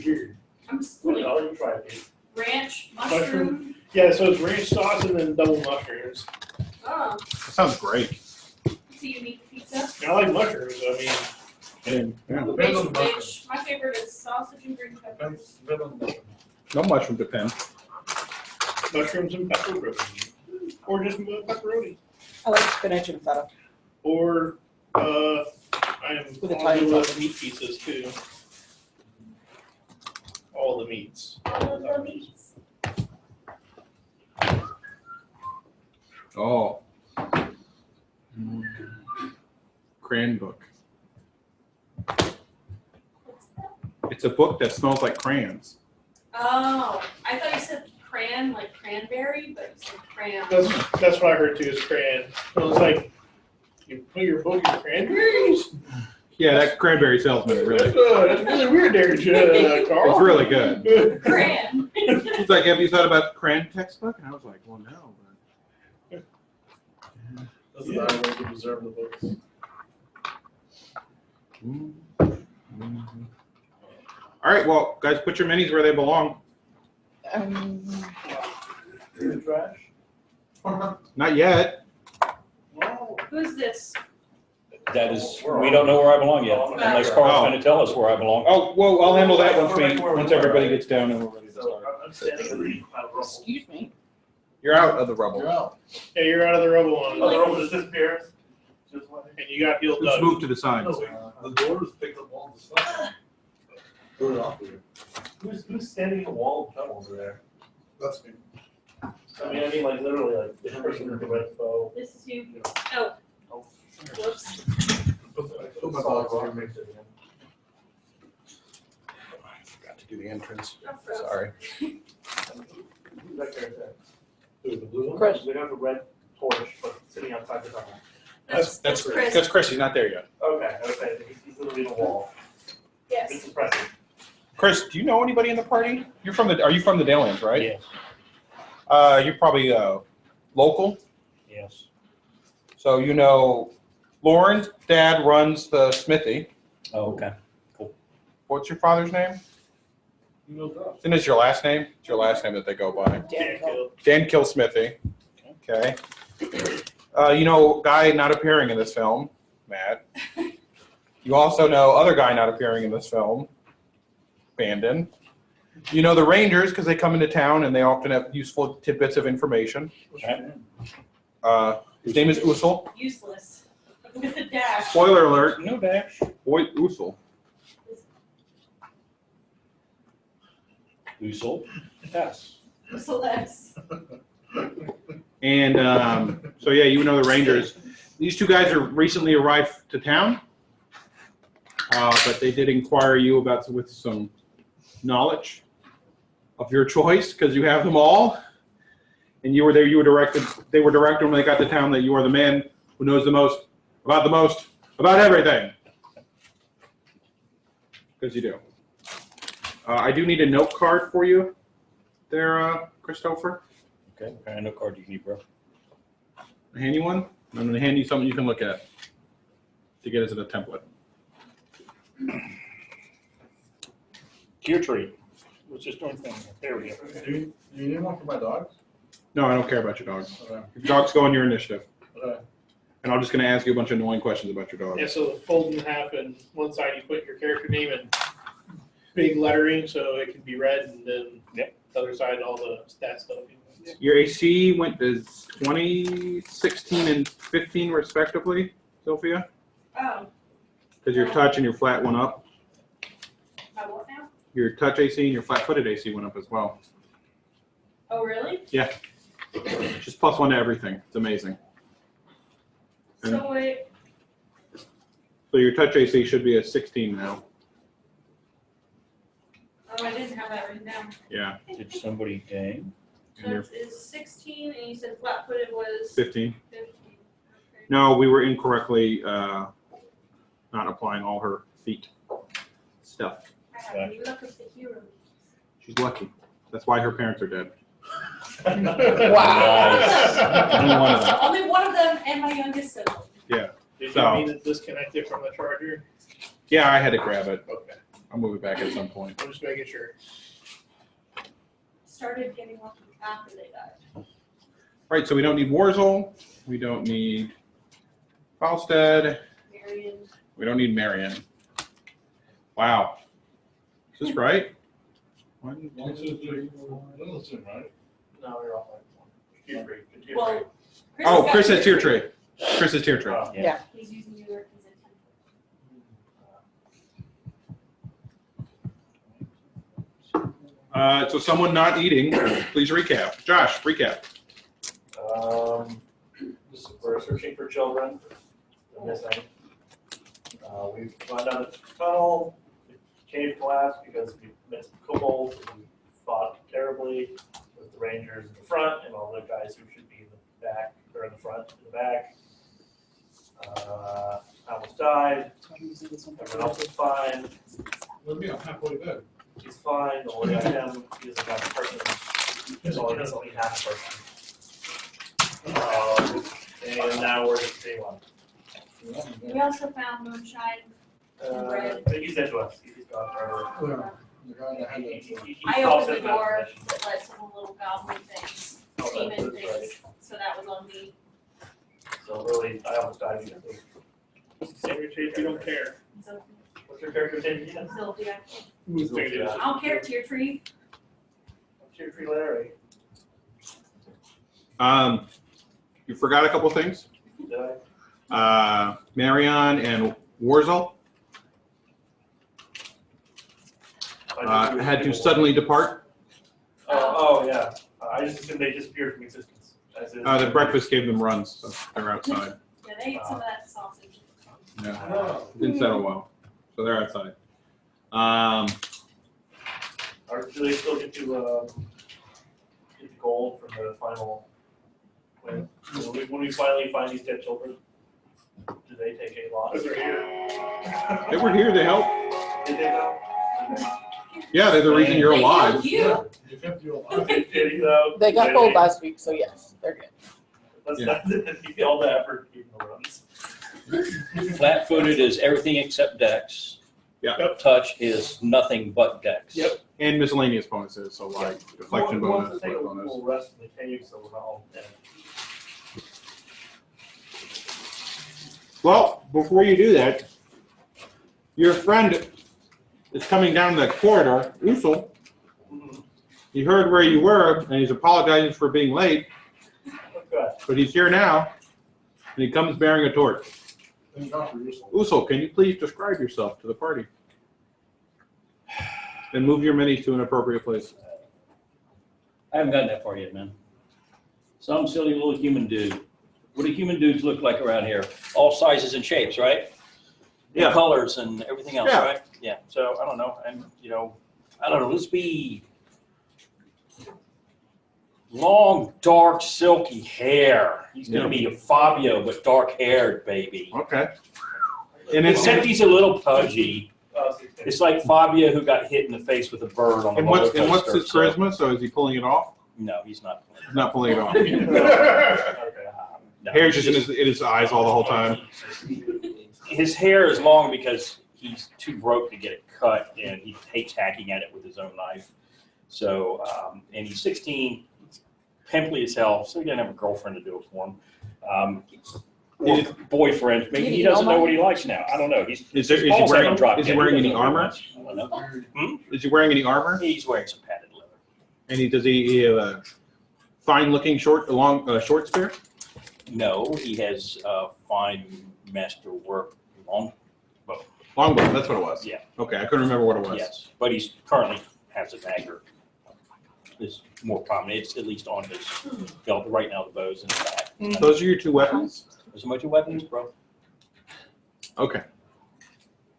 Weird. I'm just What you try it? ranch, mushroom. Yeah, so it's ranch sauce and then double mushrooms. Oh, That sounds great. it's a unique pizza. I like mushrooms. I mean, Yeah. Depends on the Which my favorite is sausage and green peppers. Depends on the No mushroom depend. mushrooms and pepperoni, or just pepperoni, I like spinach and feta. or I am With a on tiny the topping. meat pieces too. All the meats. All the meats. Oh. Crayon book. It's a book that smells like crayons. Oh, I thought you said cran, like cranberry, but you said crayon. That's what I heard too. Is crayon. I was like, you put your book in cranberries? Yeah, that cranberry salesman is really. That's really weird, there, Carl. It's really good. Cran. He's like, have you thought about crayon textbook? And I was like, well, no. That's the bad way to preserve the books. All right, well, guys, put your minis where they belong. In the trash? Not yet. Wow. Who's this? That is, we don't know where I belong yet, unless Carl's going to tell us where I belong. Oh, well, I'll handle that once everybody gets down and we're ready to So start. I'm standing in the rubble. Excuse me. You're out of the rubble. You're out. Yeah, you're out of the rubble on. Oh, the rubble just disappears. Just like And you got healed Let's up. move to the signs. the doors picked up all the stuff. Threw it off there. Who's standing in the wall of pebbles there? That's me. I mean, like literally, like the person with the red bow. This is you. Oh. Whoops. Put my dog on. Makes it again. I forgot to do the entrance. Oh, frozen. Sorry. Who's that character? Who, the blue one? Chris. They got the red torch, but sitting outside the tunnel. That's Chris. That's Chris. He's not there yet. Okay. He's literally in the wall. It's Yes. impressive. Chris, do you know anybody in the party? Are you from the Dalelands, right? Yes, You're probably local. yes. So you know, Lauren's dad runs the smithy. Oh, okay. What's your father's name? You know that. And is your last name? It's your last name that they go by. Yeah, killed. Dan Killsmithy. Okay. You know, guy not appearing in this film, Matt. You also know other guy not appearing in this film, Bandon. You know the Rangers because they come into town and they often have useful tidbits of information. His name is Usul. Useless. With a dash. Spoiler alert. No dash. Boy, Usul. Usul. Yes. Useless. And so yeah, you know the Rangers. These two guys are recently arrived to town, but they did inquire you about with some knowledge of your choice because you have them all, and you were there. You were directed. They were directed when they got to town that you are the man who knows the most about everything. Because you do. I do need a note card for you, there, Christopher. Okay, what kind of card do you need, bro? A handy one. I'm going to hand you something you can look at to get us a template. Gear tree. Let's just doing things. There we go. Do you need one for my dogs? No, I don't care about your dogs. Okay. Your dogs go on your initiative. Okay. And I'm just going to ask you a bunch of annoying questions about your dog. Yeah, so fold in half, and one side you put your character name in big lettering so it can be read, and then Yep. the other side all the stat stuff. Your AC went to 20, 16, and 15 respectively, Sophia? Oh. Because your touch and your flat went up. My what now? Your touch AC and your flat-footed AC went up as well. Oh, really? Yeah. Just +1 to everything. It's amazing. And So wait. so your touch AC should be a 16 now. Oh, I didn't have that written down. Yeah. Did somebody dang? And your Touch is 16, and you said flat-footed was 15. 15. Okay. No, we were incorrectly not applying all her feet stuff. I have the look of the hero. She's lucky. That's why her parents are dead. Wow. Only one of them. Only one of them, and my youngest sibling. Yeah. Did So- you mean to disconnect it from the charger? Yeah, I had to grab it. Okay. I'll move it back at some point. I'm just making sure. Started getting lucky after they died. Right, so we don't need Warzel. We don't need Falstead. Marion. We don't need Marion. Wow. Is this right? 1, 2, 3, 4. Right? No, you're off by one. Tier three. Tier Well, Oh, got Chris has tier three. tree. Chris has tier tree. Oh. Yeah. He's using you as a template. So someone not eating, please recap. Josh, recap. We're searching for children. They're missing. We've gone down the tunnel. The cave collapsed because we met some kobolds and we fought terribly with the rangers in the front and all the guys who should be in the back, or in the front, in the back. Almost died. Everyone else is fine. I'm halfway there. He's fine. Don't worry about him. He doesn't have a person. He's only half a person. And now we're at day one. We also found moonshine. He's dead to us. He's gone forever. The guy that had I opened the door, let some little goblin things, demon things, so that was on me. So really, I almost died again. If you don't care. So, What's your character name again? Sylvia. Sylvia. I don't care, tier tree. Tier tree Larry. You forgot a couple things. Did I? Marion and Warzel had to suddenly depart. Oh, yeah. I just assumed they disappeared from existence. As is. The breakfast gave them runs, so they're outside. Yeah, they ate some of that sausage. Yeah, didn't settle well, so they're outside. Do they still get to get the gold from the final? When we finally find these dead children, do they take a loss? Those are here. They were here to help. Did they though? Yeah, they're the reason you're They alive. killed you. You kept you alive. Did he though? They got gold last week, so yes, they're good. That's not all the effort keeping the runs. Flat-footed is everything except dex. Yeah. Touch is nothing but dex. Yep. And miscellaneous bonuses, so like deflection We'll bonus, take a bonus. little rest in the cave, so we're not all dead. Well, before you do that, your friend is coming down the corridor, Usul. He heard where you were, and he's apologizing for being late, Okay. but he's here now, and he comes bearing a torch. Thank God for yourself. Usul, can you please describe yourself to the party? And move your minis to an appropriate place. I haven't gotten that far yet, man. Some silly little human dude. What do human dudes look like around here? All sizes and shapes, right? Yeah. And colors and everything else, Yeah. right? Yeah. So I don't know. And I don't know. Let's be long, dark, silky hair. He's gonna be a Fabio, but dark-haired, baby. Okay. And Except he's a little pudgy. 16. It's like Fabio who got hit in the face with a bird on the roller coaster. And what's his so- charisma? So is he pulling it off? No, he's not. He's not pulling it off. Okay. No, Hair's just he's in his eyes all the whole time. His hair is long because he's too broke to get it cut, and he hates hacking at it with his own knife. So, and he's 16, pimply as hell, so he doesn't have a girlfriend to do it for him. Or boyfriend. Maybe he doesn't know what he likes now. I don't know. Is he wearing any armor? I don't know. Is he wearing any armor? He's wearing some padded leather. And does he have a fine-looking short spear? No, he has fine masterwork long. Longbow, that's what it was. Yeah. Okay, I couldn't remember what it was. Yes, but he's currently has a dagger. Is more prominent. It's at least on his belt. Right now, the bow's in the back. Those are your two weapons? Those are my two weapons, bro. Okay.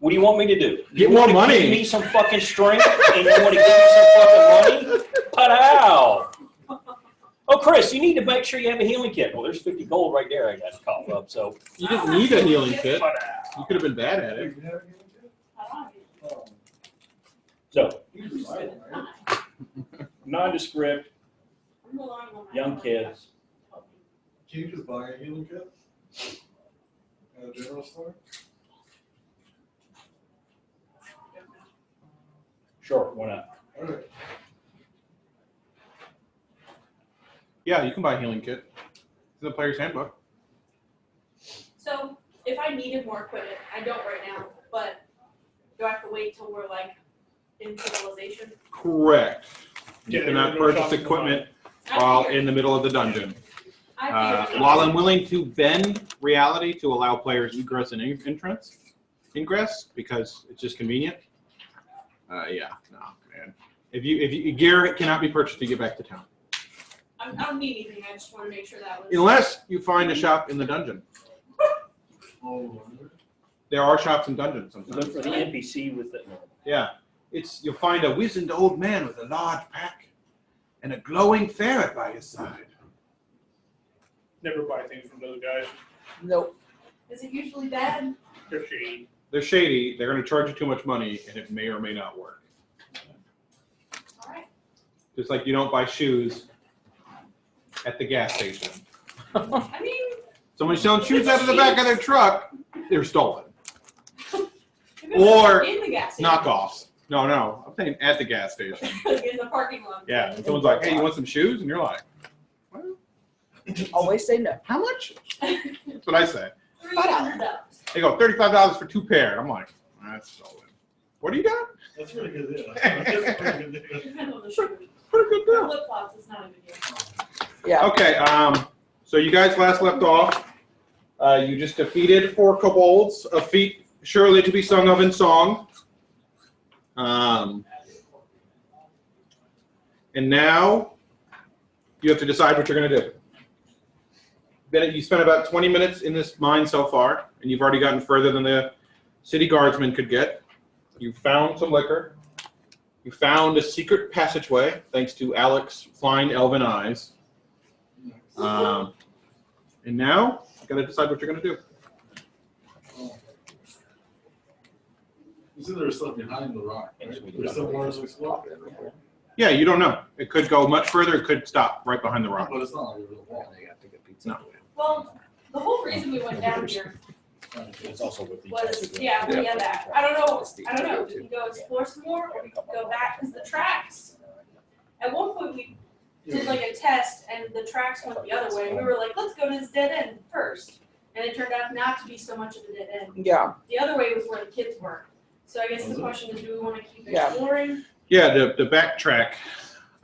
What do you want me to do? Get You more wanna money. Give me some fucking strength, and you want to give me some fucking money? Pow! Oh, Chris, you need to make sure you have a healing kit. Well, there's 50 gold right there. I got to cough up. So, You didn't need a healing kit. pow. You could have been bad at it. So nondescript, young kids. Can you just buy a healing kit at a general store? Sure, why not? All right. Yeah, you can buy a healing kit. It's in the player's handbook. So if I needed more equipment, I don't right now, but do I have to wait till we're like in civilization? Correct. You Yeah, cannot you're no purchase shopping equipment I while figured- in the middle of the dungeon. I figured- While I'm willing to bend reality to allow players egress and ingress, because it's just convenient. Yeah, no, man. If you gear cannot be purchased to get back to town, I don't need anything, I just want to make sure that was. unless you find a shop in the dungeon. Oh, There are shops in dungeons Look sometimes. for the NPC with the. Yeah, you'll find a wizened old man with a large pack and a glowing ferret by his side. Never buy things from those guys. Nope. Is it usually bad? They're shady. They're shady. They're going to charge you too much money, and it may or may not work. Alright. Just like you don't buy shoes at the gas station. I mean, Someone's selling shoes out of the back of their truck. They're stolen. if it Or was in the gas station. Knockoffs. No. I'm saying at the gas station. In the parking lot. Yeah. And someone's like, hey, you want some shoes? And you're like, well, Always say no. how much? That's what I say. $300. They go, $35 for 2 pair. I'm like, that's stolen. What do you got? that's really good deal. That's pretty good deal. Depends on the shoe. Pretty good For deal. flip flops, it's not a good deal. Yeah. Okay, so you guys last left off. You just defeated 4 kobolds, a feat surely to be sung of in song. And now you have to decide what you're going to do. Bennett, you spent about 20 minutes in this mine so far, and you've already gotten further than the city guardsman could get. You found some liquor. You found a secret passageway, thanks to Alex's flying elven eyes. And now you got to decide what you're going to do. You said there was stuff behind the rock, right? There's still more to explore. Yeah, you don't know. It could go much further. It could stop right behind the rock. But it's not like a real wall. No. Well, the whole reason we went down here It's also with the. was, yeah, that. I don't know, do we go explore some more or we go back, because the tracks, at one point we did like a test and the tracks went the other way, and we were like, let's go to this dead end first. And it turned out not to be so much of a dead end. Yeah. The other way was where the kids were. So I guess the question is, do we want to keep Yeah. exploring? Yeah, the backtrack.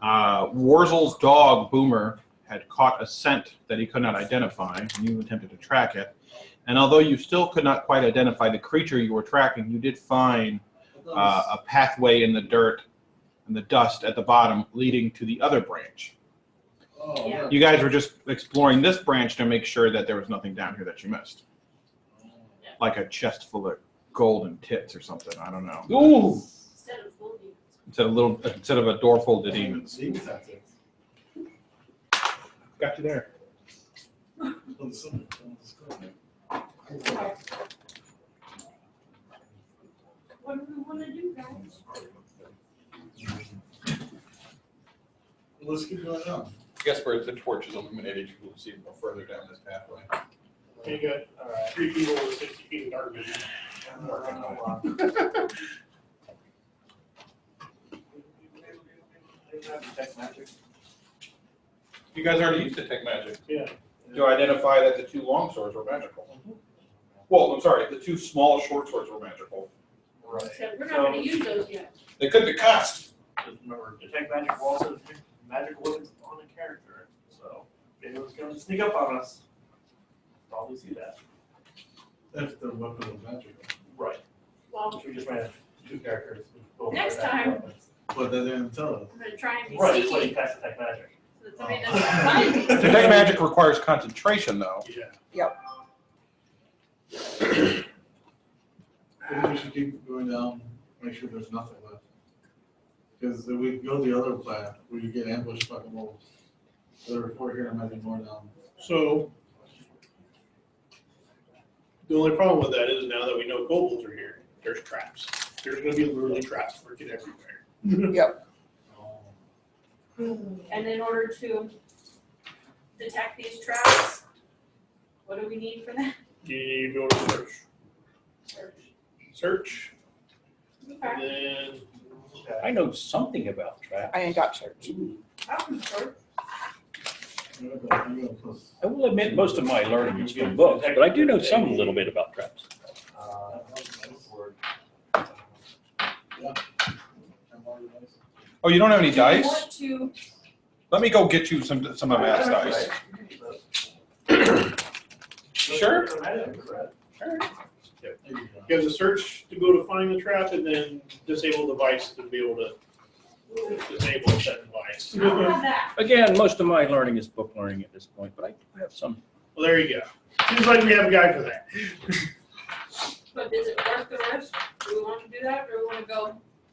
Warzel's dog, Boomer, had caught a scent that he could not identify, and you attempted to track it. And although you still could not quite identify the creature you were tracking, you did find a pathway in the dirt and the dust at the bottom leading to the other branch. Oh, Yeah. You guys were just exploring this branch to make sure that there was nothing down here that you missed. Like a chest full of golden tits or something, I don't know. Ooh. Instead of full demons. Instead of a door full of demons. Demons have it. Got you there. Oh, the sun- Okay. What do we want to do, guys? Let's keep going on. I guess where the torch is illuminated, you will see further down this pathway. You got 3 people with 60 feet of dark vision. You guys already used detect magic. Yeah. To identify that the 2 long swords were magical. Well, I'm sorry, the 2 small short swords were magical. Right. So we're not going to use those yet. They could be cast. Just remember, detect magic will also detect magic weapons on a character. So if anyone's going to sneak up on us, probably see that. If the weapon of magic. Right. Well, Which we just ran 2 characters. with both Next magic time. weapons. But they didn't tell us. I'm going to try and be Right, that's why you sneaky. cast detect magic. So that somebody doesn't find me. Detect magic requires concentration, though. Yeah. I think we should keep going down, make sure there's nothing left. Because if we go the other path, we could get ambushed by the wolves. The report here might be more down. So the only problem with that is now that we know kobolds are here, there's traps. There's going to be literally traps working everywhere. Yep. And in order to detect these traps, what do we need for that? You need to go to search. Search. Search. Okay. And then I know something about traps. I ain't got search. I will admit, most of my learning is from books, but I do know some little bit about traps. Oh, you don't have any Do you dice? want to, Let me go get you some of Matt's dice. Sure. You have the search to go to find the trap, and then disable device to be able to disable that device. I'll have that. Again, most of my learning is book learning at this point, but I do have some. Well, there you go. Seems like we have a guy for that. But is it worth the risk? Do we want to do that, or do we want to go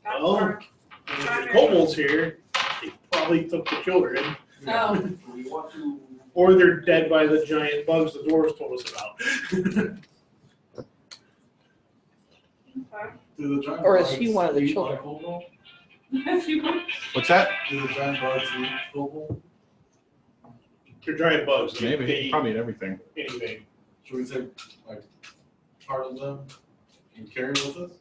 out Oh. for If the kobolds here, they probably took the children, Oh, We want to. or they're dead by the giant bugs the dwarves told us about. okay. Do the giant Or is bugs he one of the eat children? like kobold? If you want. What's that? Do the giant bugs eat kobold? They're giant bugs. They Maybe. eat Probably anything. anything. Should we take like part of them and carry with us?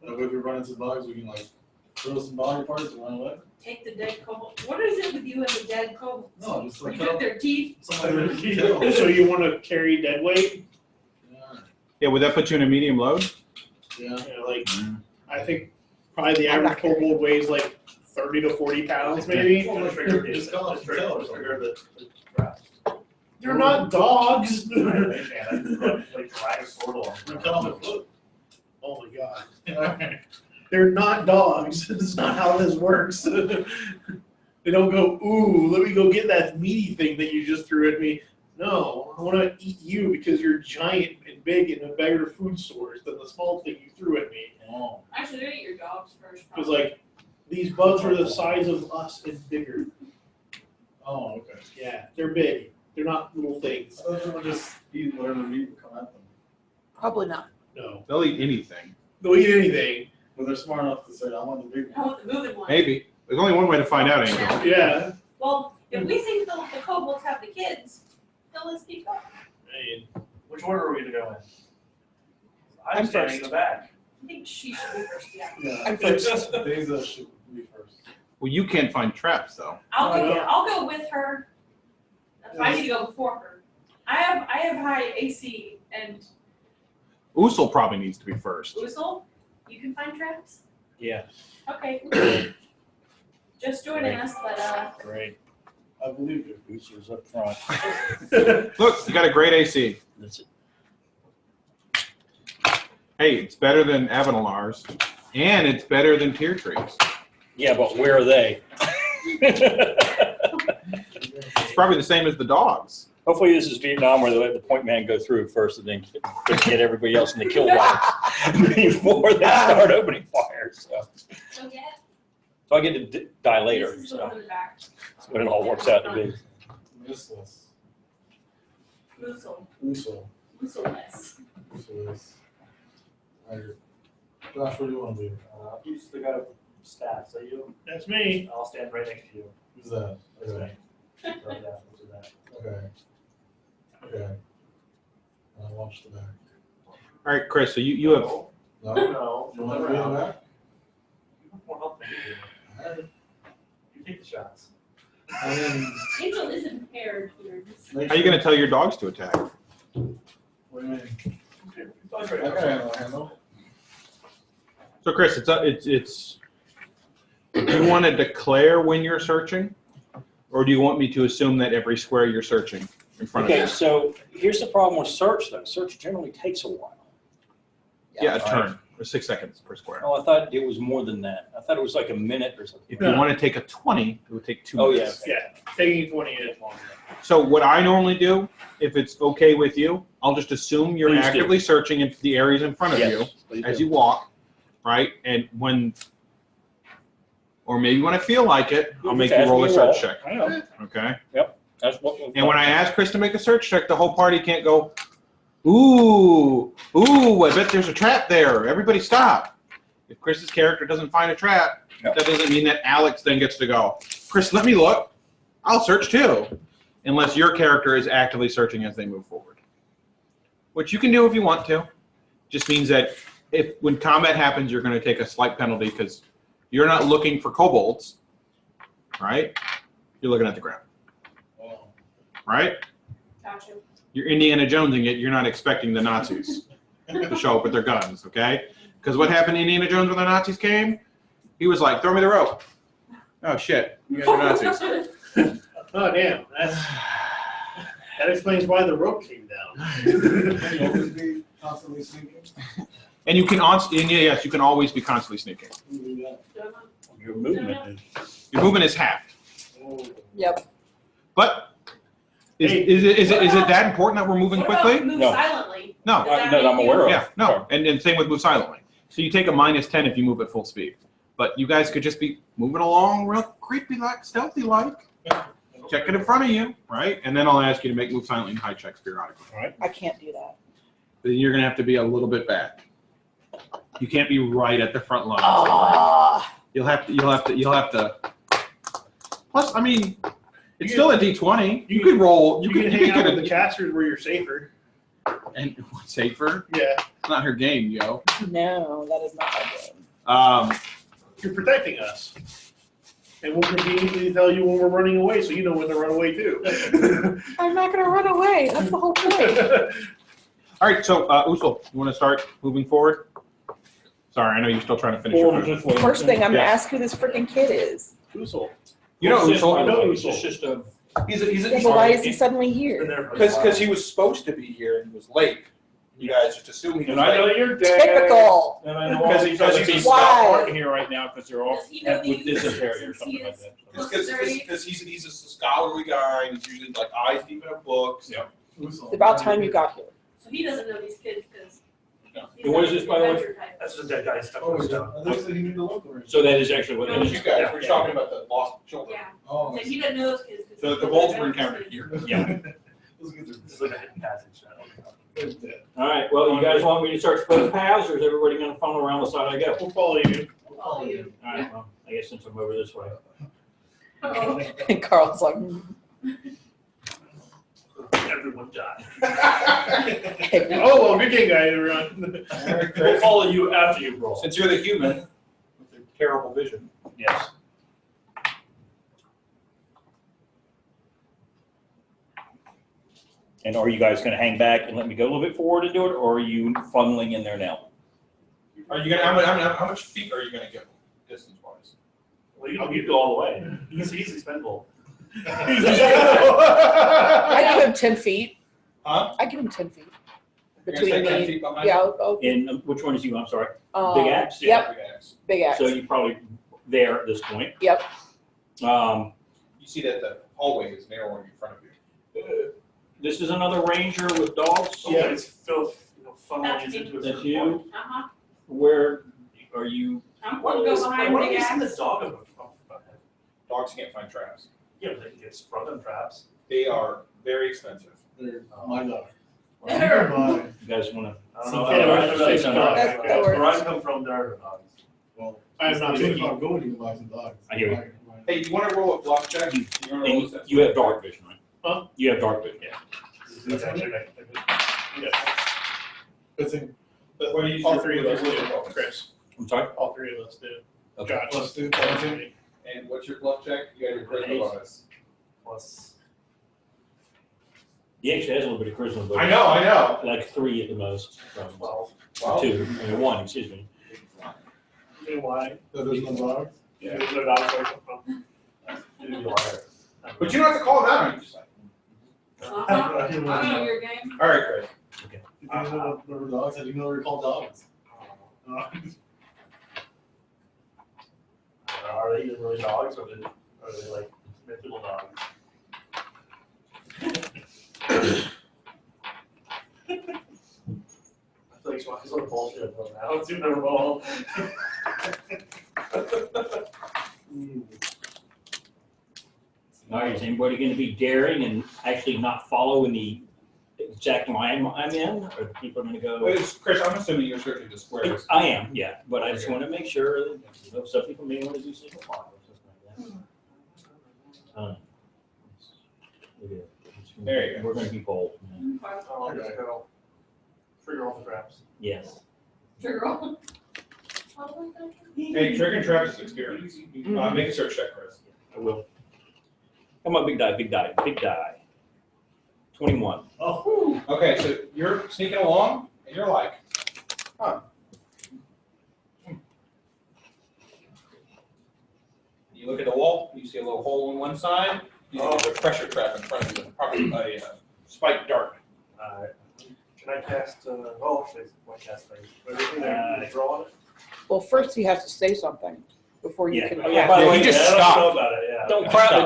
That way if we run into bugs, we can like throw some body parts and run away? Take the dead kobold. What is it with you and the dead kobolds? No, just You like took their teeth? somebody to kill. So you want to carry dead weight? Yeah, Yeah, would that put you in a medium load? yeah. You know, like, I think probably the average kobold weighs like 30 to 40 pounds, maybe. Just call it tell or something. They're not dogs. We cut off a foot. Oh my god. They're not dogs. That's not how this works. They don't go, ooh, let me go get that meaty thing that you just threw at me. No, I want to eat you because you're giant and big and a better food source than the small thing you threw at me. Oh. Actually, they eat your dogs first. Because like, these bugs are the size of us and bigger. Oh, okay. Yeah, they're big. They're not little things. I thought they would just eat whatever meat would come at them. Probably not. No. They'll eat anything. They'll eat anything. But they're smart enough to say, I want the big I one. want the moving one. Maybe. There's only one way to find out, Angel. Yeah. Well, if we think the kobolds have the kids, then let's keep going. I mean, Which order are we gonna go in? I'm I'm standing in the back. I think she should be first, yeah. Yeah. I'm first. Daisy should be first. Well, you can't find traps, though. I'll go with her. I need to go before her. I have high AC and Usul probably needs to be first. Usul, you can find traps? Yeah, Okay. Just joining us, but great. I believe it. Boosters up front. Look, you got a great AC. That's it. Hey, it's better than Avenalars, and it's better than Tear Trees. Yeah, but where are they? It's probably the same as the dogs. Hopefully this is Vietnam where they let the point man go through first and then get everybody else in the kill box before they start opening fire. So yeah. I get to die later. This is the So one in the back. that's what it all works out to be. Missless. Usul. Uso. Usul-less. Uso is. Alright. Josh, where do you want to be? You still got a staff, so that's me. I'll stand right next to you. Who's that? That's Okay. me. Right down, to that. Okay. Okay. I'll watch the back. All right, Chris, so you have, No? No, You want to be in the back? You have more help than me do. Alright. You take the shots. I mean, Angel is impaired here. make how are you sure- going to tell your dogs to attack? What do you mean? I Okay. got a handle. So, Chris, it's. Do you want to declare when you're searching, or do you want me to assume that every square you're searching in front Okay, of you? so here's the problem with search though. Search generally takes a while. Yeah, a turn, or 6 seconds per square. Oh, I thought it was more than that. I thought it was like a minute or something. If you want to take a 20, it would take 2 Oh, minutes. yeah. Yeah, taking 20 is longer. So what I normally do, if it's okay with you, I'll just assume you're Please do. actively searching in the areas in front of you Yes, please as do. you walk, right? And or maybe when I feel like it, I'll make you Just roll a ask me search check, I know. okay? That's what. And when I ask Chris to make a search check, the whole party can't go, ooh, I bet there's a trap there. Everybody stop. If Chris's character doesn't find a trap, Yep. that doesn't mean that Alex then gets to go, Chris, let me look. I'll search too. Unless your character is actively searching as they move forward. Which you can do if you want to. Just means that when combat happens, you're going to take a slight penalty because You're not looking for kobolds, right? You're looking at the ground, Wow. right? Gotcha. You're Indiana Jonesing it. You're not expecting the Nazis to show up with their guns, okay? Because what happened to Indiana Jones when the Nazis came? He was like, throw me the rope. Oh, shit. You guys are Nazis. Oh, damn. That explains why the rope came down. Can you always be constantly sneaking? And you can, yes, you can always be constantly sneaking. Can you do that? Your movement is. Your movement is halved. Oh. Yep. But is Hey. it that important that we're moving What about quickly? move No. silently? No. Does that No, make I'm you- aware of. Yeah, no. And same with move silently. So you take a -10 if you move at full speed. But you guys could just be moving along real creepy, like stealthy like. Check it in front of you, right? And then I'll ask you to make move silently and high checks periodically. I can't do that. Then you're gonna have to be a little bit back. You can't be right at the front line. Ah. You'll have to. Plus, I mean, it's still a D20. You could roll. You can hang get out a with the casters where you're safer. and safer. Yeah. It's not her game, yo. No, that is not my game. You're protecting us. And we'll conveniently tell you when we're running away so you know when to run away too. I'm not gonna run away. That's the whole point. All right, so Usul, you want to start moving forward? Sorry, I know you're still trying to finish your Forward food. this way. First thing I'm gonna Yeah. ask who this freaking kid is. Usul. You know It's just- Usul. I know It's Usul. just a. He's Yeah, but why is he suddenly Been here? there for a because while. he was supposed to be here and he was late. You guys just assume he was And I know late. you're dead. Typical. And I know Because all he- these because other he's people Why? aren't here right now because they're all Does he know with you dysentery or since something he like is- that. Because he's a scholarly guy and he's usually like eyes deep in a book. Yeah. It's about time you got here. So he doesn't know these kids because. No. he's And what is not this, by the way? adventure type. That's just a dead guy stuck Oh, in the is that- stone. I thought you need to look for it. So that is actually what No, that That is. was you guys. We're talking about the lost children. Yeah, Oh. so he doesn't know those kids. 'cause So he's the an kobolds were adventure encountered kid. here. Yeah. Those kids are It's like a hidden passage. All right. Well, you guys want me to start splitting paths, or is everybody going to funnel around the side I go? We'll follow you. We'll follow you. All right. Well, I guess since I'm over this way. Oh. And Carl's like, Everyone died. Oh, well, good game, guys, everyone. We'll follow you after you roll. Since you're the human with the terrible vision. Yes. And are you guys going to hang back and let me go a little bit forward and do it, or are you funneling in there now? Are you gonna? How much feet are you gonna give him distance wise? Well, you go all the way. He's expendable. I give him 10 feet. Huh? I give him 10 feet. You're gonna Between stay 10 me. feet behind Yeah, him? I'll, And which one is you? I'm sorry. um, Big axe? Yep, Big axe. big axe. So you're probably there at this point. Yep. Um, You see that the hallway is narrowing in front of you. this is another ranger with dogs. Yeah, it's filled, funneling That's into That's his you? Uh-huh. Where are you? I'm Why gonna don't go you behind why Big don't you send Axe. this dog over? Dogs can't find traps. Yeah, but they can get sprung on traps. They are very expensive. They're my dog. There. Mine. You guys want I don't know. Yeah, Where right, I right, that works. Where I come from, there are dogs. Well, I am not even picky. if I'm going, you can buy some dogs. I hear you. Mine- Hey, you want to roll a bluff check? You want to roll And this? you have dark vision, right? Huh? You have dark vision. That's actually yeah. Good thing. What do you? All three of us do, Chris. I'm sorry? All three of us do. Okay. Josh. Plus two, And what's your bluff check? You got your charisma bonus. Plus. He actually has a little bit of charisma, but I know. like 3 at the most. From 12. Well, 2. I mean, 1, excuse me. You know why? So there's no dogs? Yeah. There's no dogs where I come from. You're a liar. But you don't have to call it out. You just like, Uh-huh. I don't know your game. all right, Chris. You didn't know there were dogs? I didn't know they were called dogs. Are they even really dogs, or are they like mythical dogs? I feel like it's sort of bullshit about that. I don't see them all. All right, is anybody going to be daring and actually not follow in the exact line I'm in? Or are people going to go? Chris, I'm assuming you're searching the squares. I am, yeah, but I just want to make sure that, some people may want to do single file or something like that. There you go. We're going to be bold. Oh, just go. Trigger all the traps. Yes. Trigger roll. Hey, triggering traps is experience. Make a search check, Chris. I will. Come on, big die, big die, big die. 21. Oh. Okay, so you're sneaking along, and you're like, huh. You look at the wall, you see a little hole on one side, you see there's a pressure trap in front of you, probably a spike dart. Can I cast, actually, what cast thing? Everything there, draw on it? Well, first you have to say something before you Yeah. can. Oh, yeah, by the way, he just Yeah, I don't stopped. know about it, yeah.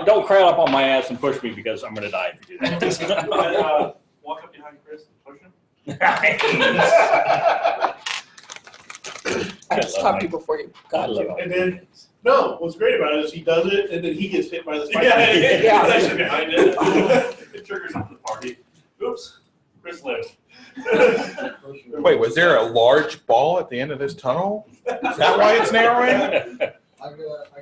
Don't crowd up on my ass and push me because I'm gonna die if you do that. Walk up behind Chris and push him. I have to stop you before you. I love it. And then, no, what's great about it is he does it, and then he gets hit by the spike. Yeah, it's Yeah. actually behind it. It triggers off the party. Oops, Chris lived. Wait, was there a large ball at the end of this tunnel? Is that why it's narrowing? I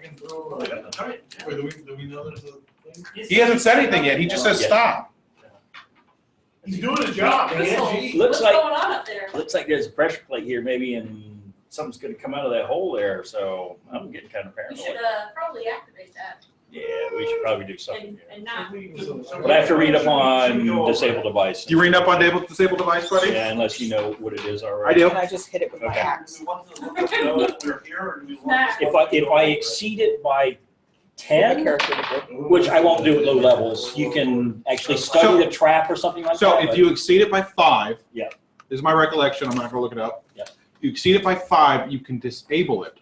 can throw. Wait, do we know there's a thing? He hasn't said anything yet, he just says stop. He's doing his job, man. Gee. Looks What's like going on up there? looks like there's a pressure plate here maybe, and something's gonna come out of that hole there. So I'm getting kind of We should paranoid. probably activate that Yeah, we should probably do something. and not. But I have to read up on disabled device. You read up on disabled device, buddy? Yeah, unless you know what it is I already. do. And I just hit it with my Okay. axe. Do we want to let them know that we're here, or do we want? If I exceed it by My 10, character did. which I won't do at low levels, you can actually study the trap or something like that. So if but- you exceed it by 5, Yeah. This is my recollection, I'm not gonna look it up. Yeah. If you exceed it by 5, you can disable it.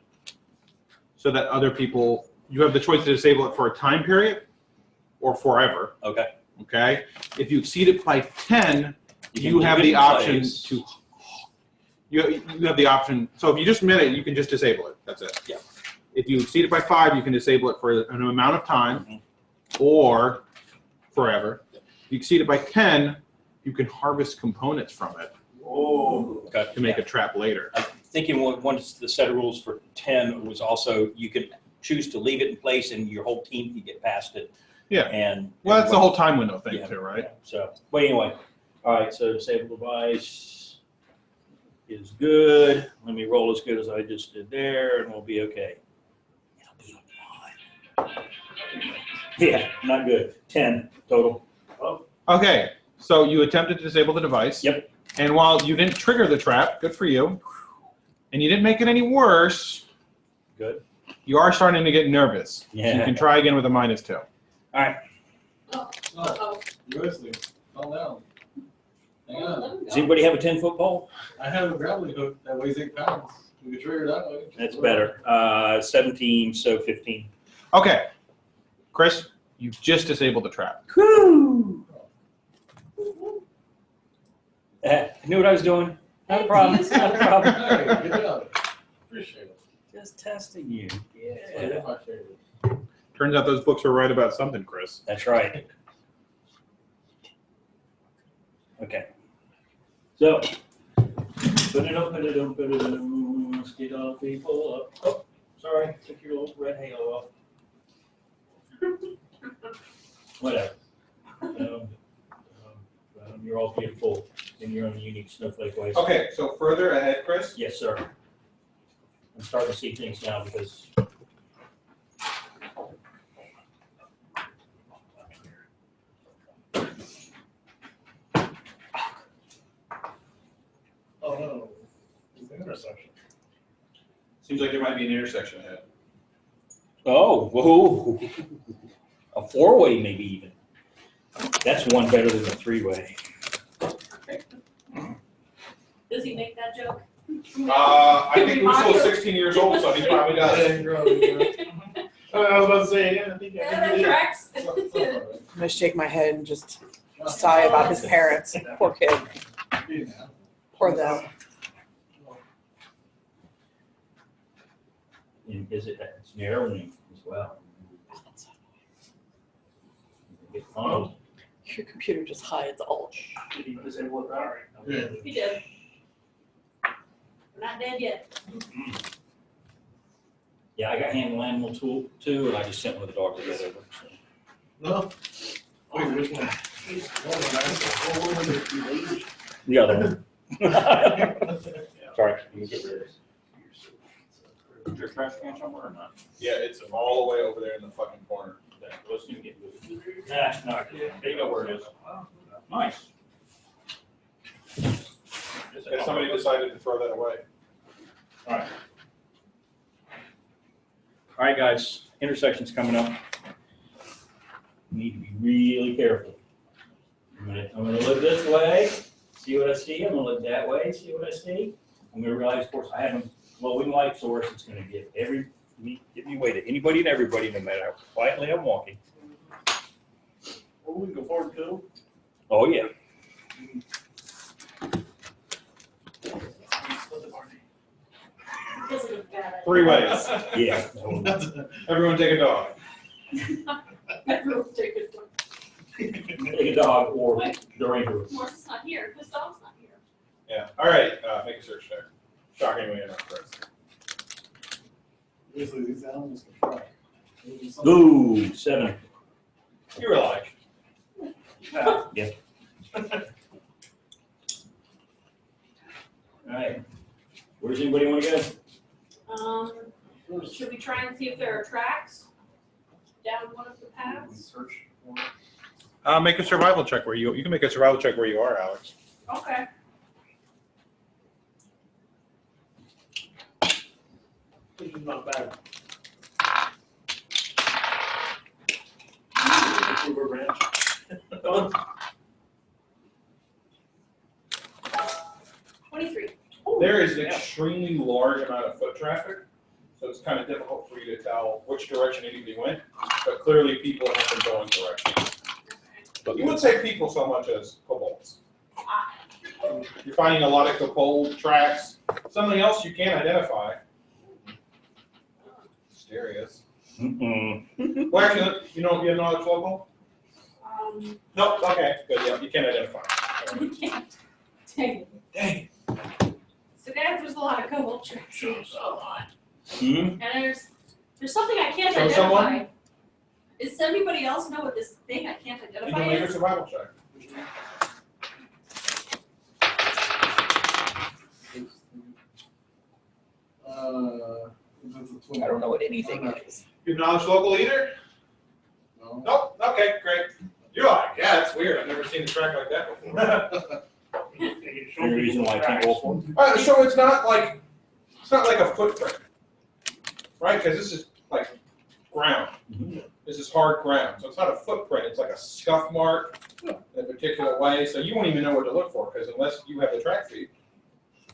So that other people, you have the choice to disable it for a time period or forever, Okay. okay? If you exceed it by 10, can you have leave it the in option place. to, you have the option, so if you just met it, you can just disable it, that's it. Yeah. If you exceed it by 5, you can disable it for an amount of time Mhm. or forever. If you exceed it by 10, you can harvest components from it Oh. Okay. to make a trap later. I'm thinking once the set of rules for 10 was also, you could choose to leave it in place and your whole team can get past it. Yeah. And. Well, that's the whole time window thing Yeah, too, right? yeah. So, but anyway, all right, so disabled device is good. Let me roll as good as I just did there and we'll be okay. It'll be a 1. Yeah, not good. 10 total. Okay, so you attempted to disable the device. Yep. And while you didn't trigger the trap, good for you, and you didn't make it any worse, Good. you are starting to get nervous. So you Yeah. can try again with a -2. All right. Uh-oh. Seriously, calm down. Hang on. Does anybody have a 10-foot pole? I have a grappling hook that weighs 8 pounds. We can trigger that way. That's better. 17, so 15. Okay, Chris, you just disabled the trap. Whew. I knew what I was doing. Not a problem. Not a problem. Hey, good job. Appreciate it. Just testing you. Yeah. Yeah. My favorite. Turns out those books were right about something, Chris. That's right. Okay. So, put it up, let's get all people up. Oh, sorry, took your little red halo off. Whatever. You're all beautiful in your own unique snowflake ways. Okay, so further ahead, Chris. Yes, sir. I'm starting to see things now because. Oh, no. It's the intersection. Seems like there might be an intersection ahead. Oh, whoa. A 4-way maybe even. That's one better than a 3-way. Does he make that joke? I think Russo's 16 years old, so he probably does. I was about to say, yeah, I think Yeah, that tracks. I'm gonna shake my head and just sigh about his parents. Poor kid. Poor them. And is it's narrowing as well. Get funneled. Your computer just hides all. Did he disable it? All right. Yeah. He did. We're not dead yet. Yeah, I got handle animal tool too, and I just sent one of the dogs to get over. So. No. Wait, which one? The other one. Sorry, let me get rid of this. Is there a trash can somewhere or not? Yeah, it's all the way over there in the fucking corner. Okay, let's see, get moved. Nah, no, there you go where it is. Nice. And somebody decided to throw that away. All right, guys, intersection's coming up. You need to be really careful. I'm gonna look this way, see what I see. I'm gonna look that way, see what I see. I'm gonna realize, of course, I have a glowing light source. It's gonna give me away to anybody and everybody, no matter how quietly I'm walking. Well, we can go forward too. Oh, yeah. This is a bad 3 ways. Yeah. Everyone take a dog. Everyone take it. Take a dog or the ranger. Morris not here. His dog's not here. Yeah. All right. Make a search there. Shockingly enough, Chris. Basically, these animals can fly. Ooh, 7. You were like. Yeah. All right. Where does anybody want to go? Should we try and see if there are tracks down one of the paths? Make a survival check where you can make a survival check where you are, Alex. Okay. This is not bad. Clover branch. 23. There is an extremely large amount of foot traffic, so it's kind of difficult for you to tell which direction anybody went. But clearly, people have been going directions. But you wouldn't say people so much as kobolds. You're finding a lot of kobold tracks. Something else you can't identify. Mysterious. Mm-mm. Well, actually, you know it's local? Nope. Okay, good. Yeah, you can't identify. We can't. Dang it. Dang. So guys, there's a lot of kobold tracks. There's a lot. Hmm? And there's something I can't Show identify. someone? Does anybody else know what this thing I can't You identify can make a is? survival check. I don't know what anything is. You acknowledge local leader? No. Nope. Okay, great. You're like, yeah, that's weird. I've never seen a track like that before. Any reason why I can't go for it? So it's not like a footprint, right? Because this is like ground. Mhm. This is hard ground, so it's not a footprint. It's like a scuff mark in a particular way. So you won't even know what to look for because unless you have the track feed,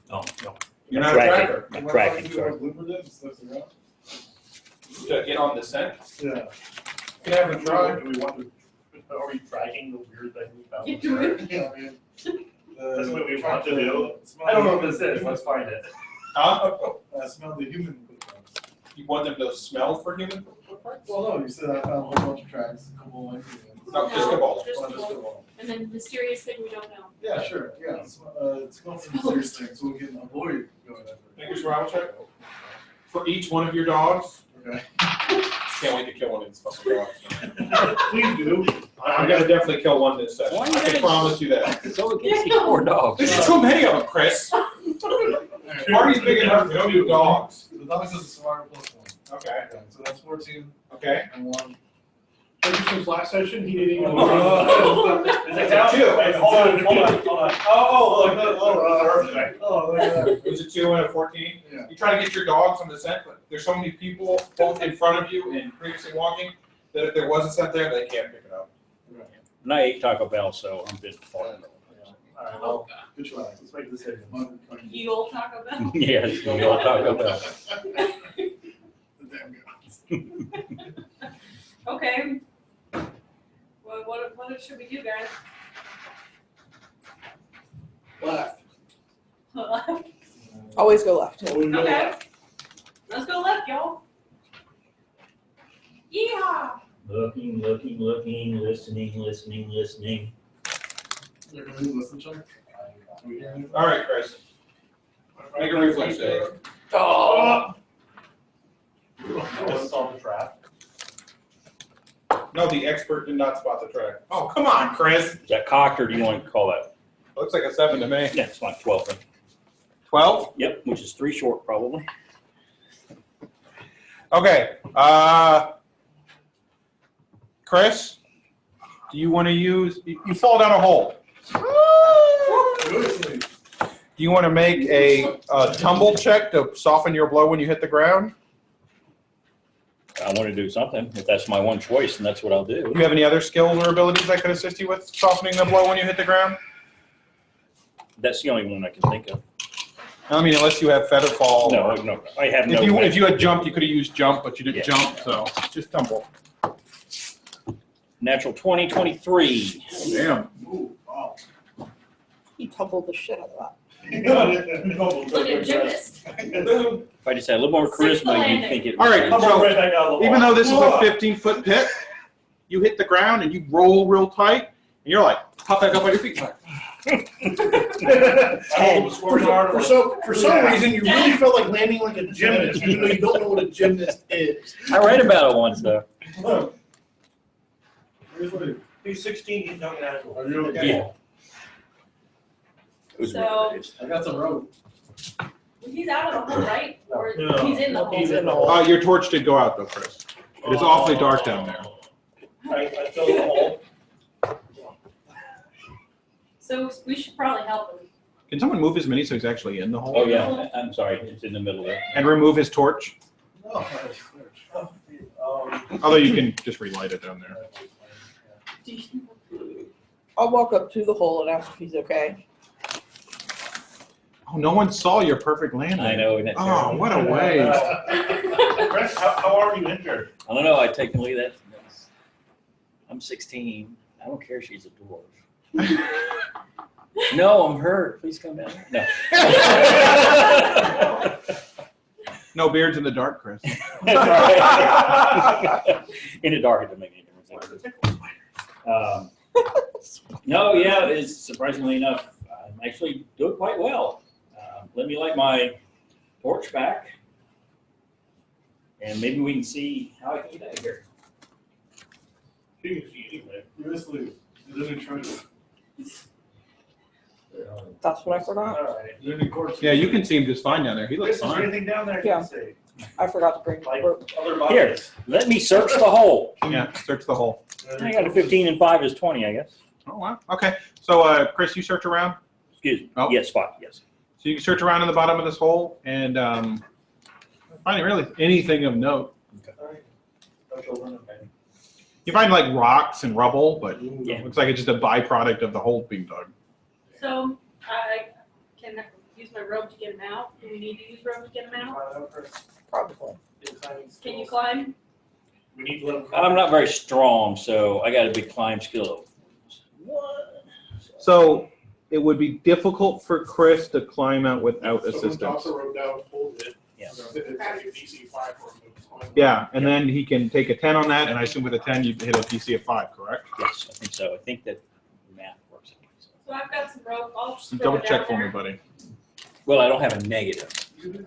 Oh, no. you're not a tracker. I'm tracking, sorry. To get on the scent, Yeah. you can have them try. Do we want to, are we tracking the weird thing we found? Get to it. Yeah, I mean. That's what we want to do. I don't know what this is, let's find it. Huh? I smell the human footprints. You want them to smell for human footprints? Well, no, you said I found a whole bunch of tracks, a couple of No, just kobolds. Just Oh, just kobold. kobold. And then mysterious thing we don't know. Yeah, sure, yeah, it's going for the serious thing, so we can avoid going that Make your survival check. For each one of your dogs. way. Can't wait to kill one of these fucking dogs. Please do. I'm gonna definitely kill one this session. Why I you can guys- promise you that. So we can see 4 dogs. There's too many of them, Chris. Okay. Party's big enough for 2 dogs. The dogs is a survivor plus 1. Okay. Okay, so that's 14 Okay. and 1. Ever since last session, he didn't even. Is it down? Two. Wait, hold on. Oh, look at that. It was a 2 and a 14. Yeah. You try to get your dogs on the scent, but there's so many people both in front of you and previously walking that if there was a scent there, they can't pick it up. And I ate Taco Bell, so I'm bit. Alright, well, Good try. let's make a decision. Eagle Taco Bell. Yes, we all Taco Bell. The damn guys. Okay. What should we do, guys? Left. Always go left. Okay. Let's go left, y'all. Yeehaw! Looking, listening. You're gonna do listen check? Do we hear anything? All right, Chris. Make a reflex save. Oh. Let's solve the trap. No, the expert did not spot the track. Oh, come on, Chris. Is that cocked or do you want to call that? Looks like a 7 to me. Yeah, it's like 12. Then. 12? Yep, which is 3 short probably. Okay. Chris, do you want to use? You fall down a hole. Do you want to make a tumble check to soften your blow when you hit the ground? I want to do something. If that's my one choice, then that's what I'll do. Do you have any other skills or abilities that could assist you with softening the blow when you hit the ground? That's the only one I can think of. I mean, unless you have feather fall. No, I have no. If you had jumped, you could have used jump, but you didn't jump, so just tumble. Natural 2023. Damn. Ooh, wow. He tumbled the shit out of that. Look at gymnast. If I just had a little more Sixth charisma, you'd landing. think it. All right, Come on, right back out of the even wall. though this is a 15-foot pit, you hit the ground and you roll real tight, and you're like, pop back up on your feet. Like, For some reason, you really felt like landing like a gymnast, even though you don't know what a gymnast is. I read about it once though. He's 16, he's not gonna. Are you okay? Yeah. It was So- weird. I got some rope. He's out of the hole, right? Or No. he's in the hole? He's in the hole. your torch did go out though, Chris. It is awfully dark down there. I filled the hole. So we should probably help him. Can someone move his mini so he's actually in the hole? Oh yeah, I'm sorry, it's in the middle there. And remove his torch? No. Although you can just relight it down there. I'll walk up to the hole and ask if he's okay. Oh, no one saw your perfect landing. I know, isn't it Oh, terrible? what a waste. Chris, how are you injured? I don't know, I technically that's, I'm 16, I don't care if she's a dwarf. No, I'm hurt, please come down. No. No beards in the dark, Chris. That's right. In the dark, it doesn't make any difference. No, yeah, it's surprisingly enough, I'm actually doing quite well. Let me light my torch back, and maybe we can see how I can get out of here. You can see anyway. Seriously, is there any treasure? That's what I forgot. All right. Is there any quartz? Yeah, you can see him just fine down there. He Chris, looks is there fine. anything down there I Yeah. can see? I forgot to bring Like rope. other Here, bodies? let me search the hole. Yeah, search the hole. I got a 15 and 5 is 20, I guess. Oh, wow. Okay. So, Chris, you search around. Excuse me. Oh. Yes, 5, yes. So you can search around in the bottom of this hole and finding really anything of note. All right. Okay. You find like rocks and rubble, but Yeah. it looks like it's just a byproduct of the hole being dug. So I can use my rope to get him out. Do we need to use rope to get him out? Probably. Can you climb? We need to let him. I'm not very strong, so I got a big climb skill. What? So it would be difficult for Chris to climb out without assistance. Someone toss a rope down, hold it. Yeah. It's like a DC 5 for him. Yeah, and then he can take a 10 on that, and I assume with a 10 you hit a DC of 5, correct? Yes, I think so. I think that math works. So I've got some rope. I'll just throw Double it check down for me, there. buddy. Well, I don't have a negative.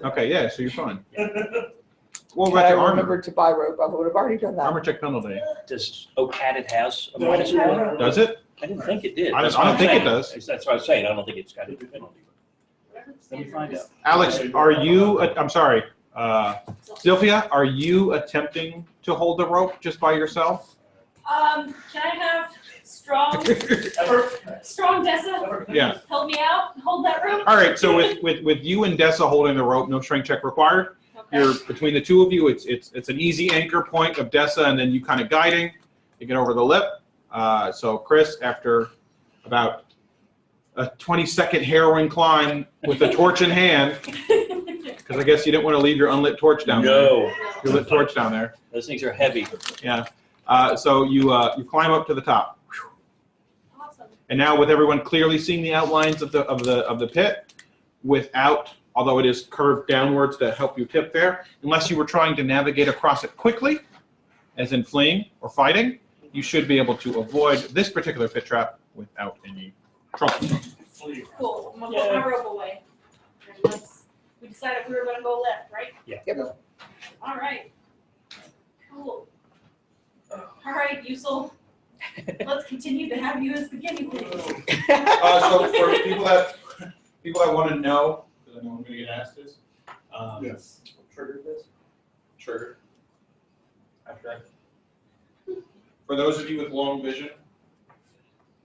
Okay, yeah, so you're fine. What Had about I your armor? remembered to buy rope, I would have already done that. Armor check penalty. Does OCAD has a Yeah, minus it has. 1? Does it? I didn't think it did. I don't- That's I what don't I'm think it saying. does. That's what I'm saying. I don't think it's got a penalty. Let me find out. Alex, are you, I'm sorry, Sylvia, are you attempting to hold the rope just by yourself? Can I have strong Dessa Yeah. help me out? Hold that rope? All right, so with you and Dessa holding the rope, no strength check required. Okay. You're between the two of you. It's an easy anchor point of Dessa, and then you kind of guiding. You get over the lip. So Chris, after about a 20-second harrowing climb with the torch in hand, because I guess you didn't want to leave your unlit torch down there. No, Your lit torch down there. those things are heavy. Yeah. So you climb up to the top, Awesome. and now with everyone clearly seeing the outlines of the pit, without, although it is curved downwards to help you tip there, unless you were trying to navigate across it quickly, as in fleeing or fighting, you should be able to avoid this particular pit trap without any trouble. Cool. I'm gonna put my rope away. And we decided we were gonna go left, right? Yeah. Yep. All right. Cool. All right, Yusel. Let's continue to have you as the guinea pig. So for people that want to know, because I know I'm going to get asked this, Yes. what triggered this? Trigger. For those of you with long vision,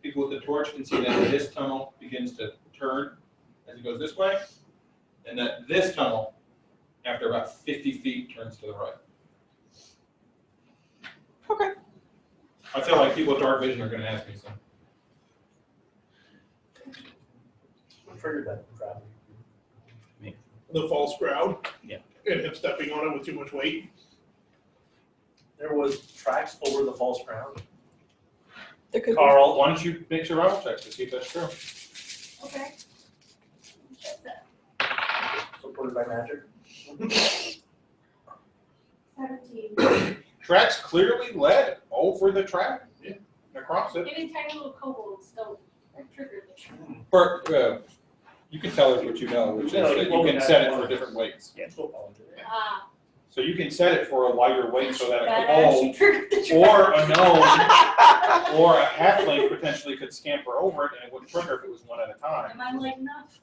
people with the torch can see that this tunnel begins to turn as it goes this way, and that this tunnel, after about 50 feet, turns to the right. Okay. I feel like people with dark vision are going to ask me something. What triggered that trap? The false crowd. Yeah. And him stepping on it with too much weight. There was tracks over the false ground. There could be. Carl, why don't you make survival checks to see if that's true? Okay. Check that. Supported by magic. 17. Tracks clearly led over the track, across it. Maybe tiny little kobolds don't trigger the trap. Or, you can tell us what you know, which is that you can set it for different weights. Ah, So you can set it for a lighter weight so that a that actually kobold triggered the trap. or a gnome or a halfling potentially could scamper over it and it wouldn't trigger if it was one at a time. Am I like enough?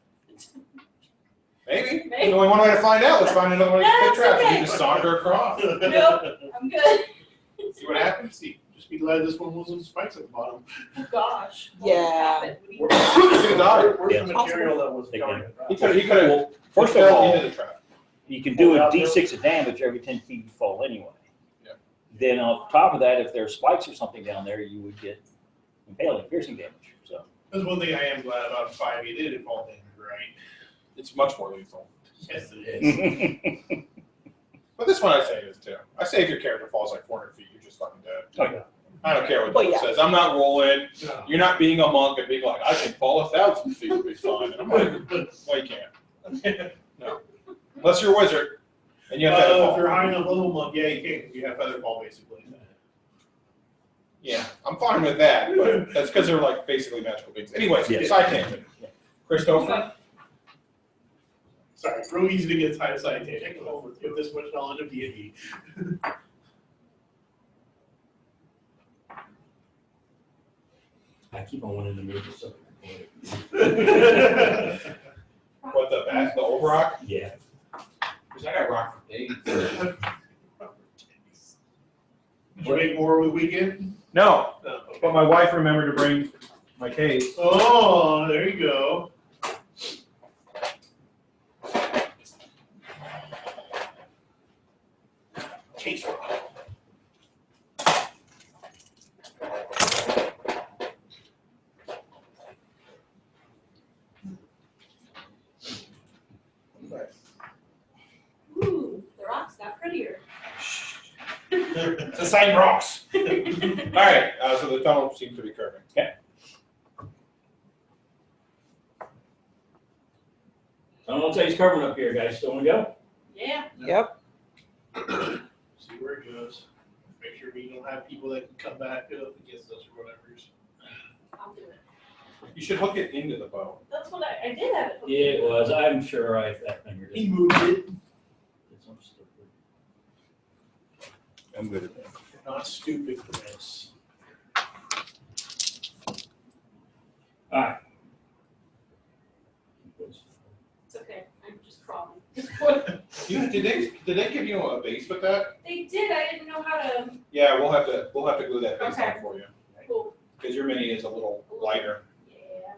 Maybe. Maybe. There's only one way to find out. Let's find another way to No, put it's traps. okay. You just saunter across. Nope, I'm good. See what happens. See, just be glad this one wasn't spikes at the bottom. Oh gosh. Yeah. Where's Yeah. the material that was covering the He trap? could have Well, first of fell all, into the trap. you can do a D6 of damage every 10 feet you fall anyway. Yeah. Then on top of that, if there are spikes or something down there, you would get impaling, piercing damage. So That's one thing I am glad about 5e. They didn't fall damage right. It's much more lethal. Yes, it is. But this one I say is too. I say if your character falls like 400 feet, you're just fucking dead. Oh, yeah. I don't care what Well, it yeah. says. I'm not rolling. No. You're not being a monk and being like, I can fall 1,000 feet and be fine. And I'm like, well, you can't. No. Unless you're a wizard and you have feather If fall. you're high enough level monk, yeah, you can. You have feather fall basically. Yeah, I'm fine with that, but that's because they're like basically magical beings. Anyways, Yes. side tangent. Christopher? Sorry, real easy to get side tangent with this much knowledge of D&D. I keep on wanting to move this up. What, the old rock? Yeah. Because I got rock for days. Did you make more over the weekend? No, No. but my wife remembered to bring my case. Oh, there you go. Case rock. Ooh, the rocks got prettier. It's the same rocks. All right, so the tunnel seems to be curving. Okay. I don't want to tell you it's covering up here, guys. Still want to go? Yeah. Yep. See where it goes. Make sure we don't have people that can come back up against us or whatever. I'll do it. You should hook it into the bow. That's what I did have it. Yeah, it was. I'm sure I fingered He it. moved it. I'm stupid. I'm good at that. Not stupid for this. All right. It's okay. I'm just crawling. Did they give you a base with that? They did. I didn't know how to. Yeah, we'll have to glue that base Okay. on for you Cool. because your mini is a little lighter. Yeah.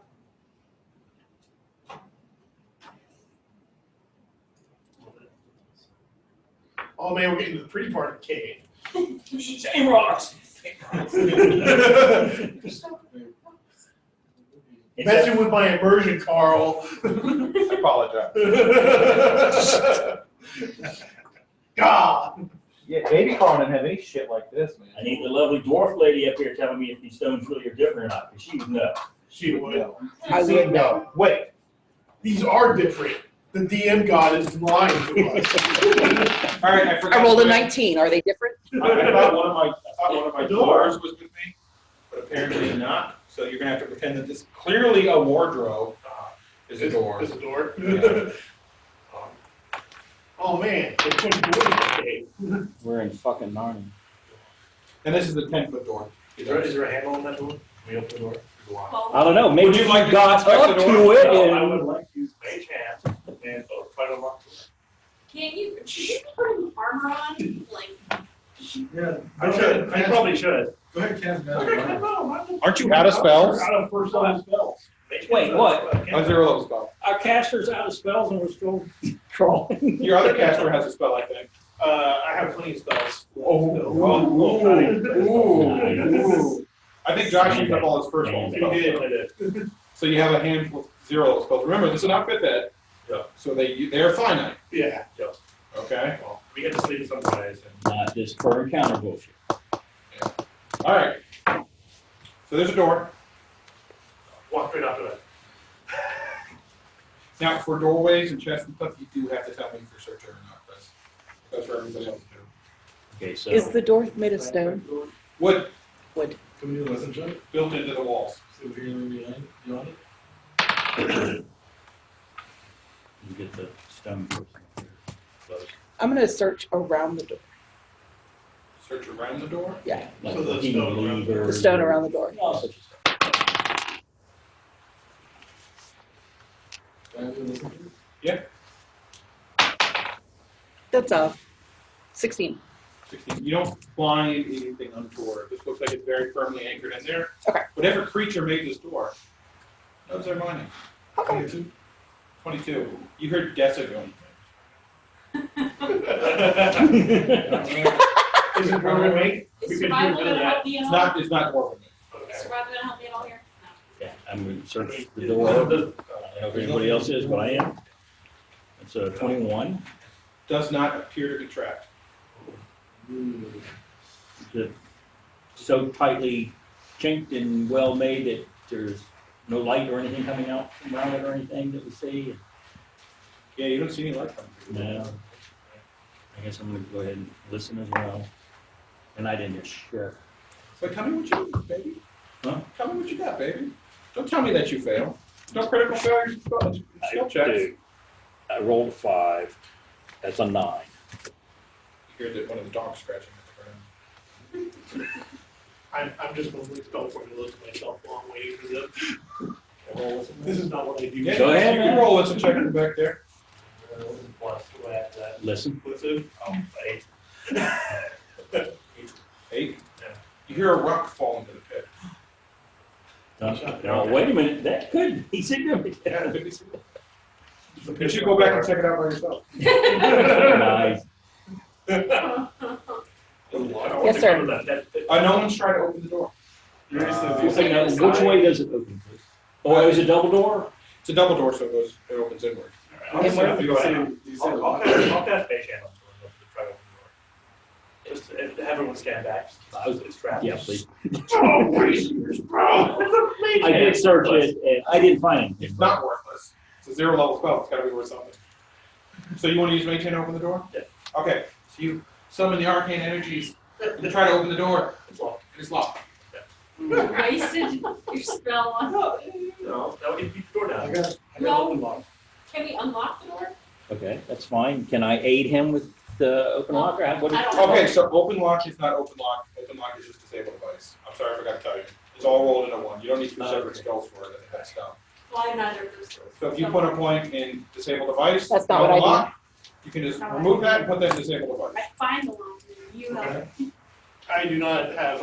Oh man, we're getting to the pretty part of the cave. Same rocks. Messing with my immersion, Carl. I apologize. God. Yeah, baby Carl didn't have any shit like this, man. I need the lovely dwarf lady up here telling me if these stones really are different or not, because she would know. She would. I would know. Wait. These are different. The DM god is lying to us. All right, I forgot. I rolled a to- 19. Are they different? I thought one of my doors was with me, but apparently not. So you're gonna have to pretend that this clearly a wardrobe is a door. Is a door. Yeah. Oh man, there's 20 doors in the cave. We're in fucking Narnia. And this is the 10-foot door. Is there a handle on that door? Can we open the door? I don't know. Maybe Would you you like to got inspect the up door? to it No, I and would like to use mage hand and try to unlock it. Can you? Should you be putting armor on? Like. Yeah. I probably should. Go ahead, Ken. Aren't you out of spells? Out of first level spells. Wait, what? A 0 level spell. Our caster's out of spells and we're still crawling. Your other caster has a spell, I think. I have plenty of spells. Ooh. I think Josh used up all his first level I spells. did. So you have a handful of 0 level spells. Remember, this is an outfit that. Yeah. So they're finite. Yeah. Okay. Well, we get to sleep with some guys. Not this per encounter bullshit. All right. So there's a door. Walk right after that. Now, for doorways and chests and stuff, you do have to tell me if you're searcher or not. That's for everybody else to do. Okay, so. Is the door made of stone? Wood Wood. Can we listen to it? built into the walls. See if we can behind you on it? You get the stone person close. I'm gonna search around the door. Search around the door. Yeah, Like So the heating stone around the levers the stone or- around the door. No, such as- Can I listen to it? That's 16. 16. You don't find anything untoward. This looks like it's very firmly anchored in there. Okay. Whatever creature made this door, knows their mining. Okay. 22. You heard Dessa going. Is it Dwarven make? Is survival gonna help me at all? It's not dwarven. Is survival gonna help me at all here? Yeah, I'm gonna search the door. I don't know if anybody else is, but I am. It's a 21. Does not appear to be trapped. Is it so tightly chinked and well made that there's no light or anything coming out from around it or anything that we see? Yeah, you don't see any light coming through. No. I guess I'm gonna go ahead and listen as well. And I didn't hear shit. So tell me what you got, baby. Huh? Tell me what you got, baby. Don't tell me that you fail. No critical failures. Skill checks. I rolled a 5. That's a 9. You hear one of the dogs scratching at the ground. I'm just going to spell formulas to myself while I'm waiting for them. Roll with it. This is not what I do. Yeah, Go ahead, you can man. roll with some checking back there. Plus, what after that? Listen. Inclusive? Oh, 8. 8. Yeah. You hear a rock fall into the pit. Now, wait a minute, that could be significant. Yeah, it could be something. You should go back and check it out by yourself. Nice. Yes, sir. No one's trying to open the door. Okay, now, which way does it open? Oh, it was a double door? It's a double door, so it opens inward. I'll cast Mage Hand on the try to open the door. Just have everyone stand back. It's trapped. Yeah, please. Oh, racers, bro. I did search it, and I didn't find anything. It's not worthless. It's a 0 level spell. It's got to be worth something. So you want to use Mage Hand to open the door? Yeah. Okay. So you summon the arcane energies and try to open the door. It's locked. It's locked. Wasted your spell on. No, that would keep the door down. I got No. open lock. Can we unlock the door? Okay, that's fine. Can I aid him with the open lock? Or what I don't know. Okay, so open lock is not open lock. Open lock is just disable device. I'm sorry, I forgot to tell you. It's all rolled into one. You don't need 2 separate Okay. spells for it. I think that's dumb. Well, I have neither of those skills. So if you put a point in disable device, That's not what I do. lock, you can just remove that and put that in disable device. I find the one, you have. I do not have.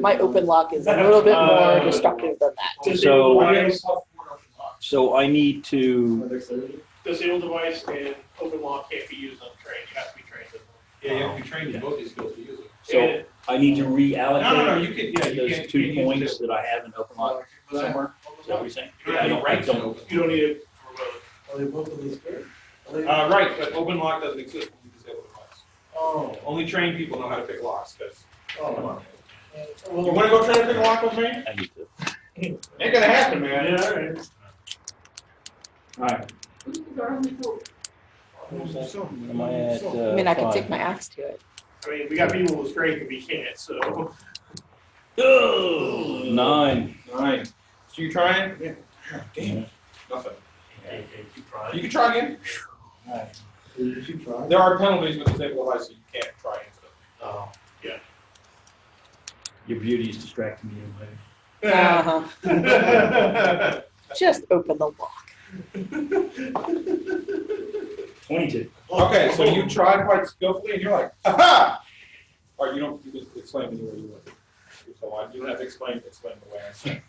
My open lock is a little bit more destructive than that. So- Device. So I need to, Disable device and open lock can't be used untrained. You have to be trained. Yeah, you have to be trained in both these skills to use it. so I need to reallocate No, you can, yeah, you those can't. 2 you can't points use that I have in open lock somewhere. Is that what you're saying? You don't need ranks in open. You don't need it for both. Are they both of those good? Are they- Right, but open lock doesn't exist when you disable device. Oh, Only trained people know how to pick locks, because, come oh. on. You wanna go try to pick a lock with me? I need to. Ain't gonna happen, man. Yeah, all right. All right. Who's the door on the door? Am I at, I mean, I could 5? take my axe to it. I mean, we got people with strength and we can't, so. Oh, 9. 9. So you trying? Yeah. Damn, nothing. Hey, keep trying. You can try again. Did you try? There are penalties with disable device, so you can't try infinitely. Oh. Your beauty is distracting me away. Uh-huh. Just open the lock. 22. Okay, so you try quite skillfully, and you're like, aha! Or you don't, you just explain to me where you went. So you don't have to explain the way I said.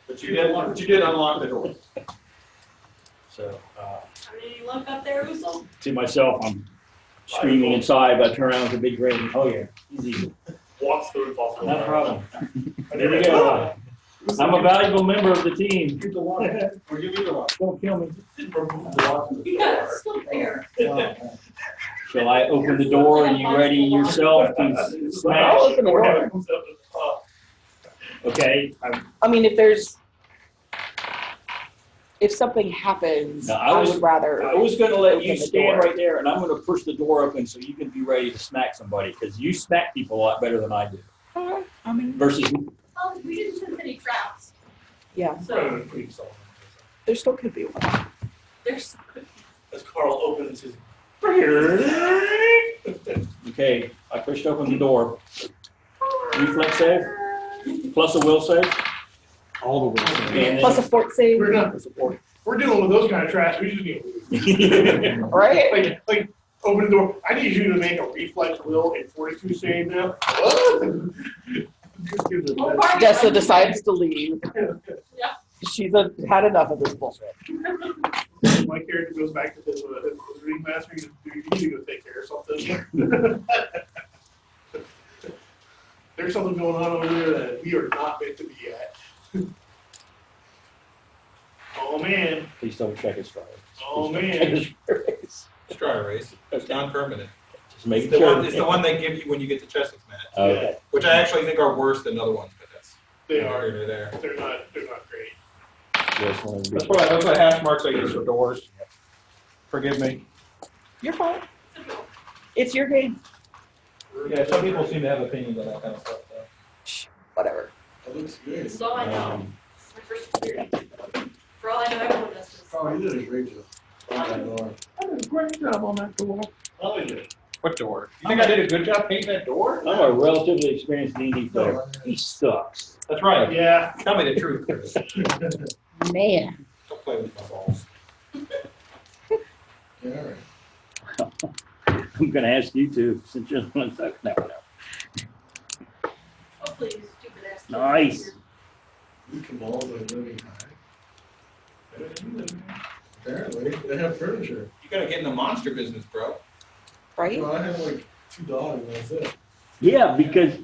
But you did unlock the door. So, Any luck up there, Uso? to myself, I'm screaming inside, but I turn around with a big grin. Oh, yeah, easy. Walks through and falls. Not a problem. There you go. I'm a valuable member of the team. Keep the water. Or give me the water. Don't kill me. Yeah, it's still there. Shall I open the door and you ready yourself to smash? I'll open the door. Okay. I mean, if something happens, No, I would rather. I was gonna let you Open the stand door. right there and I'm gonna push the door open so you can be ready to smack somebody, because you smack people a lot better than I do. I mean, Versus, Well, we didn't send any traps, yeah, so there still could be one. there's. As Carl opens his. okay, I pushed open the door. Reflex save, plus a will save. All the way. And then- Plus a fort save, We're dealing with those kind of trash. We just need to leave. right? Like, open the door. I need you to make a reflex will and 42 save now. What? Dessa decides to leave. Yeah. She's had enough of this bullshit. My character goes back to his remaster. You need to go take care of something. There's something going on over there that we are not meant to be at. Oh man. Please double check his drive. Oh man. Just It's dry erase. It's non-permanent. make It's the sure. one, it's the one they give you when you get the Chessex match, Okay. which I actually think are worse than other ones, but that's. They are. They're there. They're not great. Yes, one of That's the- what hash marks I use for doors. Forgive me. You're fine. It's your game. Yeah, some people seem to have opinions on that kind of stuff, though. Whatever. That looks good. That's all I know. It's my first experience. For all I know, everyone does this. Oh, you did a great job. On that door. I did a great job on that door. Oh, you did. What door? You think I did a good job painting that door? I'm a relatively experienced D&D player. He sucks. That's right. Yeah. Tell me the truth, Chris. Man. Don't play with my balls. Yeah, all right. I'm gonna ask you to, since you're the one sucks. No. Hopefully, you stupid ass. kids Nice. These kobolds are living high. Apparently, they have furniture. You gotta get in the monster business, bro. Right? Well, I have like 2 dogs and that's it. Yeah, because,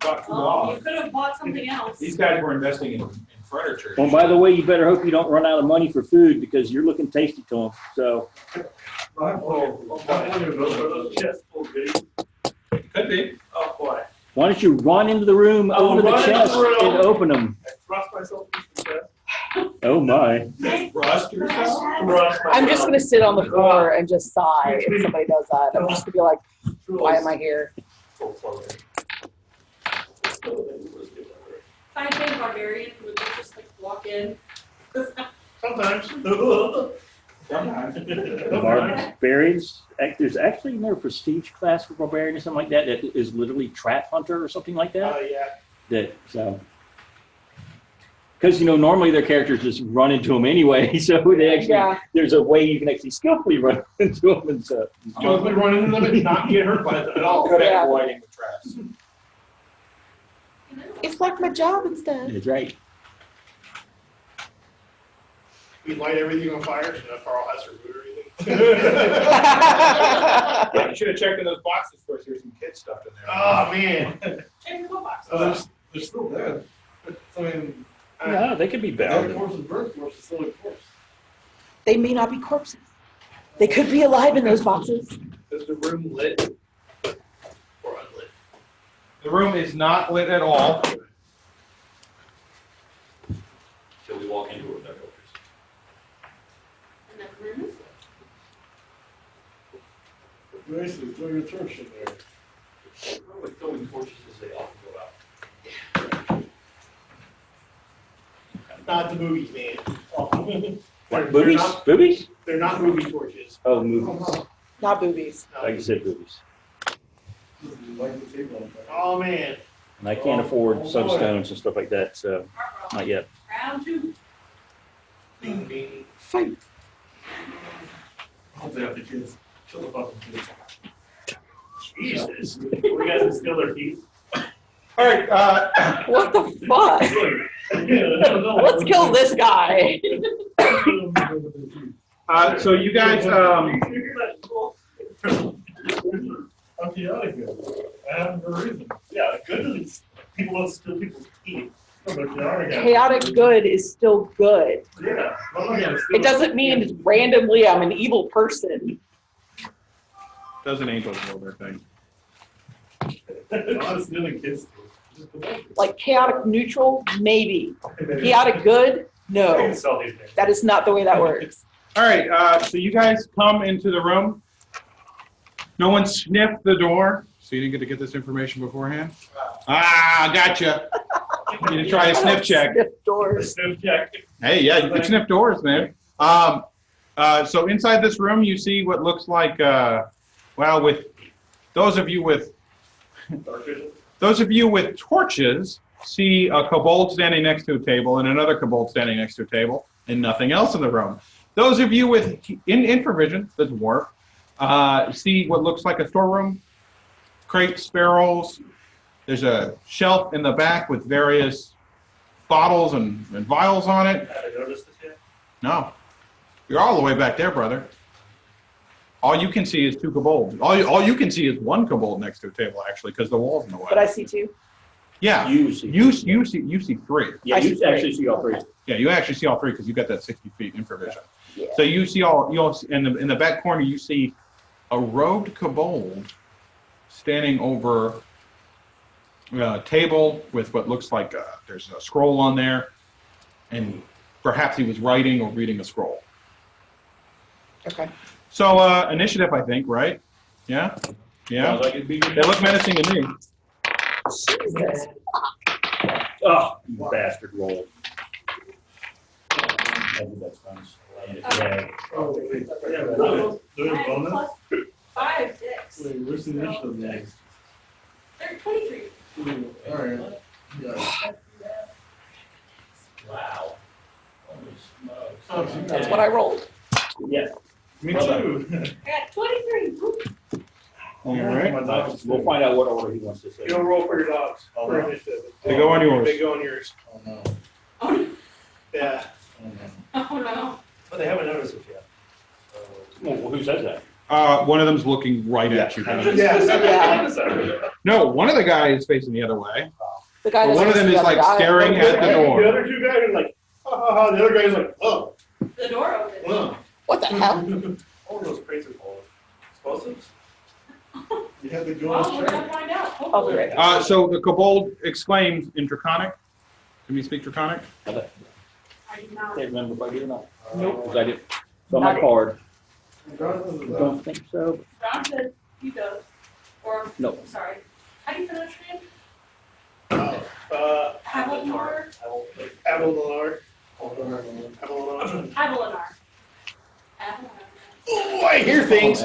Got two Oh, dogs. you could have bought something else. These guys were investing in furniture. well, by the way, you better hope you don't run out of money for food because you're looking tasty to them. So, I have plenty of those. Chest full of goodies. It could be. Oh, boy. why don't you run into the room, open the run into the chest, room. and open them? I thrust myself into the chest. Oh my! Rust yourself? Thrust I'm just myself. gonna sit on the floor and just sigh if somebody does that. I'm just gonna be like, why am I here? Full floating. If I played barbarian, would they just like walk in? Sometimes. Sometimes. Barbarians, there's actually no prestige class for barbarian or something like that that is literally trap hunter or something like that. Yeah. That so. Because, normally their characters just run into them anyway, so they actually, Yeah. there's a way you can actually skillfully run into them and stuff. Just be running into them and not get hurt by it at all. Good at Yeah. avoiding the traps. It's like my job instead. That's right. We light everything on fire so that Carl has to remove everything. Yeah, you should have checked in those boxes first. There's some kid stuff in there. Oh, man. Check the box. They're still dead. I mean, No, they could be dead bad. corpse and bird corpse is still a corpse. They may not be corpses. They could be alive in those boxes. Is the room lit? Or unlit? The room is not lit at all. Till we walk into it with our filters. And then room is Basically, throw your torch in there. With throwing torches as they often go out. Not the movies, man. What, They're boobies? not- Boobies? They're not movie torches. Oh, movies. Not boobies. No. Like you said, boobies. Light the table on fire. Oh, man. And I can't afford sunstones and stuff like that, so not yet. round 2. Bing, bing. Fight. I'll take out the kids. Kill the fucking kids. Jesus. We guys can steal their teeth. All right, What the fuck? Let's kill this guy. so you guys, I'm chaotic good. I have no reason. Yeah, good is people don't steal people's teeth. Chaotic good is still good. Yeah. It doesn't mean randomly I'm an evil person. doesn't angels roll their thing? Like chaotic neutral, maybe. Chaotic good, no. That is not the way that works. All right, so you guys come into the room. No one sniffed the door, so you didn't get to get this information beforehand? Ah, gotcha. You need to try a sniff check. Sniff doors. Sniff check. Hey, yeah, you can sniff doors, man. So inside this room, you see what looks like, well, with those of you with torches, see a kobold standing next to a table and another kobold standing next to a table, and nothing else in the room. Those of you with infravision, the dwarf, see what looks like a storeroom, crates, barrels. There's a shelf in the back with various bottles and vials on it. Have I noticed this yet? No. You're all the way back there, brother. All you can see is two kobolds. All you can see is one kobold next to a table, actually, because the wall's in the way. But I see two. Yeah. You see. You see three. Yeah, I you see actually see all three. Yeah, you actually see all three because you got that 60 feet infravision. Yeah. So you all in the back corner, you see a robed kobold standing over a table with what looks like there's a scroll on there, and perhaps he was writing or reading a scroll. Okay. So initiative, I think, right? Yeah? Yeah? Sounds like it'd be They look menacing to me. Jesus. Oh, you bastard roll. Maybe that's fun. Yeah. Oh, wait. Yeah, I there's a have bonus? plus 5 dicks. Wait, where's the initiative next? They're 23. Alright. Yeah. Wow. Holy smokes. Oh, That's what I rolled. Yeah. Me Well too. I got 23. Woo. All right. We'll find out what order he wants to say. You don't roll for your dogs. Oh, For no. initiative. They go on yours. They go on yours. Oh no. Oh, Yeah. Oh no. oh no. But they haven't noticed it yet. Well, who says that? One of them's looking right at you. Yeah. No, one of the guys is facing the other way. The guy But one of them is like staring at the The door. other two guys are like, ha ha ha. The other guy's like, oh. The door opened. What the hell? All those crates are full of explosives? You had to go Well, and we're check. gonna find out. I'll be Hopefully. right back. So the kobold exclaims in Draconic. Can you speak Draconic? I do not. Can't remember if I did or not. Nope. Because I did. So my card. Regardless of that, Don't think so. John said you go. Or, No. sorry. How do you pronounce your name? Avelinar? Avelinar. Avelinar. Avelinar. Avelinar. Avelinar. Oh, I hear things.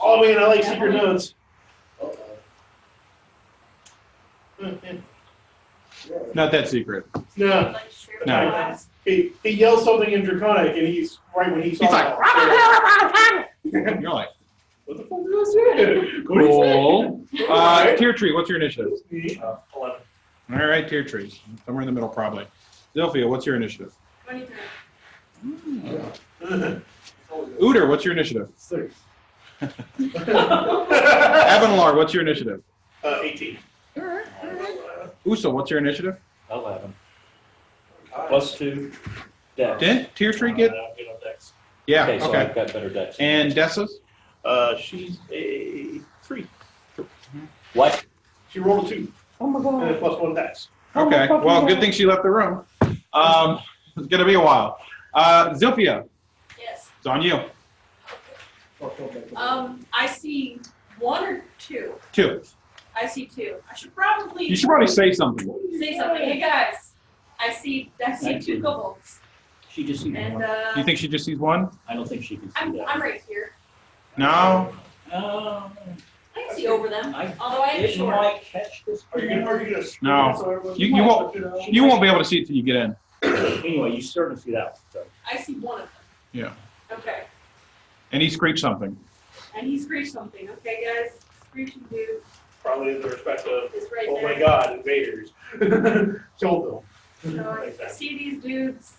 Oh man, I like secret notes. Not that secret. No, Like straight No. from glass. he yells something in Draconic, and he's right when he saw He's like, that. You're like, What the fuck did I say? What did he say? cool. Alright. Tier tree, what's your initiative? 11. All right, tier trees. Somewhere in the middle, probably. Zilphia, what's your initiative? 23. Uter, what's your initiative? 6. Avanalar, what's your initiative? 18. Uso, what's your initiative? 11. Plus 2. Dex. Didn't tier tree get? I don't get no decks. Yeah, Okay, so okay. I've got better decks. And Dessa's? She's a 3. What? She rolled a 2 Oh my and a god. +1 dex. Okay, well, good thing she left the room. It's gonna be a while. Zilphia, Yes. it's on you. I see 1 or 2. 2. I see 2. I should probably You should probably say something. say something. Hey guys, I see 2 kobolds. She just sees And one. You think she just sees one? I don't think she can see I'm that. right here. No. I can see over them, I although I am It short. might catch this. Are you gonna No. so everyone- You won't. You won't be able to see it till you get in. Anyway, you certainly see that one. So. I see 1 of them. Yeah. Okay. And he screeched something. And he screeched something. Okay, guys. Screeching dude Probably in the respect of, is right oh there. my god, invaders. Killed them. So I see these dudes,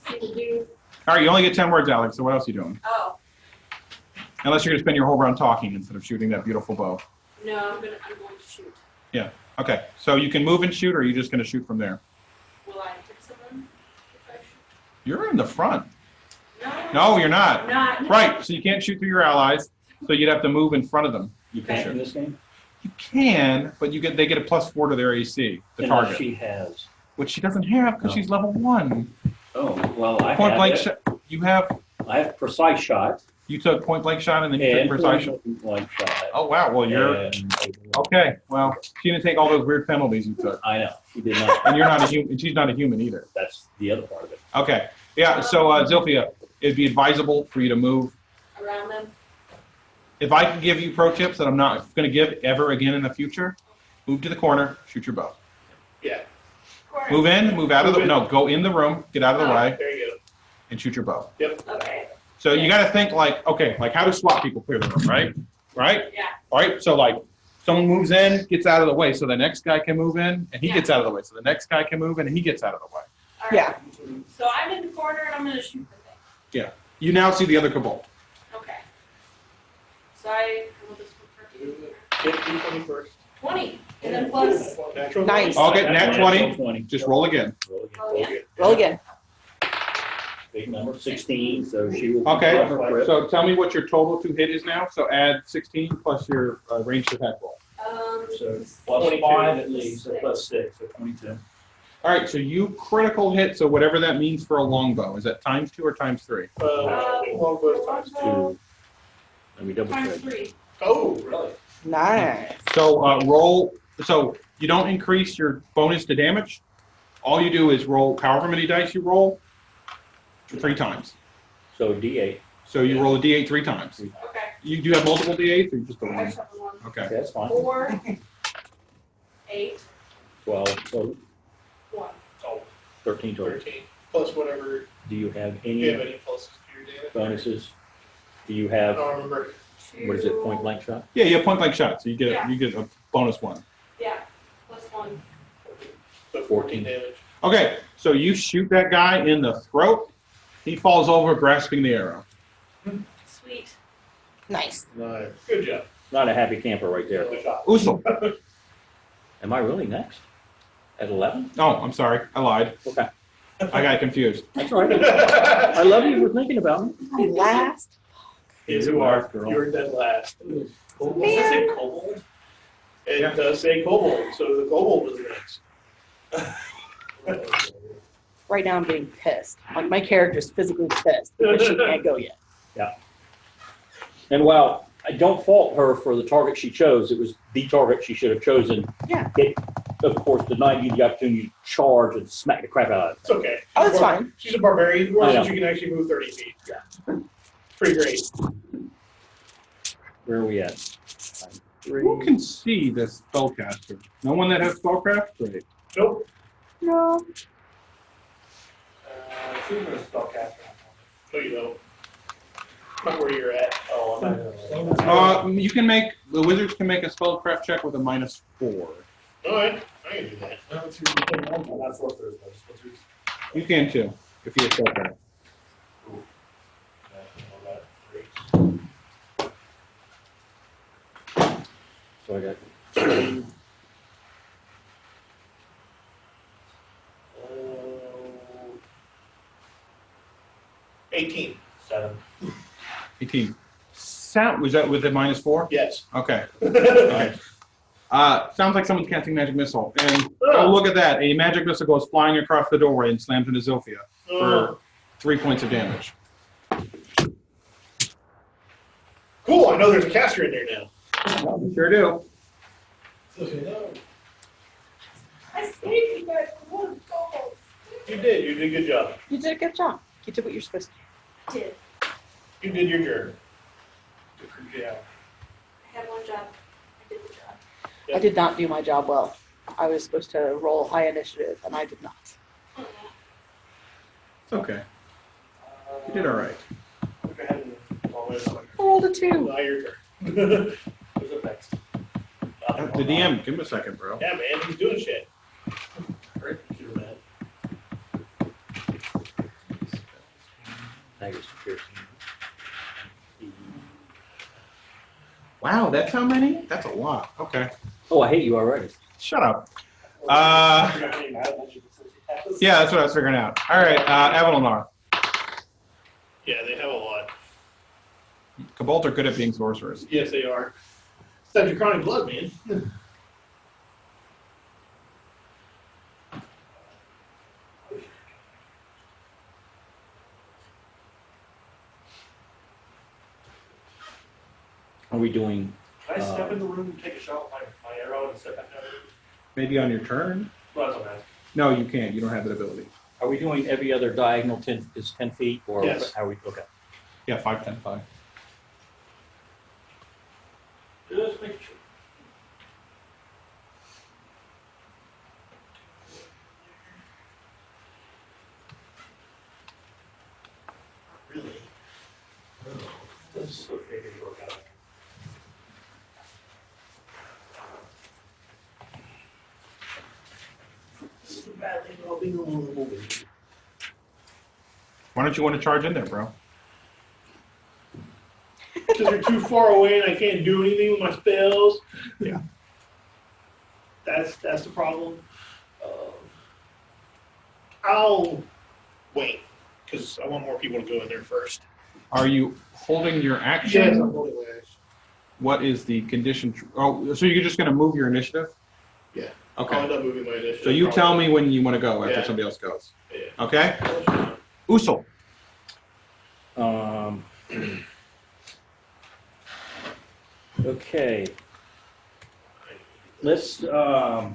see the dude. All right, you only get 10 words, Alex, so what else are you doing? Oh, Unless you're going to spend your whole round talking instead of shooting that beautiful bow. no, I'm going to shoot. Okay, so you can move and shoot, or are you just going to shoot from there? Will I hit someone if I shoot? You're in the front. No. No, you're not. I'm not. Right, so you can't shoot through your allies, so you'd have to move in front of them. You can in this game? You can, but they get a +4 to their AC, the And target. She has. Which she doesn't have because she's level 1. Oh, well, I Point have blank it. shot. You have, I have precise shot. you took point blank shot and then you took And precise shot. point blank shot. Oh, wow, well, you're, And- okay, well, she didn't take all those weird penalties you took. I know, she did not. And you're not a human, and she's not a human either. That's the other part of it. Okay, yeah, so Zilphia, it'd be advisable for you to move. Around them. If I can give you pro tips that I'm not going to give ever again in the future, move to the corner, shoot your bow. Yeah. Move in, move out of the, Move in. no, go in the room, get out of the way, There you and shoot your bow. Okay. So you got to think like, okay, like how do SWAT people clear the room, right? Right? Yeah. All right, so like someone moves in, gets out of the way, so the next guy can move in, and he Yeah. gets out of the way. So the next guy can move in, and he gets out of the way. All right. Yeah. So I'm in the corner and I'm going to shoot the thing. You now see the other kobold. Okay. So I roll this one for go. Hit D20 first. 20. And then plus. Natural. Nice. Okay, nat 20. 20. Just roll again. Roll again. Oh, yeah. Roll again. Big number, 16, so she will. Okay, have her grip. so tell me what your total to hit is now. So add 16 plus your ranged attack roll. So plus 5 5 at least, so plus 6, so 22. All right, so you critical hit, so whatever that means for a longbow. Is that times 2 or times 3? Longbow times 2. 2. Let me double Times check. 3. Oh, really? Nice. So roll, so you don't increase your bonus to damage. All you do is roll however many dice you roll 3 times. So D8. So you roll a d8 3 times. Okay. You do have multiple d8s or just the I one? just have the one. Okay. Okay, that's fine. 4, 8, 12, so 1. Oh, 13 total. 13. Plus whatever. Do you have Do you have any any pluses to your damage? bonuses? Do you I have, don't remember. what is it, point blank shot? Yeah, you have point blank shot, so you get Yeah. you get a bonus 1. Yeah. Plus 1. So 14 damage. Okay, so you shoot that guy in the throat. He falls over, grasping the arrow. Sweet. Nice. Nice. Good job. Not a happy camper right there. Good job. Usul. Am I really next? At 11? Oh, I'm sorry, I lied. Okay. I got confused. That's all right. I love you for thinking about me. My last. Yes, you are. You're dead last. Does it say kobold? It does say kobold, so the kobold is next. Right now I'm getting pissed. Like my character's physically pissed because she can't go yet. And while I don't fault her for the target she chose, it was the target she should have chosen. Yeah. It, of course, denied you the opportunity to charge and smack the crap out of it. It's okay. Oh, that's fine. She's a barbarian I horse, know. and she can actually move 30 feet. Yeah. Pretty great. Where are we at? Who can see this spellcaster? No one that has spellcraft? Great. Nope. No. She's gonna spellcaster. No, you don't. Not where you're at. Oh, I'm not gonna. You can make, the wizards can make a spellcraft check with a -4. All right, I can do that. Not sorcerers, but wizards. You can too, if you have spellcraft. So I got 18. 7. 18. Sound, was that with the -4? Yes. Okay. All right. Sounds like someone's casting magic missile. And oh, look at that. A magic missile goes flying across the doorway and slams into Zilphia for 3 points of damage. Cool, I know there's a caster in there now. Sure do. I saved you guys from one goal. You did a good job. You did a good job. You did what you're supposed to. Did. You did your job. Yeah. I had one job. I did the job. Do. I did not do my job well. I was supposed to roll high initiative, and I did not. It's okay. You did all right. Go ahead and follow it. I rolled a 2. Now your turn. There's a the next. The DM, give him a second, bro. Yeah, man, he's doing shit. Great computer, man. Wow, that's how many? That's a lot. Okay. Oh, I hate you already. Shut up. Yeah, that's what I was figuring out. All right, Avalonar. Yeah, they have a lot. Kobolds are good at being sorcerers. Yes, they are. It's your chronic blood, man. Are we doing? Can I step in the room and take a shot with my arrow and step back out? Maybe on your turn? Well, that's what I'm asking. No, you can't. You don't have that ability. Are we doing every other diagonal 10 is 10 feet or Yes. how are we? Okay. Yeah, 5, 10, 5. Just make sure. Really? This is okay to work out. This is a bad thing about being a little movie. Why don't you want to charge in there, bro? Because they're too far away and I can't do anything with my spells. Yeah. That's the problem. I'll wait because I want more people to go in there first. Are you holding your action? Yes, I'm holding my action. What is the condition? Oh, so you're just going to move your initiative? Yeah. Okay. I'll end up moving my initiative. So you tell me when you want to go after Yeah. somebody else goes. Yeah. Okay? Usul. Okay. Let's for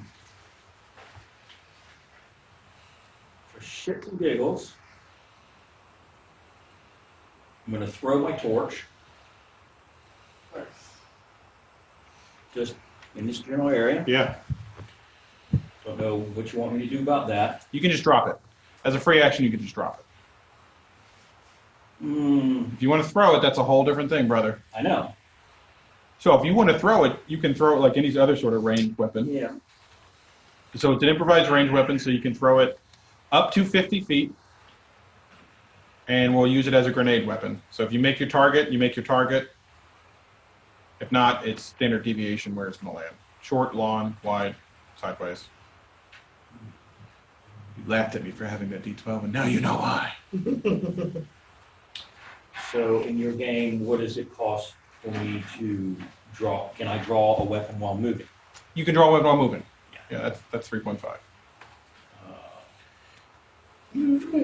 shits and giggles, I'm gonna throw my torch just in this general area. Yeah. Don't know what you want me to do about that. You can just drop it. As a free action, you can just drop it. If you want to throw it, that's a whole different thing, brother. I know. So if you want to throw it, you can throw it like any other sort of ranged weapon. Yeah. So it's an improvised ranged weapon, so you can throw it up to 50 feet, and we'll use it as a grenade weapon. So if you make your target, you make your target. If not, it's standard deviation where it's going to land. Short, long, wide, sideways. You laughed at me for having that D12, and now you know why. So in your game, what does it cost for me to draw? Can I draw a weapon while moving? You can draw a weapon while moving. Yeah, that's 3.5.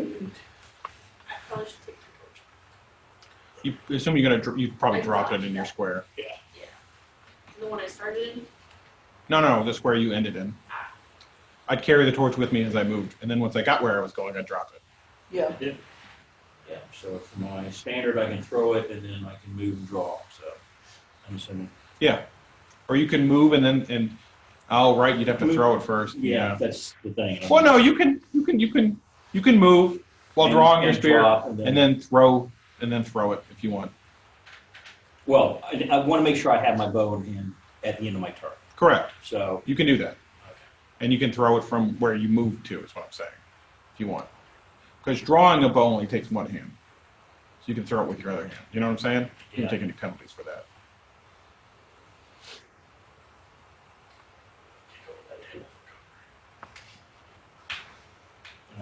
I probably should take the torch. You assume you're gonna you probably drop it in your square. Yeah. The one I started in? No, the square you ended in. I'd carry the torch with me as I moved, and then once I got where I was going, I'd drop it. Yeah. Yeah, so for my standard, I can throw it and then I can move and draw, so I'm assuming. Yeah, or you can move and then you'd have to throw it first. Yeah, that's the thing. Well, no, you can move while And- drawing your and spear, drop and then throw it if you want. Well, I want to make sure I have my bow in hand at the end of my turn, Correct. so. You can do that, Okay. and you can throw it from where you moved to. Is what I'm saying, if you want. Because drawing a bow only takes one hand, so you can throw it with your other hand. You know what I'm saying? You Yeah. don't take any penalties for that.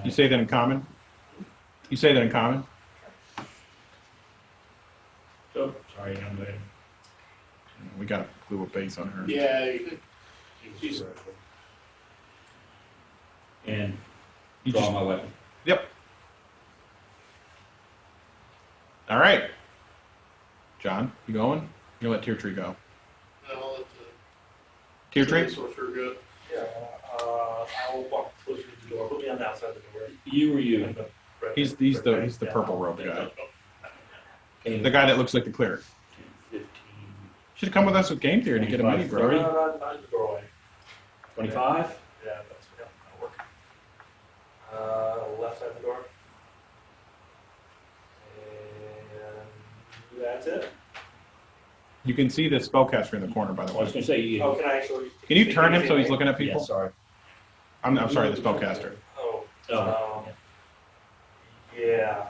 You say that in common? You say that in common? So, sorry, young lady. We got to glue a base on her. Yeah. She's And You draw just, my weapon. yep. All right. John, you going? You let Tier Tree go. I'll let Tier the Tree? sorcerer go. Yeah, I'll walk closer to the door. Put me on the outside of the door. You or you? He's the purple robe guy. Okay. The guy that looks like the cleric. 15, Should have come with us with game theory to get a mini, No, bro. not in the doorway. 25? Yeah, that'll work. Left side of the door. And that's it. You can see the spellcaster in the corner, by the I was way. gonna say, you, Oh, can I actually? Can you turn him so he's looking at yeah, people? sorry. I'm sorry, the spellcaster. Oh, Oh, yeah.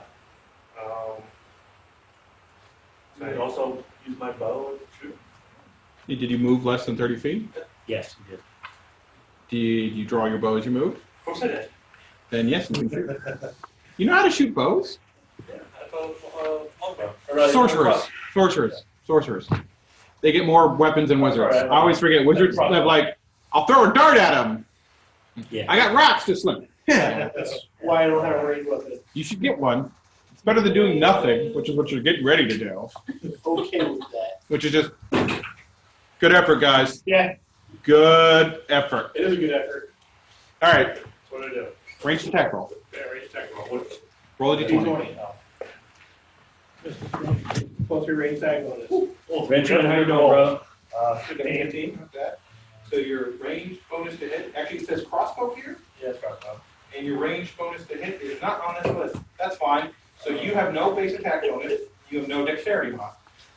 Can I also use my bow and shoot? Did you move less than 30 feet? yes, you did. Did you draw your bow as you moved? Of course I did. Then yes, you can shoot. You know how to shoot bows? Yeah, I thought, longbow. Or, Sorcerers. They get more weapons than wizards. I always forget. Wizards have like, I'll throw a dart at them. Yeah. I got rocks to sling. That's why I don't have a ranged weapon. You should get one. It's better than doing nothing, which is what you're getting ready to do. Okay with that. Which is just good effort, guys. Yeah, Good effort. it is a good effort. All right, That's what I do. range attack roll. Yeah, range attack roll. What- Roll a d20. Plus your range tag on it. Benjamin, how you doing, bro? 15. So your range bonus to hit, actually it says crossbow here, Yeah, it's crossbow. and your range bonus to hit is not on this list. That's fine. So you have no base attack bonus, you have no dexterity mod.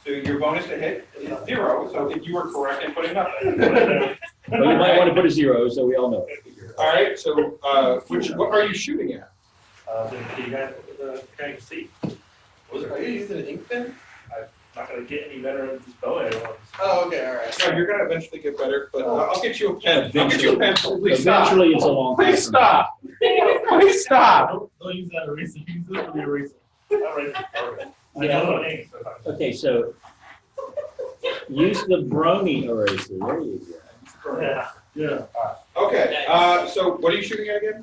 So your bonus to hit is 0, so if you were correct in putting nothing. Well, you might want to put a 0, so we all know. All right, so what are you shooting at? Do you guys, can I see? Are you using an ink pen? Not gonna get any better at this bow arrow. Oh, okay, all right. No, you're gonna eventually get better, but I'll get you a pen. I'll get you a pencil. Please stop. Eventually, it's a long. Please stop. Please stop. Don't use that eraser, use this for the eraser. All right, all right. I know the name, so if Okay, so use the brony eraser. There you go. Yeah. Yeah. Okay, so what are you shooting at again?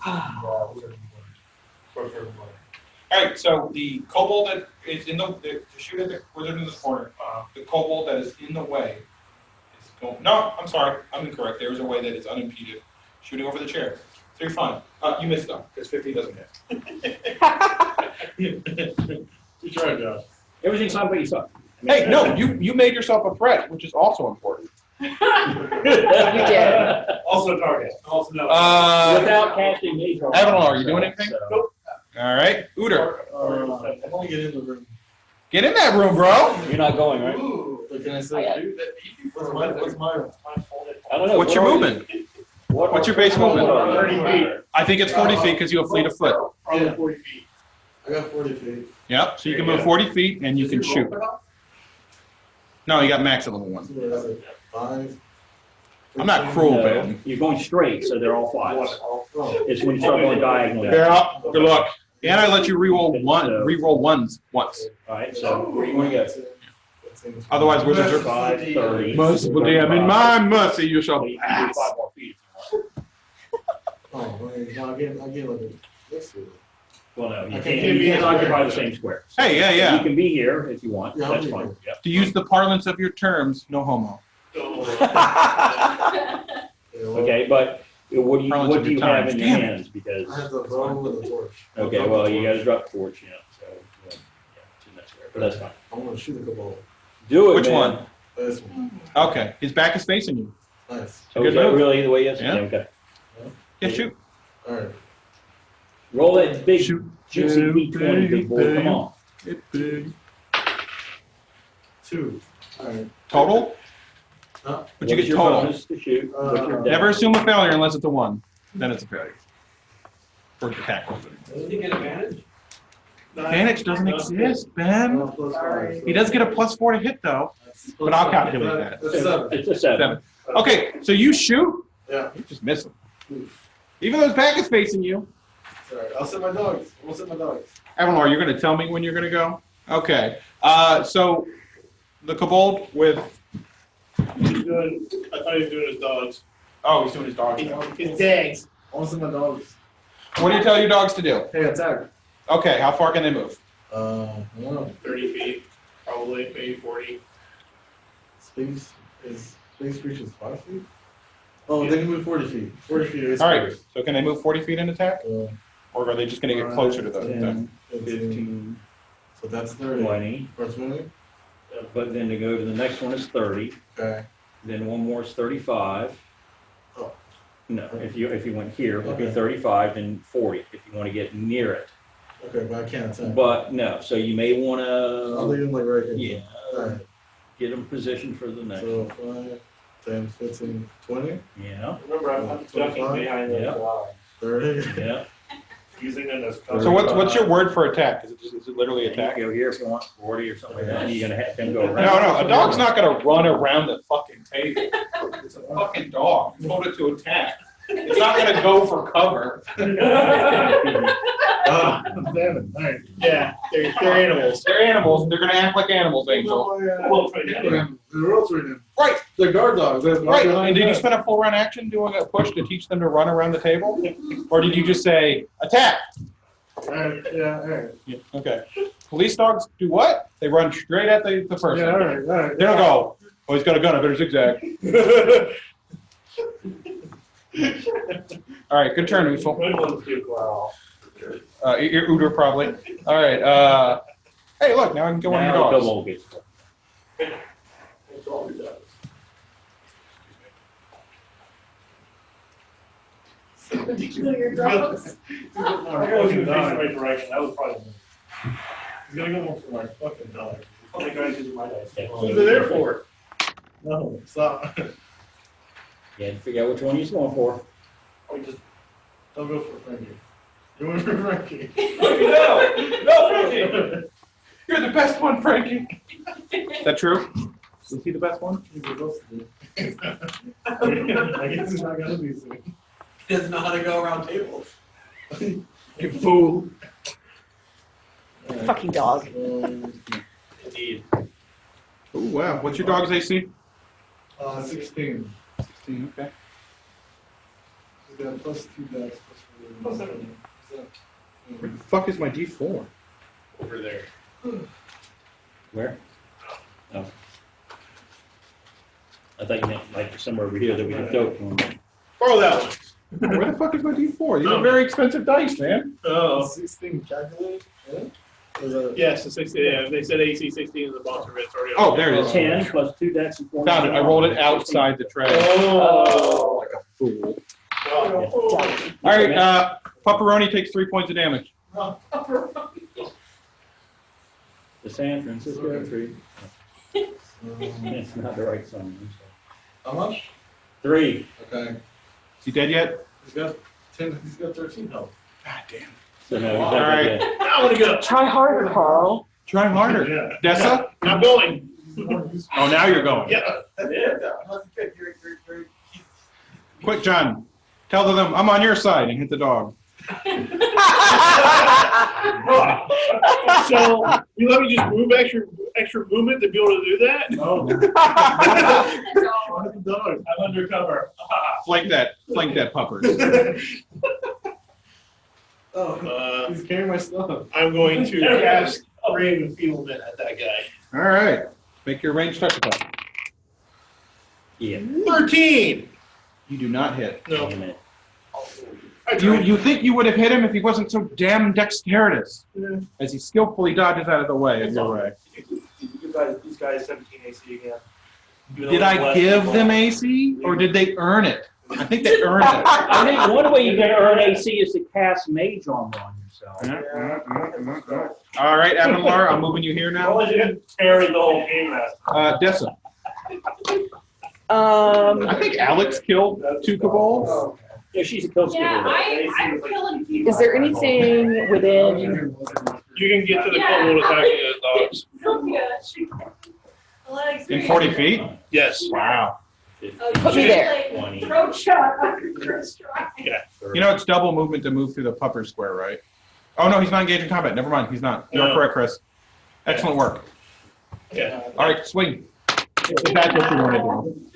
All right, so the kobold that is in to shoot at the wizard in the corner, the kobold that is in the way is going, no, I'm sorry, I'm incorrect. There is a way that is unimpeded, shooting over the chair. So you're fine. You missed though, because 50 doesn't hit. You tried, Josh. Everything's fine, but you suck. Hey, no, you made yourself a threat, which is also important. You did. Also target, also no. Without casting major. Avalon, are you doing anything? Nope. All right, Uter, I want to get in the room. get in that room, bro. You're not going, right? Ooh, but can I still shoot? What's my? I don't know. What's your movement? What's your base movement? 30 feet. I think it's 40 feet because you have fleet of foot. Probably Yeah. 40 feet. I got 40 feet. Yep, so you can move 40 feet and you can shoot. No, you got max at level 1. So what is it? 5. I'm not cruel, No, man. you're going straight, so they're all fives. Oh, It's when you start going diagonally. Yeah, good luck. And I let you re-roll ones once. All right, so where do you want to go? Otherwise, wizards are 5, 30. merciful damn. In my mercy, you shall Well, you can do pass. 5 more feet if you want. Oh, wait, no, I get like a, let's do it. Well, no, you I can't, can't you be can't in the occupy square. the same square. Hey, yeah, You yeah. can be here if you want, Yeah, I'll that's be fine. here. Yep. To use the parlance of your terms, no homo. Yeah, well, Okay, but what Parlance do of you your have times. in your Damn it. hands? Because, I have the bow with the torch. okay, well, you gotta drop the torch, yeah, so, yeah, to the next square, but that's fine. I'm gonna shoot the kobold. Do it, Which man. one? This one. Okay, his back is facing you. Nice. Oh, Good is that move. really the way it is? Yeah. Okay. Yeah, shoot. All right. Roll that big Shoot. juicy D20, big boy, come on. 2. All right. Total? Huh? But you What's get your total. bonus to shoot? What's your dex? Never assume a failure unless it's a 1. Then it's a failure. For attack. Doesn't he get advantage? Advantage doesn't exist, Ben. Plus Sorry. 5. He does get a +4 to hit, though. Plus But I'll 5. calculate that. That's 7. It's a 7. 7. Okay, so you shoot. Yeah. You just miss him. Even though his back is facing you. All right. I'll set my dogs. We'll set my dogs. Avalon, you're going to tell me when you're going to go? Okay. So the kobold with. He's doing, I thought he was doing his dogs. Oh, he's doing his dog. His dags. I want to set my dogs. What do you tell your dogs to do? Hey, attack. Okay, how far can they move? I don't know. 30 feet, probably, maybe 40. Space reaches 5 feet? Oh, they can move 40 feet. 40 feet is All right, so can they move 40 feet in attack? Uh, Or are they just going to get closer to the. 10, 15. So that's 30. 20, First moving? but then to go to the next one is 30, Okay. then one more is 35. Oh. No, if you went here, it would be Okay. 35, then 40, if you want to get near it. Okay, but I can't attack. But no, so you may want I'll to, leave him like right here. yeah, All right. get them positioned for the next. So 5, 10, 15, 20, Yeah, Remember, I'm ducking behind the Yeah. dog, 30. yeah. using them as cover. So what's your word for attack? Is it literally You attack? can go here if you want 40 or something like that. You're gonna have them go around. No, a dog's not gonna run around the fucking table. It's a fucking dog. You told it to attack. It's not gonna go for cover. Ah, damn it. All right. Yeah, they're animals. They're animals. They're gonna act like animals, Angel. Oh, yeah. Well, right now. Yeah, the rules are in. Right. They're guard dogs. They're Right. behind And did you that. spend a full round action doing a push to teach them to run around the table, or did you just say attack? All right, yeah, all right. Yeah, okay. Police dogs do what? They run straight at the person. Yeah, all right, all right. They don't go, oh, he's got a gun, I better zigzag. All right, good turn, Usel. Good ones do growl. You're Uder probably. All right. Hey, look, now I can go on your Now the dogs. kobold gets. That's all he does. Your dogs. I gotta do things the right direction, that was probably me. He's gonna go for my fucking dog. Oh my God, this is my dice. Who's it there for? No, stop. You had to figure out which one he's going for. We just, Don't go for Frankie. You went for Frankie. No, Frankie. You're the best one, Frankie. Is that true? Is he the best one? He's supposed to be. I guess he's not gonna be soon. He doesn't know how to go around tables. You fool. Fucking dog. Indeed. Oh wow. What's your dog's AC? 16. 16. Okay. He's got +2 dice. Plus 7. Where the fuck is my D4? Over there. Where? Oh. I thought you meant like somewhere over here that we could go to. Borrow that one. Where the fuck is my D4? These are Oh. very expensive dice, man. Oh. 16 calculated? Yeah? Or is that- Yes, the 16. Yeah, they said AC 16 in the bottom of it. It's already Oh, there it is. 10 plus 2 decks and 4. Found it. I rolled it outside the tray. Oh. Like a fool. Oh. All right. Pepperoni takes 3 points of damage. The San Francisco 3. It's not the right song. I'm sorry. How much? 3. Okay. Is he dead yet? He's got 10. He's got 13 health. God damn. So no, he's All not right. dead. I want to go. Try harder, Carl. Try harder. Yeah. Dessa? I'm going. Oh, now you're going. Yeah. Quick, John. Tell them I'm on your side and hit the dog. So you let me just move extra movement to be able to do that? No. I'm undercover. Flank that pupper. Oh, he's carrying my stuff. I'm going to cast Ray of Enfeeblement at that guy. All right. Make your range touch attack. Yeah. 13. You do not hit. No. Damn it. You think you would have hit him if he wasn't so damn dexterous, as he skillfully dodges out of the way of your way. These guys 17 AC again. Did I give them AC, or did they earn it? I think they earned it. I think one way you can earn AC is to cast Mage on yourself. All right, Avalar, I'm moving you here now. Well, you didn't carry the whole game last. Dessa. Um, I think Alex killed 2 kobolds. Yeah, she's a kill Yeah, stealer. I'm killing people. is there anything within? You can get to the kobold attacking the dogs. In 40 feet? Yes. Wow. Put me there. 20. Throat shot under first strike. You know it's double movement to move through the pupper square, right? Oh no, he's not engaged in combat. Never mind, he's not. You are No. correct, Chris. Excellent work. Yeah. All right, swing. If that's what you want to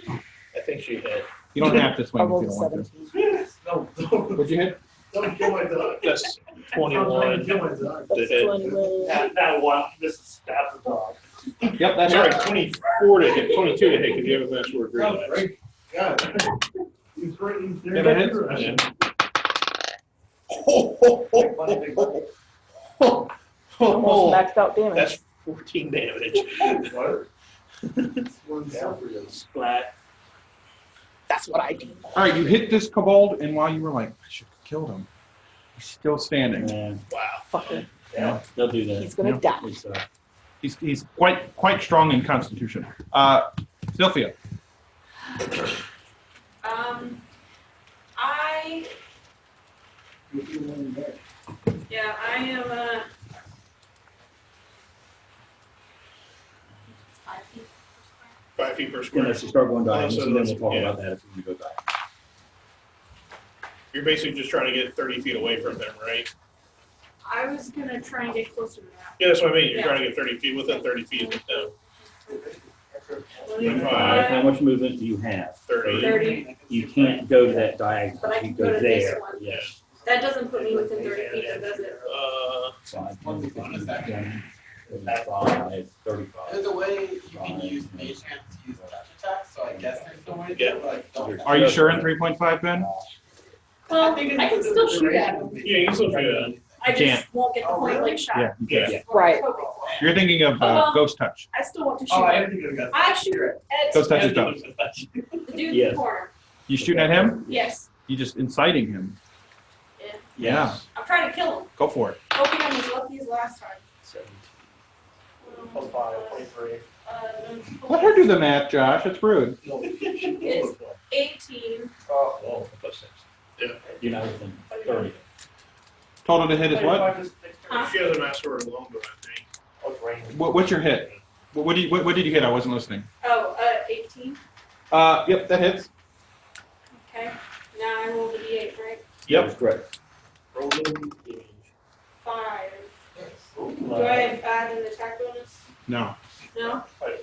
do. I think she hit. You don't have to I swing if you rolled don't want to. 17. No, don't, What'd you hit? don't kill my dog. That's I'm trying to 21 kill my dog. to hit. That one, this is stab the dog. Yep, that's Sorry, right. 24 to hit, 22 to hit because you have a master God, agreement. Frank, God. He's right. He's Yeah, that hits. Almost maxed out damage. That's 14 damage. What? One separate. Splat. That's what I do. All right, you hit this kobold, and while you were like, I should have killed him, he's still standing. Yeah, Wow. Fucker. yeah, they'll do that. He's gonna die. It's, He's quite strong in constitution. Sylphia. I am 5 feet. 5 feet per square. Unless you start going diagonals, So and then we'll that's- talk yeah. about that if we go diagonal. You're basically just trying to get 30 feet away from them, right? I was gonna try and get closer to that. Yeah, that's what I mean. You're Yeah. trying to get 30 feet, within 30 feet of them. 25. How much movement do you have? 30. 30. You can't go to that diagonal. But I You can go to this there. one. Yes. That doesn't put me within 30 feet, though, does it? 5, 10, 15, 20, 25, 35. There's a way you can use mage hand to use touch attacks, so I guess there's no way to Yeah. do it, but I don't. Are you sure in 3.5, Ben? Well, I can still shoot at him. Yeah, you can still do that. I You can't. just won't get the point blank shot. Yeah, you can. Yeah. Right. You're thinking of ghost touch. I still want to shoot. Oh, I him. didn't think it was. I shoot at Ghost touch is done. the dude in Yes. the corner. You shooting at him? Yes. You just inciting him. Yeah. I'm trying to kill him. Go for it. Hoping I'm as lucky as last time. Plus 5, 23. Let her do the math, Josh. It's rude. It's 18. Oh, Plus 6. Yeah. You're not within 30. Total to hit is what? Huh? She has a master of longbow, I think. What's your hit? What did you hit? I wasn't listening. Oh, 18. Yep, that hits. Okay. Now I roll the d8, right? That's correct. Roll the 5. Do I add an attack bonus? No. No? I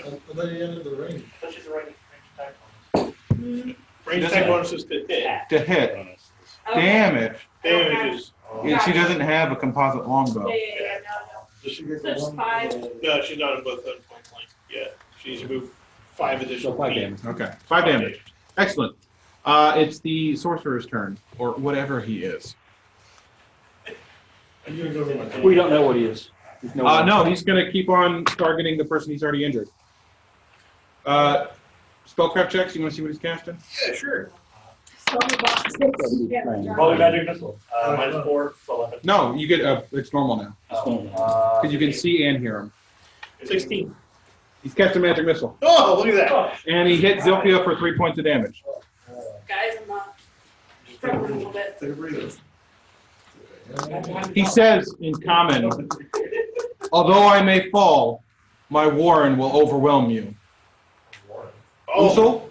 thought you ended the range. Touches the range attack. Mm. Range attack bonuses to hit. To hit. Okay. Damage. Damage is, And she doesn't have a composite longbow. Yeah, Does she get So just one? 5. no, she's not in both of them point blank. Yeah, she needs to move 5 additional So 5 feet. damage. Okay. 5 damage. Excellent. It's the sorcerer's turn, or whatever he is. I'm gonna go to my. We don't know what he is. There's no No, he's gonna keep on targeting the person he's already injured. Spellcraft checks. You want to see what he's casting? Yeah, sure. Probably magic missile. -4, so 11. No, you get it's normal now because you can see and hear him. 16. He's casting magic missile, Oh, look at that. and he hit Zilphia for 3 points of damage. Guys, I'm struggling a little bit. Take a breather. He says in common, "Although I may fall, my warren will overwhelm you." Warren. Oh, Usul?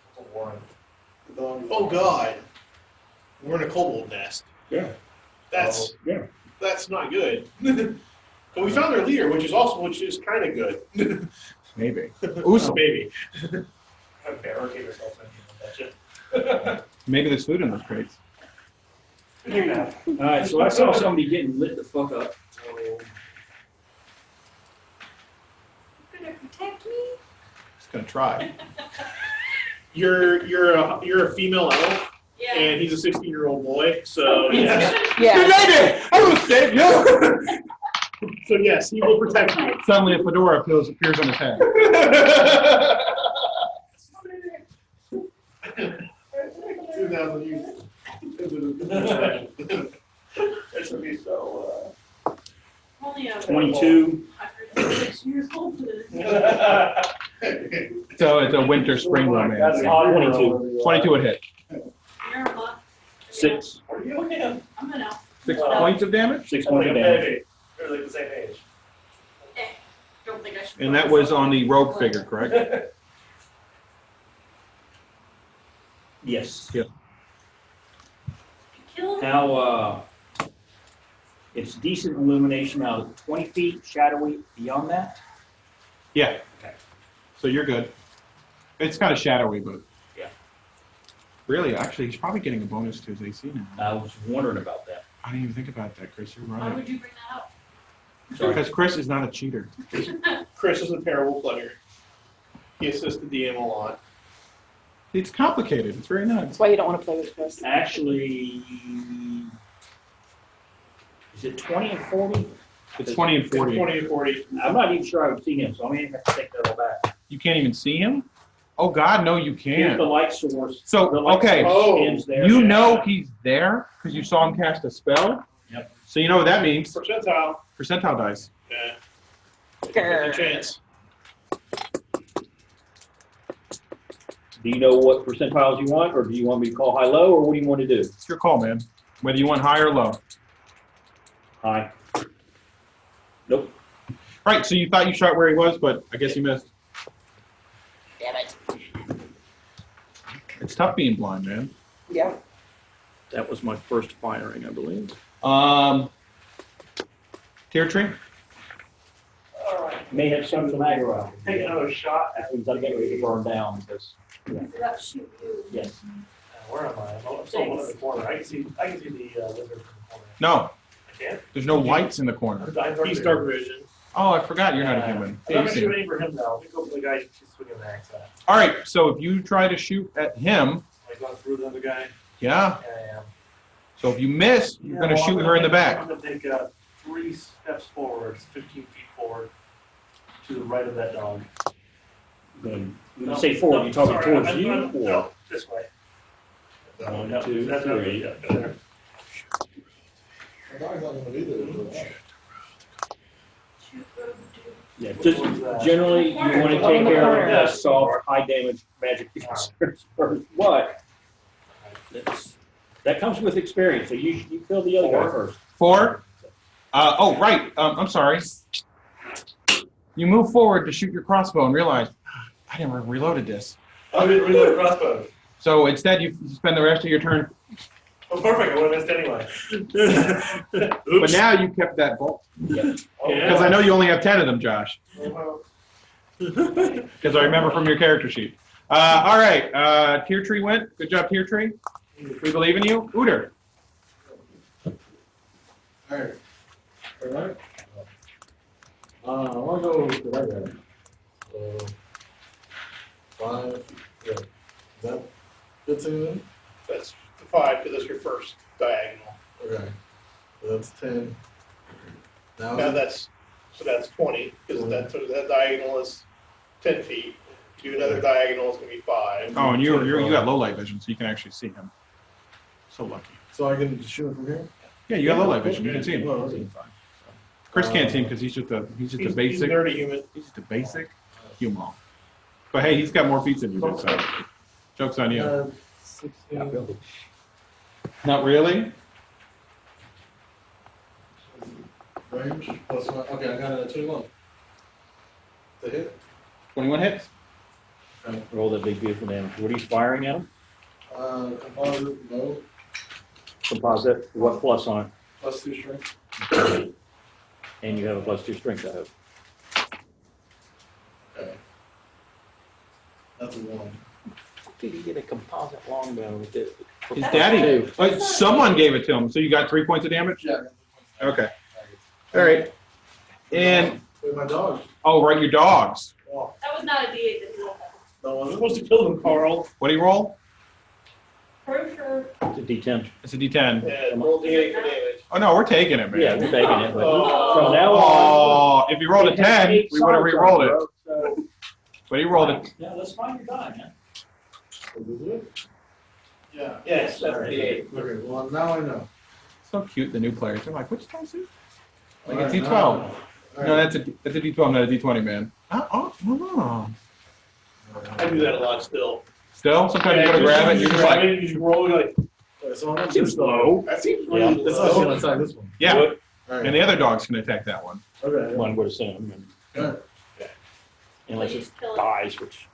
It's a Warren. oh God. We're in a kobold nest. Yeah. That's Yeah. that's not good. But we found their leader, which is kind of good. Maybe. Usul, baby. Barricade yourself in. That's it. Maybe there's food in those crates. All right, so I saw somebody getting lit the fuck up. You're gonna protect me? Just gonna try. You're a female elf, Yeah. and he's a 16-year-old boy. So Yeah. lady! I will save you! so yes, he will protect you. Suddenly, a fedora appears on his head. 2,000 years. This would be so. Only 22. 6 years old for this. So it's a winter spring romance. 22 would hit. You're a mutt. 6. What are you looking at? I'm an elf. 6 points of damage, 6 points of damage. They're like the same age. Don't think I should. and that was on the rogue figure, correct? Yes. Yep. Kill him. Now, it's decent illumination out of 20 feet, shadowy beyond that. Yeah. Okay. So you're good. It's kind of shadowy, but Yeah. really, actually, he's probably getting a bonus to his AC now. I was wondering about that. I didn't even think about that, Chris. You're Why right. would you bring that up? Sorry. Because Chris is not a cheater. Chris is a terrible player. He assists the DM a lot. It's complicated. It's very nice. That's why you don't want to play with Chris. Actually, is it 20 and 40? It's 20 and 40. 20 and 40. I'm not even sure I would see him, so I may have to take that all back. You can't even see him? Oh, God, no, you Here's can't. the light source. So, The light okay, source ends there. you know he's there because you saw him cast a spell. Yep. So you know what that means. Percentile. percentile dice. Yeah. Grr. Good chance. Do you know what percentiles you want, or do you want me to call high-low, or what do you want to do? It's your call, man. Whether you want high or low. High. Nope. Right, so you thought you shot where he was, but I guess you missed. Damn it. It's tough being blind, man. Yeah. That was my first firing, I believe. Tier tree? All right. May have some aggro. Take another shot. That means I'll get ready to burn down because, That shoot you. yes. Where am I? I'm still one in the corner. I can see the lizard from the corner. No, I can't? there's no whites in the corner. He's dark vision. Oh, I forgot you're not a human. I'm not gonna shoot any for him now. Let me go for the guy who's swinging the axe at. All right, so if you try to shoot at him, Like going through the other guy. yeah. Yeah, I am. So if you miss, you're going to shoot her in the back. I'm gonna take 3 steps forward, 15 feet forward, to the right of that dog. When you say forward, you talking Sorry, towards you or? No, this way. 1, No, 2, that's 3. yeah, there. The dog's not gonna be there. Shoot, go do. Yeah, just generally, you want to take care of soft, high damage magic monsters first. What? That comes with experience, so you kill the other guy first. 4. Oh, right. I'm sorry. You move forward to shoot your crossbow and realize, I never reloaded this. I didn't reload the crossbow. So instead, you spend the rest of your turn. Oh, perfect. I would have missed anyway. But now you kept that bolt. Because I know you only have 10 of them, Josh. Because I remember from your character sheet. All right. Tier tree went. Good job, Tier tree. We believe in you. Ooter. Alright. Alright. I wanna go with the right guy. So, 5, yeah. Is that fits in? That's 5 because that's your first diagonal. Okay. So that's 10. Now, Now that's 20 because that diagonal is 10 feet. Do another diagonal is going to be 5. Oh, and you got low light vision, so you can actually see him. So lucky. so I can shoot it from here? Yeah, you got low light vision. You can see him. Well, okay. Chris can't see him because he's just a He's basic. dirty human. He's just a basic human. But hey, he's got more feet than you do, so joke's on you. 16. Not really. Range plus 1. Okay, I got a 21. The hit? 21 hits. Roll that big beautiful damage. What are you firing at him? Composite, no. Composite, what plus on it? Plus 2 strength. And you have a plus 2 strength, I hope. Okay. That's a 1. Did he get a composite longbow with it? His daddy. Someone gave it to him, so you got 3 points of damage. Yeah. Okay. All right. And With my dog. oh, right, your dogs. That was not a D8 that you No, You're one. supposed to kill them, Carl. What do you roll? For sure. It's a D10. It's a D10. Yeah, roll D8 for damage. Oh no, we're taking it, man. Yeah, we're taking it, but Oh. from now on. Oh, if you rolled a 10, we would have re-rolled it. So, But he rolled it. yeah, let's find your die, man. Yeah. Yes, that's the D8. Okay, well, now I know. So cute, the new players. They're like, which dice is it? Like All a right, D12. now I know. All No, right. that's a D12, not a D20, man. Oh. I do that a lot still. Still, sometimes you go to grab it, and you're just like, you just roll like, Okay, so I'm seems low. that seems Yeah. really That's not low. inside this one. Yeah, What? All right. and the other dogs can attack that one. Okay. One would assume, Good. unless it Please kill it. dies, which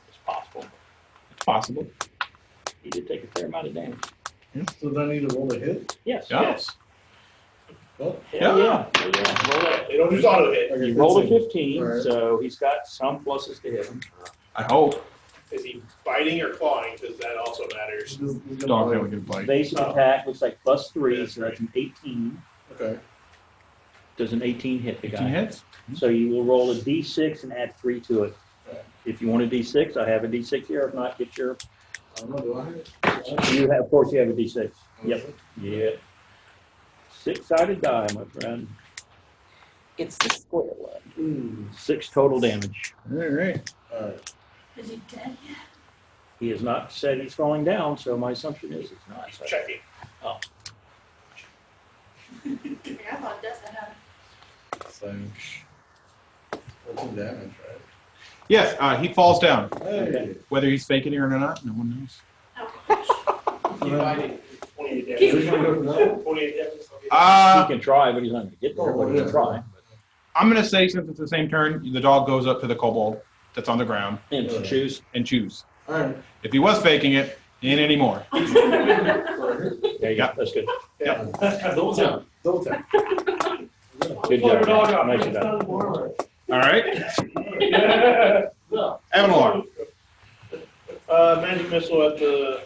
is possible. It's possible. He did take a fair amount of damage. So then I need to roll a hit? Yes. Yeah. Yes. Well, Hell Yeah. yeah. Roll that. They don't just auto hit. okay, You rolled a 15. 15, Right. so he's got some pluses to hit him. I hope. Is he biting or clawing? Because that also matters. He's gonna Dog bite. never get a bite. Basic attack looks like plus 3, so that's an 18. Okay. Does an 18 hit the 18 guy? hits? So you will roll a d6 and add 3 to it. Okay. If you want a d6, I have a d6 here. If not, get your. I don't know, do I have? You have, of course, you have a d6. Yep. Okay. Yeah. 6-sided die, my friend. It's the square one. 6 total damage. All right. All right. Is he dead yet? He has not said he's falling down, so my assumption is it's not. So. Checking. I thought death had happened. So, that's some damage, right? Yes, he falls down. Hey. Whether he's faking it or not, no one knows. Keep fighting. 28 damage. Keep- Who's gonna go for that? 28 damage. He can try, but he's not gonna get there, but he can try. I'm gonna say since it's the same turn, the dog goes up to the kobold that's on the ground And choose. and chews. Alright. If he was faking it, he ain't anymore. There you go, that's good. Double tap. Double tap. Good Pull your dog job. out. Nicely done. All right, Yeah. Avalon. Magic missile at the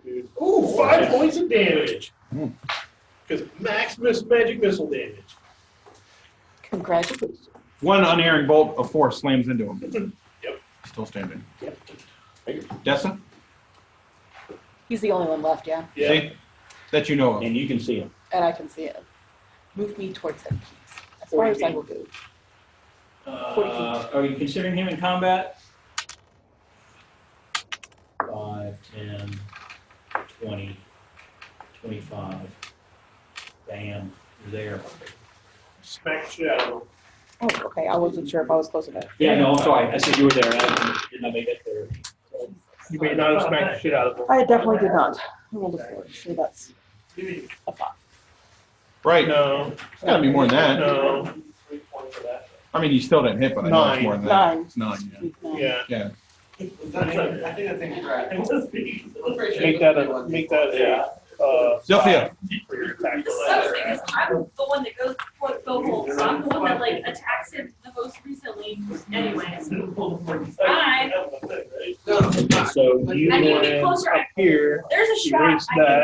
dude. Ooh, 5 points of damage. Because max magic missile damage. Congratulations. One unerring bolt of force slams into him. Yep. Still standing. Yep. Dessa? He's the only one left, yeah. Yeah. See? That you know of. And you can see him. And I can see it. Move me towards him, please. As far as I will go. 40 feet. Are you considering him in combat? 5, 10, 20, 25. Bam, you're there. Smack the shit out of him. Oh, okay. I wasn't sure if I was close enough. Yeah, no, I'm sorry, I said you were there, and I didn't make it there. You may not have smacked the shit out of him. I definitely did not. I rolled a 4, so that's a 5. Right. No. It's gotta be more than that. No. 3 points for that. I mean, you still didn't hit, but I know it's 9. more than that. 9. It's 9, yeah. Yeah. Yeah. I think the thing's right. Make that a Sophia. for your attack. Sucks because I'm the one that goes before the kobold, so I'm the one that like attacks him the most recently anyways. I, So you I need to went be closer. Up here. There's a shot Erase I can that.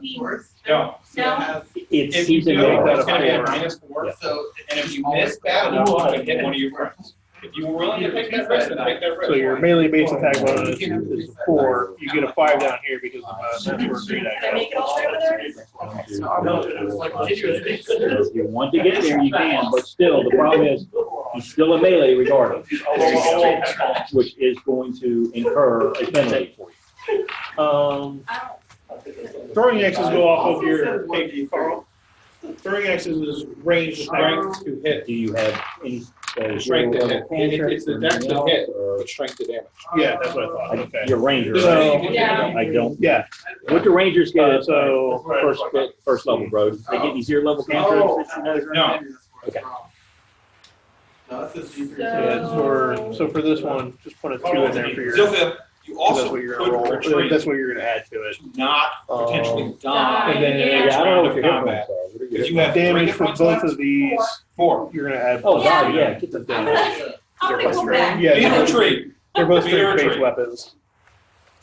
make between. No. No? It's, If he's you in do, there. it's gonna be a four. -4. Yeah. So. And if you miss that, you will hit one of your friends. If you were willing to take that risk, then take that risk. So your melee base attack bonus is 4. You get a 5 down here because of that's where great Can I make it all the way over there? If you want to get there, you can, but still, the problem is, he's still a melee regardless. Which is going to incur a penalty for you. I Throwing axes go off of your hey, Carl. Throwing axes is ranged attack. Strength to hit. Do you have any? Strength to hit. It's the dex to hit, or- but strength to damage. Yeah, that's what I thought. Okay. Your ranger, So- right? Yeah. I don't. Yeah. What the rangers get, So first level, bro. They get these 0 level cantrips that you know. No. Okay. No, that's a secret. so for this one, just put a 2 in there for your. Sophia, you That's also what you're could gonna roll. retreat That's what you're gonna add to it. to not potentially die. And then Yeah, I don't know what your hit combat. points are. What are your Because hit you have Damage 3 for points both left? of these, 4. you're gonna add. Oh, God, Yeah. yeah, get the I'm gonna go back. Yeah, Need they're a both- retreat. they're both Need a strength-based retreat. weapons.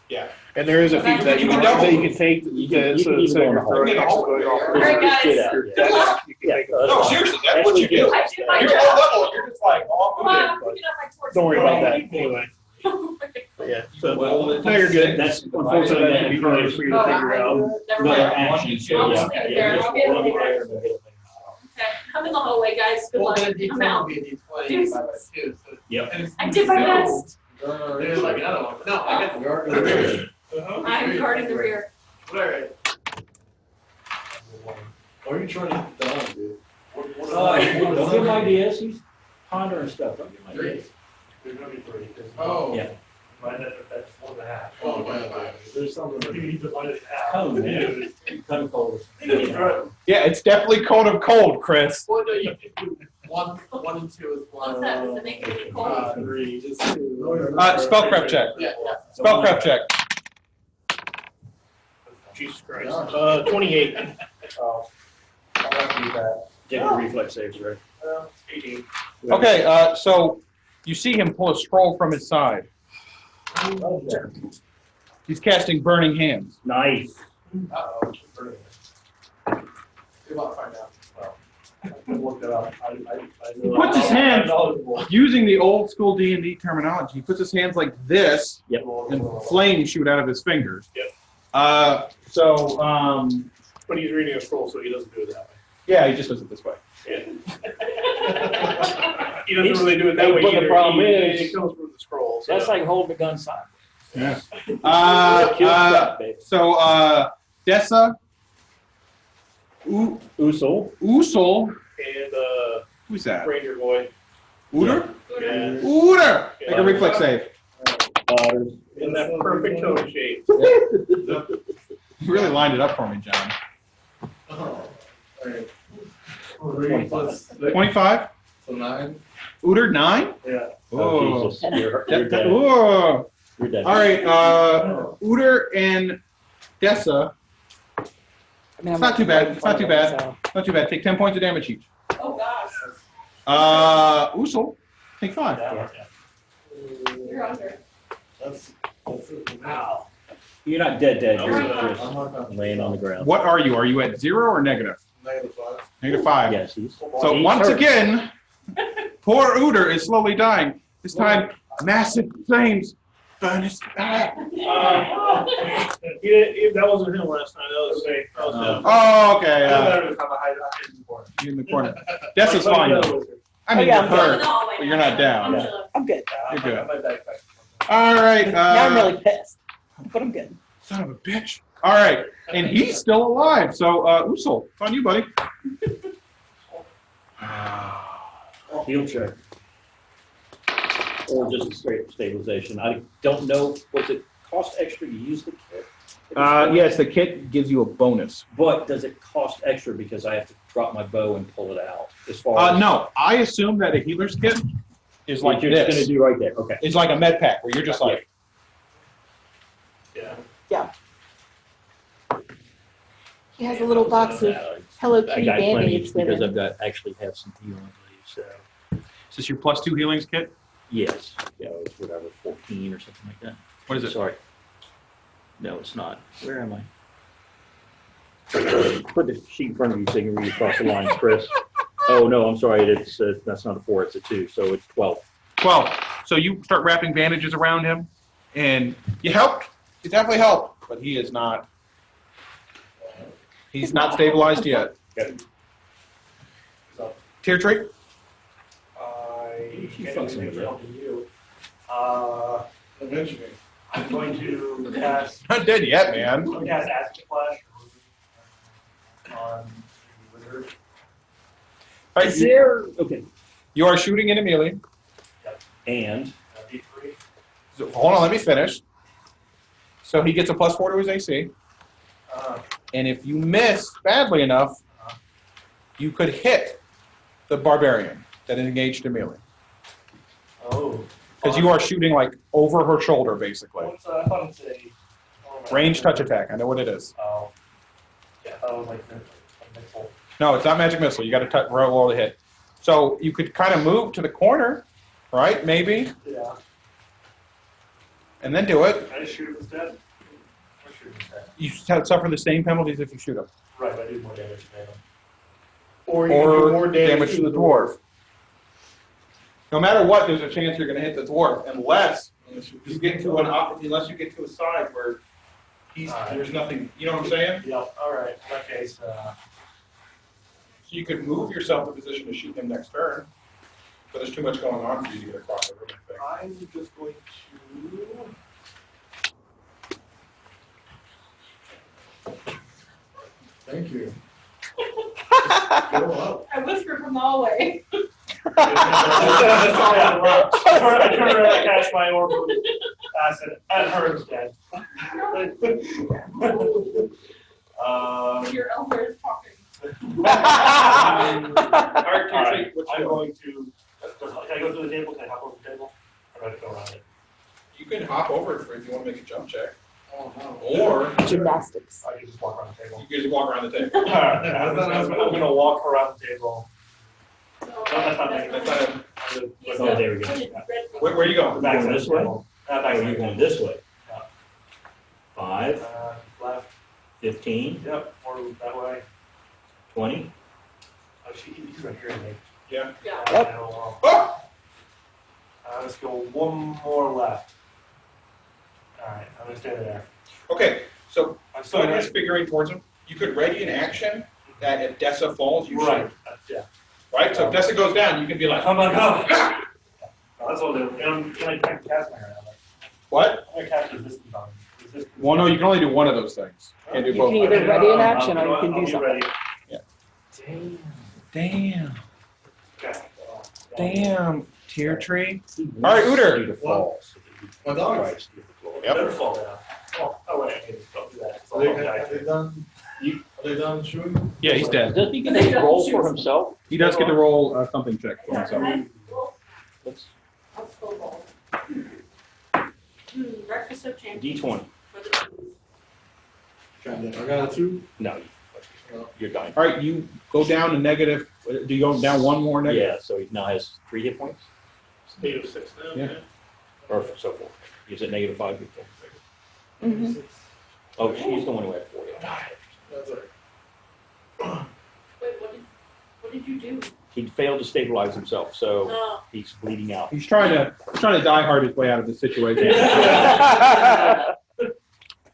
Yeah. And there is a feat that You you can that double. you can take. You can So even instead go of in your the hole. throwing You can axes go going off All right, guys. your Yeah. dex, you can Yeah. make No, seriously, that's what you do. I did my You're job. low level, you're just like, oh, Come on, I'm picking up my torch. Don't worry about that anyway. But yeah, so now you're good. That's Unfortunately, that should be harder for you to figure out. Never Another mind. action, so I'll yeah. just leave it there. I'll get it later. Okay, I'm in the hallway, guys. Good Well, luck. then a I'm out. D20 would be a D20 divided by 2, so. Yep. and it's- I did my best. There's like another one. No, I got the guard. I'm guarding the rear. Alright. Why are you trying to hit down, dude? Don't give him ideas, he's pondering stuff, don't give him ideas. There's gonna be 3. 'cause Oh. Yeah. Mine, that's 1.5. Oh, yeah. There's something. You need to divide it half. Oh, man. Cut him cold. Yeah, it's definitely cold of cold, Chris. Well, no, you can do 1 and 2 is one. What's that? Does it make it cold? 3, just 2. Spellcraft check. Yeah, yeah. Spellcraft check. Jesus Christ. 28. Oh. I'll have to do that. Get your reflex saves, right? 18. Okay, so you see him pull a scroll from his side. He's casting Burning Hands. Nice. Uh-oh. We might find out. I looked it up. He puts his hands, using the old school D&D terminology, he puts his hands like this, Yep. and flames shoot out of his fingers. Yep. But he's reading a scroll, so he doesn't do it that way. yeah, he just does it this way. He doesn't really do it that way But the either. problem It is- comes from the scroll. So. That's like holding a gun sideways. Yeah. Kill stuff, baby. Dessa, Usul. Usul, And Who's that? Ranger boy. Uter? Yeah. Uter! Make a reflex save. In that perfect cone shape. You really lined it up for me, John. Oh, alright. 25? So 9? Uter, 9? Yeah. Oh. Jesus, you're That- dead. oh. You're dead. All right, Uter and Dessa. I mean, It's not too bad. It's not too bad. So. Not too bad. Take 10 points of damage each. Oh, gosh. Usul, take 5. You're under. That's it. Wow. You're not dead, dead. I'm You're not- just I'm not gonna. laying on the ground. What are you? Are you at 0 or negative? -5. Negative 5. Yes, he's. So he's once hurt. again, poor Uter is slowly dying. This time, massive flames burn his back. That wasn't him last time. That was fake. That was him. Oh, okay. I'm You're in the corner. Dessa's fine though. I mean, Oh, yeah, you're I'm hurt, No, but you're not down. I'm chilling. I'm good. You're good. All right. Now I'm really pissed, but I'm good. Son of a bitch. All right, and he's still alive. So, Usul, it's on you, buddy. Heal check. Or just a straight stabilization. I don't know, was it cost extra to use the kit? Yes, the kit gives you a bonus. But does it cost extra because I have to drop my bow and pull it out? As far as No, I assume that a healer's kit is like you're just this. gonna do right there. Okay. It's like a med pack where you're just like, Yeah. He has a little box of Hello I Kitty got plenty band-aids with because him. I've got actually have some healing leaves. So is this your +2 healings kit? yes, yeah, it's whatever 14 or something like that. What is it? Sorry. No, it's not. Where am I? Put the sheet in front of you so you can read across the lines, Chris. Oh no, I'm sorry. It's that's not a 4. It's a 2. So it's 12. 12. So you start wrapping bandages around him, and you helped. You definitely helped, but he is not. He's not stabilized yet. Tier tree? I You can't fuck do some of anything that. helping you. Eventually. I'm going to cast, Not dead yet, man. I'm going to cast Acid Flash on the wizard. All right, Is there okay? you are shooting in a melee. And D3. So, hold on, let me finish. So he gets a +4 to his AC, and if you miss badly enough, you could hit the barbarian that is engaged in melee. Oh. Because you are shooting like over her shoulder, basically. What's, I thought it's a. Range touch attack. I know what it is. Oh. Yeah, I thought it was like a missile. No, it's not magic missile. You got to roll the hit. So you could kind of move to the corner, right? Maybe, Yeah. and then do it. I just shoot him instead? I shoot him instead. You suffer the same penalties if you shoot him, Right, but I do more damage to him. Or you can do or more damage to the dwarf. No matter what, there's a chance you're going to hit the dwarf, unless you get to unless you get to a side where there's nothing. You know what I'm saying? Yep, all right. In that case, So you could move yourself in position to shoot him next turn, but there's too much going on for you to get across the room. I think. I'm just going to. Thank you. I whispered from the hallway. I turned around and cast my orb of acid at her instead. Your elder is talking. I'm going to. Can I go through the table? Can I hop over the table? Or do I have to go around it? You can hop over it if you want to make a jump check, Oh, no. or Gymnastics. I can just walk around the table. you can just walk around the table. Alright, I'm going to walk around the table. No, that's not making That's sense. not a- Oh, there we go. Where are you going? Back Going to this way? Back oh, to you're the going table. this way. Yeah. 5, Left. 15, Yep. Or that way. 20. Oh, he's right here, Nate. Yeah. Yeah. Oh! Let's go one more left. Alright, I'm gonna stay there. Okay, so I'm still someone is right. figuring towards him. You could ready an action that if Dessa falls, you Right. shoot. Yeah. Right? So if Dessa goes down, you can be like, I'm like, oh. No, that's all I'm doing. Can I cast my hand? what? I'm gonna cast resistance on him. Resistance. Well, no, you can only do one of those things. Can't do You both. can either ready an action or you can I'll do be something. ready. Damn. Damn, tier tree. All right, Uter. My dog. Right. Yep. Never fall down. Oh, wait, don't do that. It's all Are okay. they done? Are they done shooting? Yeah, he's dead. Does he get a roll for himself? He does get to roll something check for himself. Let's Breakfast of champions. D20. For the twos. I got a 2. No, you're dying. All right, you go down to negative. Do you go down one more negative? Yeah, so he now has 3 hit points, Negative 6 now. Yeah. or so forth. He's at -5 hit points. Mhm. Oh, she's the one who had 4. That's it. Wait, what did you do? He failed to stabilize himself, so No. he's bleeding out. He's trying to die hard his way out of this situation.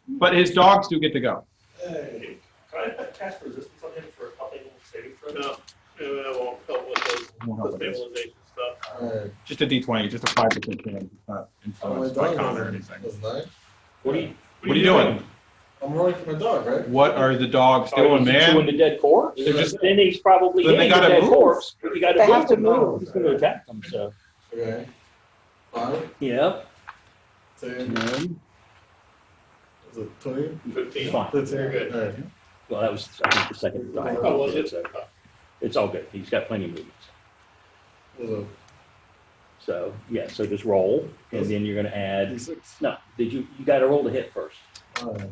But his dogs do get to go. Hey. Can I put cast resistance on him for helping saving throws? No, that won't help with Won't help the with this. stabilization stuff. Alright. Just a D20, just a 5% chance. It's not influenced by con or anything. That's nice. What are you? What are you doing? I'm rolling for my dog, right? What are the dogs doing, Chewing man? the dead corpse? They're just- Then he's probably Then they hitting the gotta dead move. corpse. You gotta They move have to him. move. He's gonna attack them, so. Okay. 5, Yep. 10, is it 20? 15. Fine. 15, Good. alright. Well, that was, I think, the second die. Oh, was it? So, it's all good. He's got plenty of movements. Was it So, yeah, so just roll, and then you're gonna add, D6? no, you gotta roll the hit first. Alright.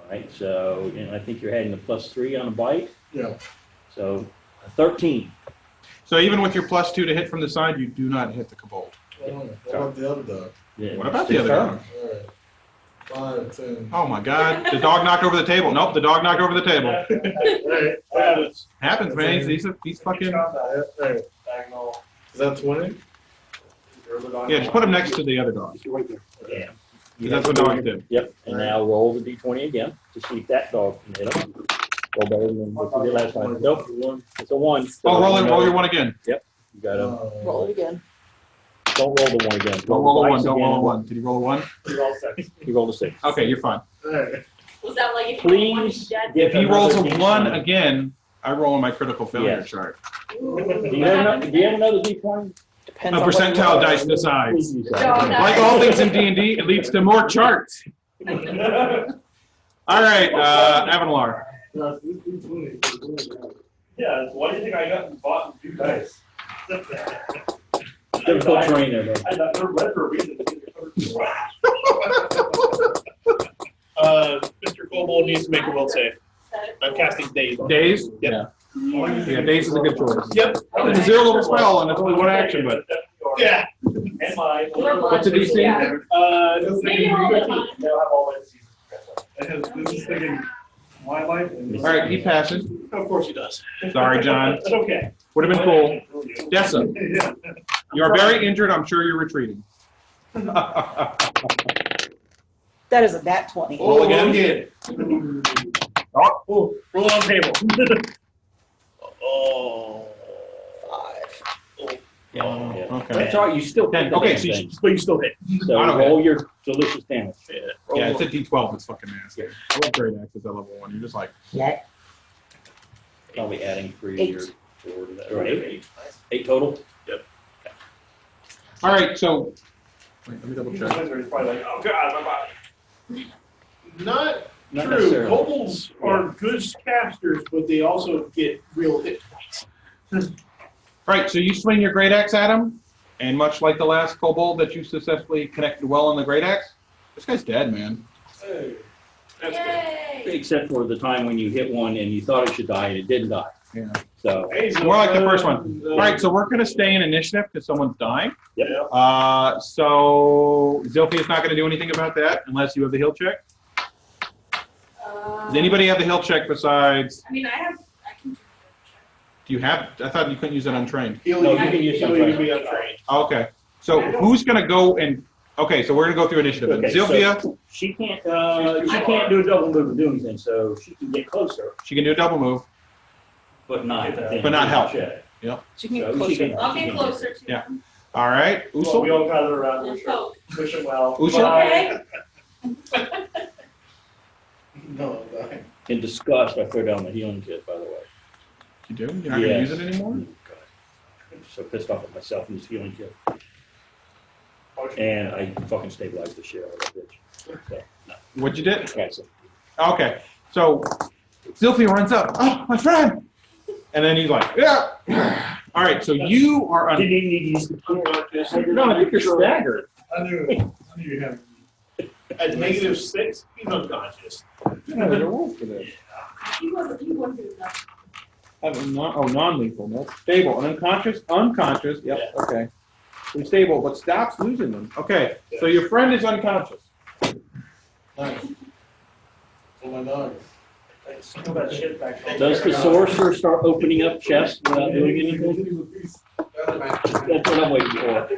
All right, so, and I think you're adding a +3 on a bite, Yeah. so a 13. So even with your +2 to hit from the side, you do not hit the kobold. What about the other dog? Yeah, What about the other turn. dog? Alright. 5, 10. Oh my God, the dog knocked over the table. Nope, the dog knocked over the table. Happens, man. He's fucking. Alright. Diagonal. Is that 20? Yeah, just put him next to the other dog. Yeah. 'Cause that's what dogs do. Yep, and now roll the D20 again to see if that dog can hit him. Roll better than what you did last time. Nope, it's a 1. Oh, roll your one again. You gotta, Roll it again. don't roll the 1 again. Don't roll a one. dice Don't roll a again. one. Did you roll a 1? You rolled a 6. Okay, you're fine. Alright. Was that like if you wanted Please. dead? get If he rolls a another 1 D20. again, I roll on my critical failure Yes. chart. Do you have another D20? Depends A on what you percentile roll. dice decides. Please use No, that. no. Like all things in D&D, it leads to more charts. All right, Avalar. Yeah, why do you think I got and bought 2 dice? Difficult terrain there, though. I got read for a reason. Mr. Kobold needs to make a will save. I'm casting Daze. Days? Yep. Yeah, Days is a good choice. Yep. It's a 0-level spell, and it's only 1 action, but Yeah. And mine. what's the DC? Yeah. This Maybe roll it on. They'll have all my diseases. is thinking wildlife. All right, he passes. Of course he does. Sorry, John. It's okay. Would have been cool. Dessa, Yeah. you are very injured. I'm sure you're retreating. That is a nat 20. Roll again. Oh, roll on table. Oh. 5. Yeah. Okay. That's all right, you still hit the Okay, damn so you thing. But you still hit. So I don't hit. roll your delicious damage. Yeah, it's a D12. It's fucking nasty. I love great axes at level 1. You're just like, Probably adding 3 8. or 4 to that. Or 8? 8 total? all right, so wait, let me double check. Wizard's probably like, oh god, my body. Not Not true. necessarily. Kobolds are good casters, but they also get real hit points. All right, so you swing your great axe at him, and much like the last kobold that you successfully connected well on the great axe, this guy's dead, man. Hey. That's good. Yay! Except for the time when you hit one and you thought it should die and it didn't die. Yeah. So, Hey, More like the first one. All right, so we're gonna stay in initiative because someone's dying. Yep. So Zilphia's not gonna do anything about that unless you have the heal check. Does anybody have the heal check besides? I mean, I can. Do you have? I thought you couldn't use it untrained. Heal No, you you can use heal something. you be untrained. Okay. So who's gonna go and? Okay, so we're gonna go through initiative. Okay, so- Zilphia, she can't do a double move and do anything, so she can get closer, she can do a double move. but not. But not help. check. She can So get she closer. can- I'll get closer to Yeah. them. All right, Well, we Usul. all gather around, And wish her, poke. wish him well. Usul? Bye. Okay? No, I'm dying. In disgust, I throw down the healing kit, by the way. You do? You're not gonna use it anymore? Oh, God. I'm so pissed off at myself and this healing kit. And I fucking stabilized the shit out of that bitch. So, no. What'd you did? That's it. Okay, so Sylphia runs up. Oh, my friend! And then he's like, yeah. All right, so you are Did on. you need to use the unconscious? No, I think you're staggered. I knew you had. At -6, he's unconscious. Yeah, there's a rule for this. He wasn't doing that. Non-lethal, no. Stable, unconscious, yep, okay. So stable, but stops losing them. Okay, so your friend is unconscious. Nice. Oh my God. Steal that shit back home. Does the sorcerer start opening up chests without doing anything? That's what I'm waiting for.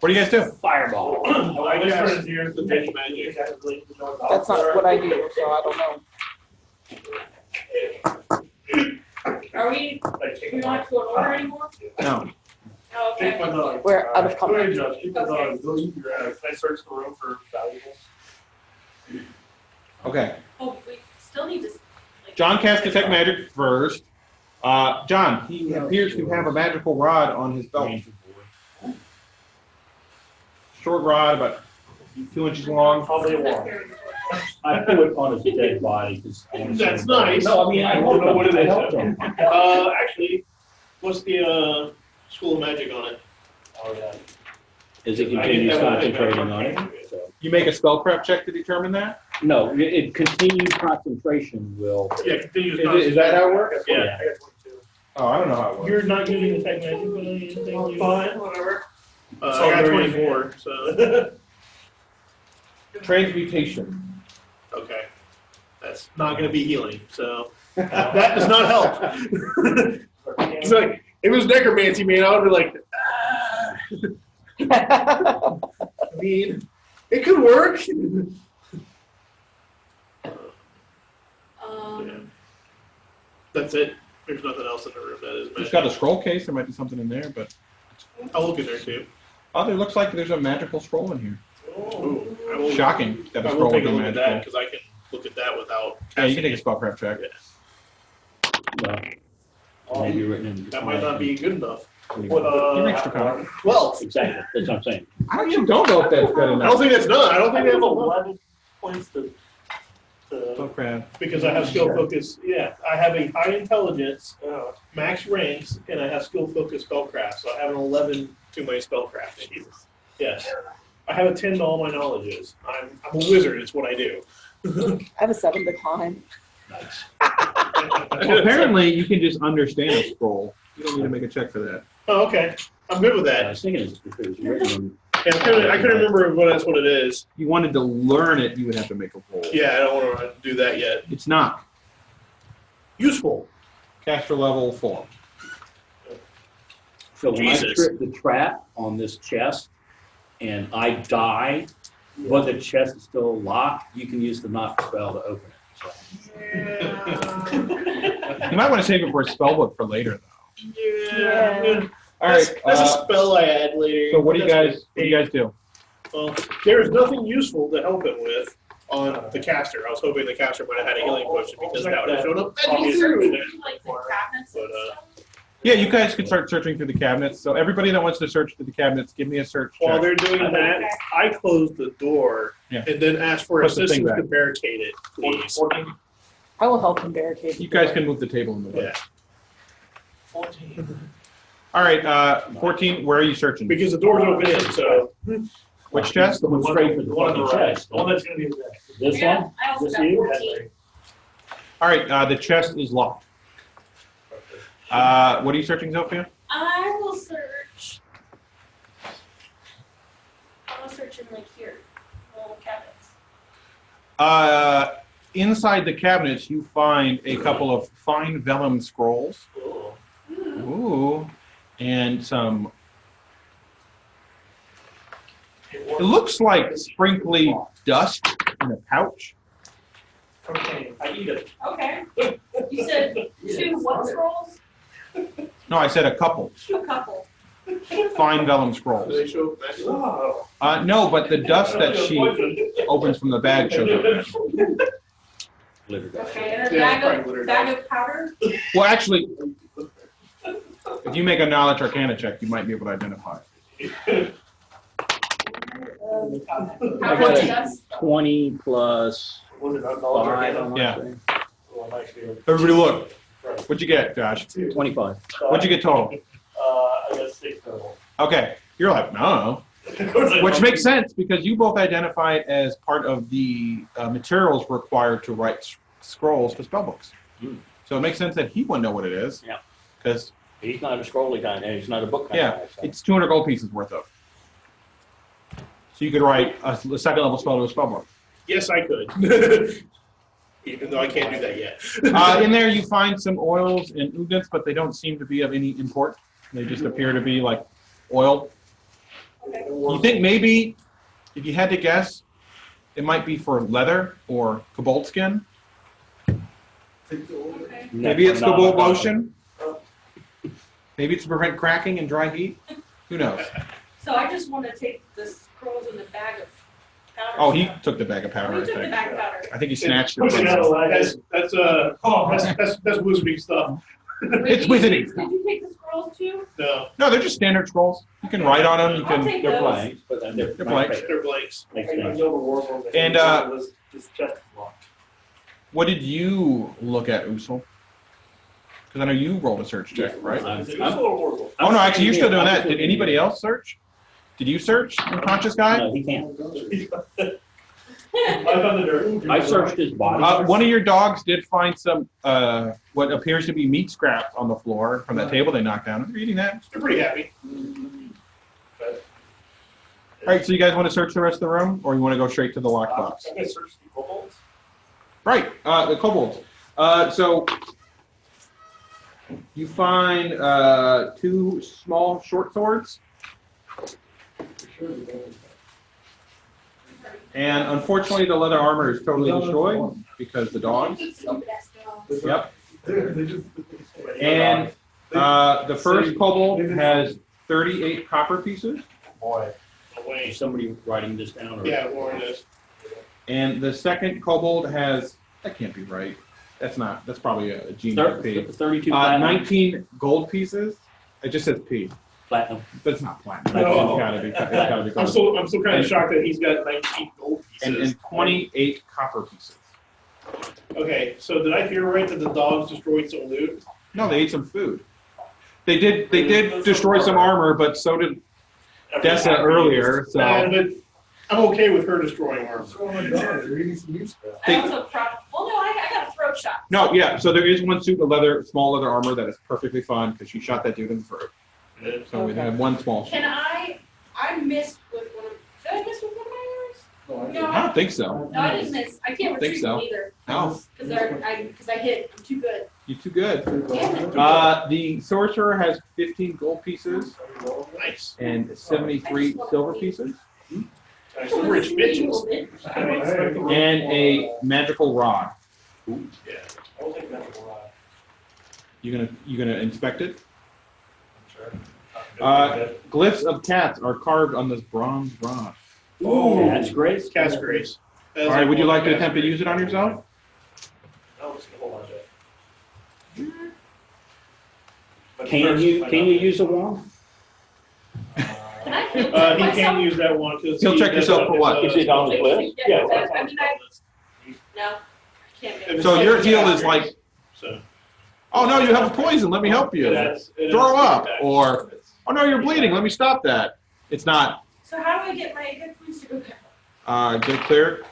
What do you guys do? Fireball. I guess here's the pitch magic. That's not what I do, so I don't know. Are we don't have to go in order anymore? No. Oh, Take my okay. dog. We're out of Go ahead, combat. Josh. Keep my dog. Go eat your ass. Can I search the room for valuables? Okay. Oh, we still need to. like- John casts Detect Magic first. John, he appears to have a magical rod on his belt. Short rod, about 2 inches long. Probably a one. I threw it on his dead body. 'Cause I wanna see That's him. nice. No, I mean, I don't know helped what him. it I is. helped him. Actually, what's the School of Magic on it? Oh, yeah. As it continues concentrating on it. So. You make a spellcraft check to determine that? No, it continued concentration will. Yeah, continuous. Is that how it works? Yeah. Yeah. I got 22. Oh, I don't know how it works. You're not using the tech magic, but anything. Fine, whatever. I got 24, so. Transmutation. Okay. That's not gonna be healing, so that does not help. It's like, if it was necromancy, man, I would be like, I mean, it could work. That's it. There's nothing else in the room that is It's magic. got a scroll case. There might be something in there, but I'll look in there too. oh, there looks like there's a magical scroll in here. Ooh, I will, Shocking that a I will scroll would take a be look at that magical. because I can look at that without. Yeah, you can take a spellcraft check. No. Maybe written in. That might not be good enough. You reached your power. 12. Exactly, that's what I'm saying. I actually don't know if that's good I don't enough. think that's done. I don't think they have 11 points to. Spellcraft. because I have skill focus. Yeah, I have a high intelligence, max ranks, and I have skill focus spellcraft. So I have an 11 to my spellcraft. Jesus. Yes, I have a 10 to all my knowledges. I'm a wizard. It's what I do. I have a 7 decline. Well, apparently, you can just understand a scroll. You don't need to make a check for that. Oh, okay. I'm good with I that. was thinking if it was written in. Yeah, I couldn't remember what that's what it is. If you wanted to learn it, you would have to make a roll. Yeah, I don't want to do that yet. It's not. Useful. Caster level 4. So when I Jesus. trip the trap on this chest and I die, but the chest is still locked, you can use the knock spell to open it. So. You might want to save it for a spellbook for later, though. Yeah. All That's, right. that's a spell I add later. So what do you That's guys do? Well, there is nothing useful to help him with on the caster. I was hoping the caster might have had a healing potion because that would have shown up. Are we Obviously, searching with it. through, like, the cabinets and stuff? Yeah, you guys can start searching through the cabinets. So everybody that wants to search through the cabinets, give me a search While check. they're doing that, I close the door Yeah. and then ask for Put the thing assistance back. to barricade it, please. I will help him barricade. You guys can move the table in the way. Yeah, 14. All right, 14. Where are you searching? because the door's open in, so. Which chest? The one straight for the One on the fucking right. chest. The one that's gonna be the next. This Yeah, one? I also This got you? 14. All right, the chest is locked. What are you searching, Sophia? I will search. I'll search in like here, little cabinets. Inside the cabinets, you find a couple of fine vellum scrolls. Ooh, and some. It looks like sprinkly dust in a pouch. Okay, I eat it. Okay. You said 2 what scrolls? No, I said a couple. A couple. Fine vellum Do scrolls. they show up next? Wow. No, but the dust that she opens from the bag shows up. Littered up. Okay, and a Yeah, it's probably littered bag of powder? Well, actually, if you make a knowledge arcana check, you might be able to identify it. How got much it. dust? 20 plus Was it not knowledge 5, arcana? I want Yeah. to say. Well, I'm actually- Everybody look. Right. What'd you get, Josh? 25. What'd you get total? I got 6 total. Okay. You're like, no. Of course I Which don't. makes sense because you both identify it as part of the materials required to write scrolls to spellbooks. Hmm. So it makes sense that he wouldn't know what it is. Yeah. Because, He's not a scrolly kind, and he's not a book kind yeah, of guy. So. it's 200 gold pieces worth of. So you could write a second level spell to a spellbook. Yes, I could. Even though I can't do that yet. In there you find some oils and unguents, but they don't seem to be of any import. They just appear to be like oil. You think maybe, if you had to guess, it might be for leather or kobold skin? Okay. Maybe it's No, kobold no. lotion? Maybe it's to prevent cracking and dry heat? Who knows? So I just want to take the scrolls in the bag of powder. Oh, he took the bag of Oh, powder, he I took the think. bag of powder. I think he snatched it Push from it out of him. the line. That's wizarding stuff. It's Did wizarding. you take the scrolls too? No, No, they're just standard scrolls. You can write on them. You I'll can. take They're those. blanks, but then they're They're blanks. they're blanks. Makes I sense. know the war one. And, This chest is locked. What did you look at, Usul? Because I know you rolled a search check, right? Is it useful or horrible? Oh no, actually, you're still doing that. Did anybody else search? Did you search, unconscious guy? No, he can't. I found the dirt. I searched his body. One of your dogs did find some what appears to be meat scraps on the floor from that table they knocked down. Are you eating that? They're pretty happy. All right, so you guys want to search the rest of the room, or you want to go straight to the locked box? I'm gonna search the kobolds. Right, the kobolds. So you find 2 small short swords, and unfortunately, the leather armor is totally destroyed because the dogs. Stupid ass dogs. Yep. And the first kobold has 38 copper pieces, Boy. Away. Is somebody writing this down? Or? Yeah, Warren is. and the second kobold has, that can't be right. That's not, that's probably a genius P. 32 platinum. 19 gold pieces. It just says P, Platinum. but it's not platinum. No. It's gotta be, it's gotta be I'm gold. still kind of shocked that he's got 19 gold And pieces. 28 copper pieces. Okay, so did I hear right that the dogs destroyed some loot? No, they ate some food. They did destroy some armor, but so did Dessa earlier, so. But I'm okay with her destroying armor. I also well, no, I got a throat shot. No, yeah, so there is one suit of leather, small leather armor that is perfectly fine because she shot that dude in the throat. So we had one small suit. Can I missed with one of, did I miss with one of my arrows? No, I don't think so. No, I didn't miss. I can't Think retrieve so. them either. No, Because I hit. I'm too good. you're too good. Damn it. The sorcerer has 15 gold pieces Nice. and 73 silver pieces Nice. Rich bitches. and a magical rod. Yeah. I'll take magical rod. You gonna inspect it? I'm sure. Glyphs of cats are carved on this bronze rod. Ooh. That's great. Cast grace. All right, would you like to attempt to use it on yourself? No, I'm just gonna hold on to it. But Can first, you find can out. you use a wand? Can I kill He myself? can use that one because He'll check yourself for what? Is it on the list? Yeah, I mean, no, I can't do it. So your deal is like, So. oh no, you have poison. Let me help you. Throw up, or oh no, you're bleeding. Let me stop that. It's not. So how do I get my good foods to go back? Get it clear.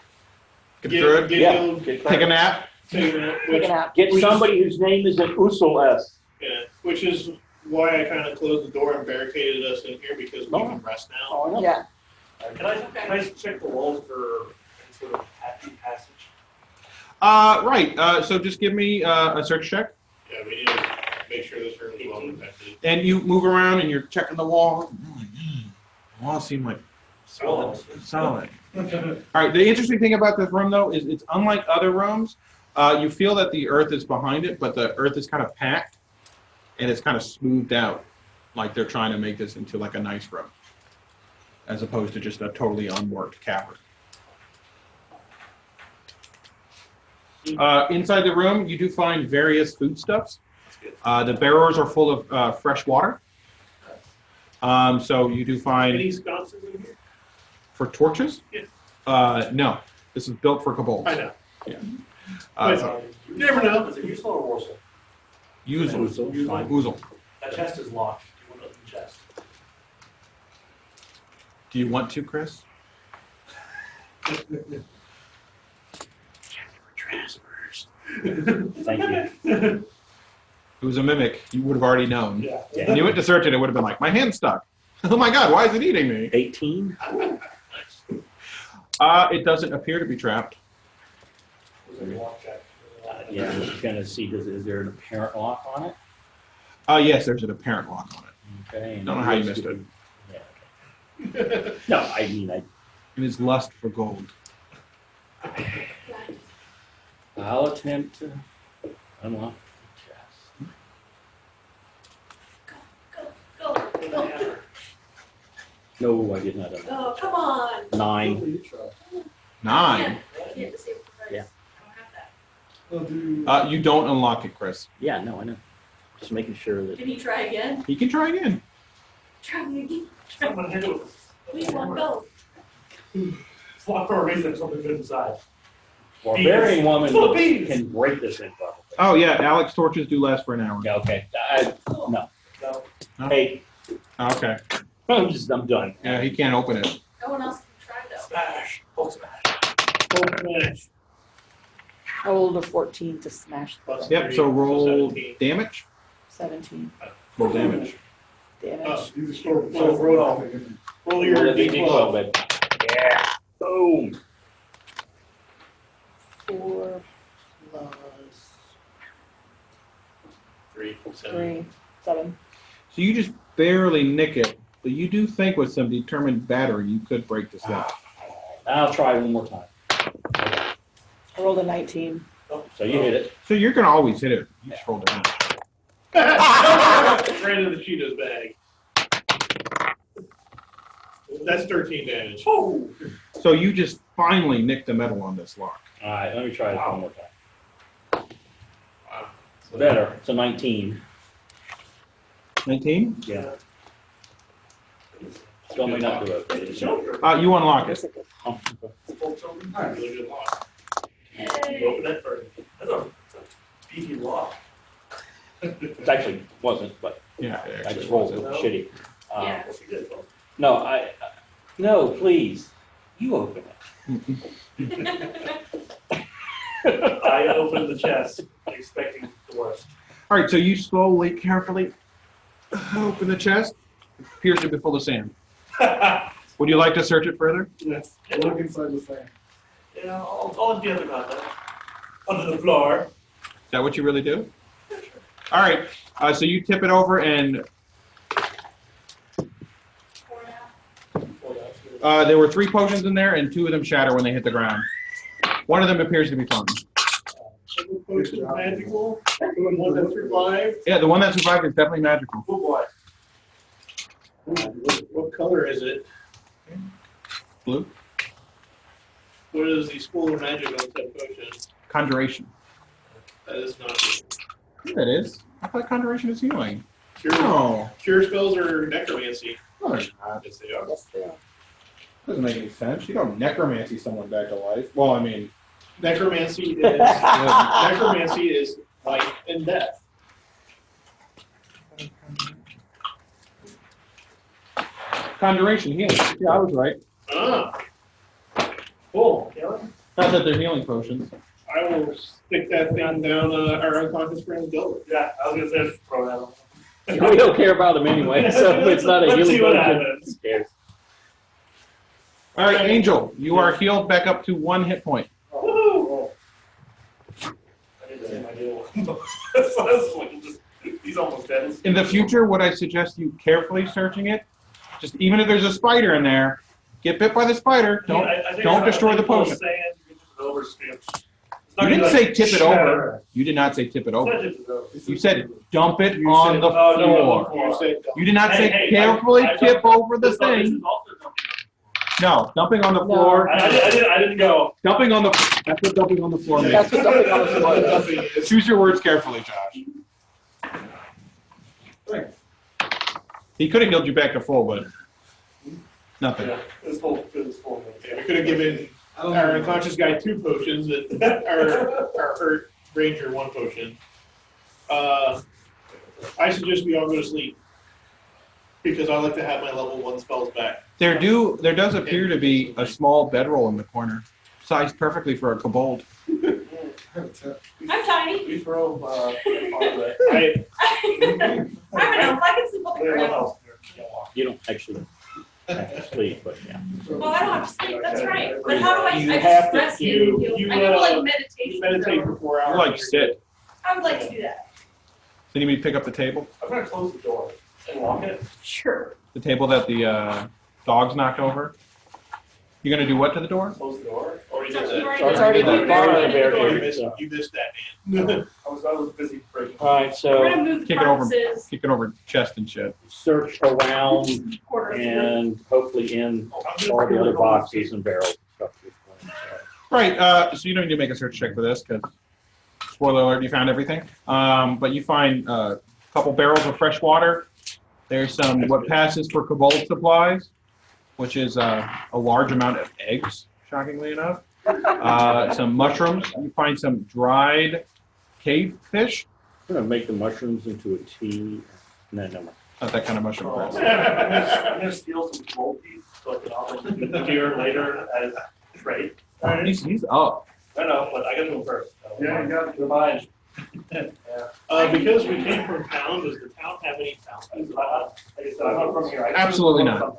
Get it good. Yeah. Take a nap. Take a nap, Take which, it out. Get somebody whose name is an Usul S. yeah, which is why I kind of closed the door and barricaded us in here because we can rest now. Oh, I know. Yeah. Can I check the walls for any sort of happy passage? Right. So just give me a search check, Yeah, we need to make sure this room is well protected. and you move around and you're checking the wall. The walls seem like solid. All right. The interesting thing about this room, though, is it's unlike other rooms. You feel that the earth is behind it, but the earth is kind of packed, and it's kind of smoothed out, like they're trying to make this into like a nice room, as opposed to just a totally unworked cavern. Inside the room, you do find various foodstuffs. The bearers are full of fresh water. So you do find Any sconces in here? for torches. Yeah. No, this is built for kobolds. I know. Yeah. You never know. Is it useful or morsel? Usual. Usual. That chest is locked. You want to open the chest? Do you want to, Chris? Transfers. Thank you. It was a mimic. You would have already known. Yeah. When you went to search it, it would have been like, my hand's stuck. Oh my God, why is it eating me? 18. It doesn't appear to be trapped. Yeah, I'm just gonna see, is there an apparent lock on it? Yes, there's an apparent lock on it. Okay. Don't know how you missed it. Yeah, okay. No, I mean, It is lust for gold. I'll attempt to unlock the chest. Go. No, I did not. Oh, come on. 9. 9. I can't disable the dice. Yeah. I don't have that. You don't unlock it, Chris. Yeah, no, I know. Just making sure that. Can you try again? He can try again. Try again. Someone hit it with Please let go. it's locked for a reason. There's something good inside. Barbarian woman Full of bees. can break this thing probably. Oh yeah, Alex torches do last for an hour. Yeah, okay. No. No. No? Hey, Okay. I'm done. Yeah, he can't open it. No one else can try though. Smash. Hulk smash. I rolled a 14 to smash Plus Yep. 3, So roll 17. damage. 17 Roll damage. damage. So roll your D12. babe. Yeah. Boom. 4 plus 3, 7. 3, 7. So you just barely nick it, but you do think with some determined battery you could break this lock. I'll try one more time. I rolled a 19. So you hit it. So you're gonna always hit it. You just roll damage. Right in the Cheetah's bag. That's 13 damage. Oh. So you just finally nick the metal on this lock. All right, let me try this one more time. Wow. Better. It's a 19. 19? Yeah. Still may not do it. You unlock it. Really good lock. Yay. Open that first. That's a beefy lock. It actually wasn't, but Yeah, it I actually just rolled it No. shitty. Yeah. What's he did, though? No, no, please. You open it. I opened the chest, expecting the worst. All right, so you slowly, carefully open the chest. It appears to be full of sand. Would you like to search it further? Yes. Look inside the sand. Yeah, I'll empty other content. Under the floor. Is that what you really do? All right, so you tip it over, and there were 3 potions in there, and 2 of them shatter when they hit the ground. One of them appears to be fine. Potion magical. The one that survived. Yeah, the one that survived is definitely magical. Oh boy. What color is it? Blue. What is the school of magic on that potion? Conjuration. That is not Yeah, that is. I thought conjuration is healing. cure. No. Cure spells or necromancy? No, they're not. Yes, they are. Yes, they are. Doesn't make any sense. You don't necromancy someone back to life. Well, I mean, Necromancy is life and death. conjuration healing. Yeah, I was right. Ah, Cool. Not that they're healing potions. I will stick that thing down our unconscious friend's gullet. Yeah, I was gonna say just throw that on. We don't care about them anyway, so if it's not a Let's healing see what potion, happens. who cares? All right, Angel, you are healed back up to 1 hit point. Woo! I did the same idea. He's almost dead. In the future, would I suggest you carefully searching it? Just even if there's a spider in there, get bit by the spider. Don't don't destroy the potion. You didn't say tip it over. You did not say tip it over. You said dump it You on said- the Oh, no, floor. You said You did not say Hey, carefully I tip over the This thing. is also something No, dumping on the floor. I didn't go. Dumping on the. That's what dumping on the floor means. That's what dumping on the floor is. Choose your words carefully, Josh. He could have healed you back to full, but nothing. Yeah, it was full. It was full. Yeah, we could have given our unconscious guy 2 potions, and our hurt ranger 1 potion. I suggest we all go to sleep because I like to have my level 1 spells back. There does appear to be a small bedroll in the corner, sized perfectly for a kobold. I'm tiny. We throw all that. I'm an elf. I can sleep on the Clear the ground. house. You don't actually have to sleep, but yeah. Well, I don't have to sleep. That's right. But how do I? You I have just to- rest you- and heal. you, I know like You meditation. meditate for 4 hours. Or like sit. I would like to do that. So you need me to pick up the table? I'm gonna close the door and lock it. Sure. The table that the dogs knocked over? You're gonna do what to the door? Close the door. Or you So did you that. already It's already did done. that. You missed, you missed that, man. I was busy breaking. All right, We're so gonna move the Kick it over. carcasses Kicking over chest and shit. search around quarters. and hopefully in all the other boxes and barrels and stuff. Right, so you don't need to make a search check for this, because, spoiler alert, you found everything. But you find a couple barrels of fresh water. There's some, what passes for kobold supplies, which is a large amount of eggs, shockingly enough. Some mushrooms. You find some dried cave fish. I'm gonna make the mushrooms into a tea. No, no. Not that kind of mushroom. I'm gonna steal some gold teeth so I can offer them here later as trade. He's up. I know, but I got to them first. So. Yeah, you got it. You're mine. Because we came from town, does the town have any fountains? Like I said, I'm not from here. I Absolutely not.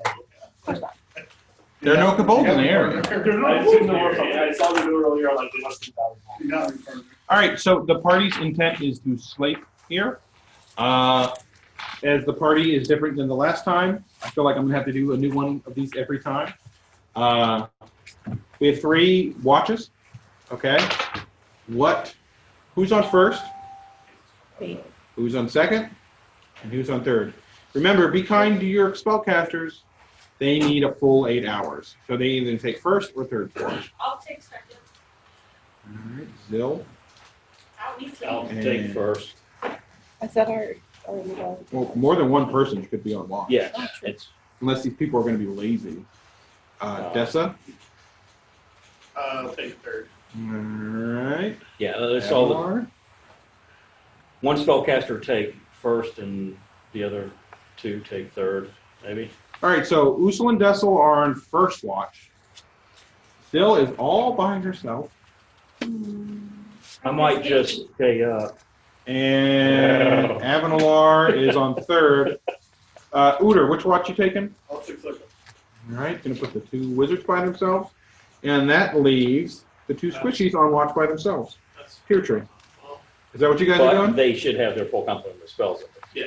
There are no kobolds in the area. I assumed there were something. I saw you do earlier. I'm like, they must be found. You got me first. All right, so the party's intent is to sleep here. As the party is different than the last time, I feel like I'm gonna have to do a new one of these every time. We have 3 watches. Okay. Who's on first? Me. Who's on second? And who's on third? Remember, be kind to your spellcasters. They need a full 8 hours. So they either take first or third watch. I'll take second. All right, Zill. I'll be sleep. I'll take first. I said our little. Well, more than one person could be on watch. Yeah, Oh, true. it's, Unless these people are going to be lazy. Dessa. I'll take 3rd. All right. yeah, that's all. The, Avalar. one spellcaster take first and the other 2 take third, maybe. All right, so Usul and Dessel are on first watch. Zill is all by herself. I might just stay up. And Avanalar is on third. Uter, which watch you taking? I'll take second. All right, gonna put the 2 wizards by themselves. And that leaves the 2 squishies on watch by themselves. Peer tree. Is that what you guys are But doing? they should have their full complement of spells. Yeah.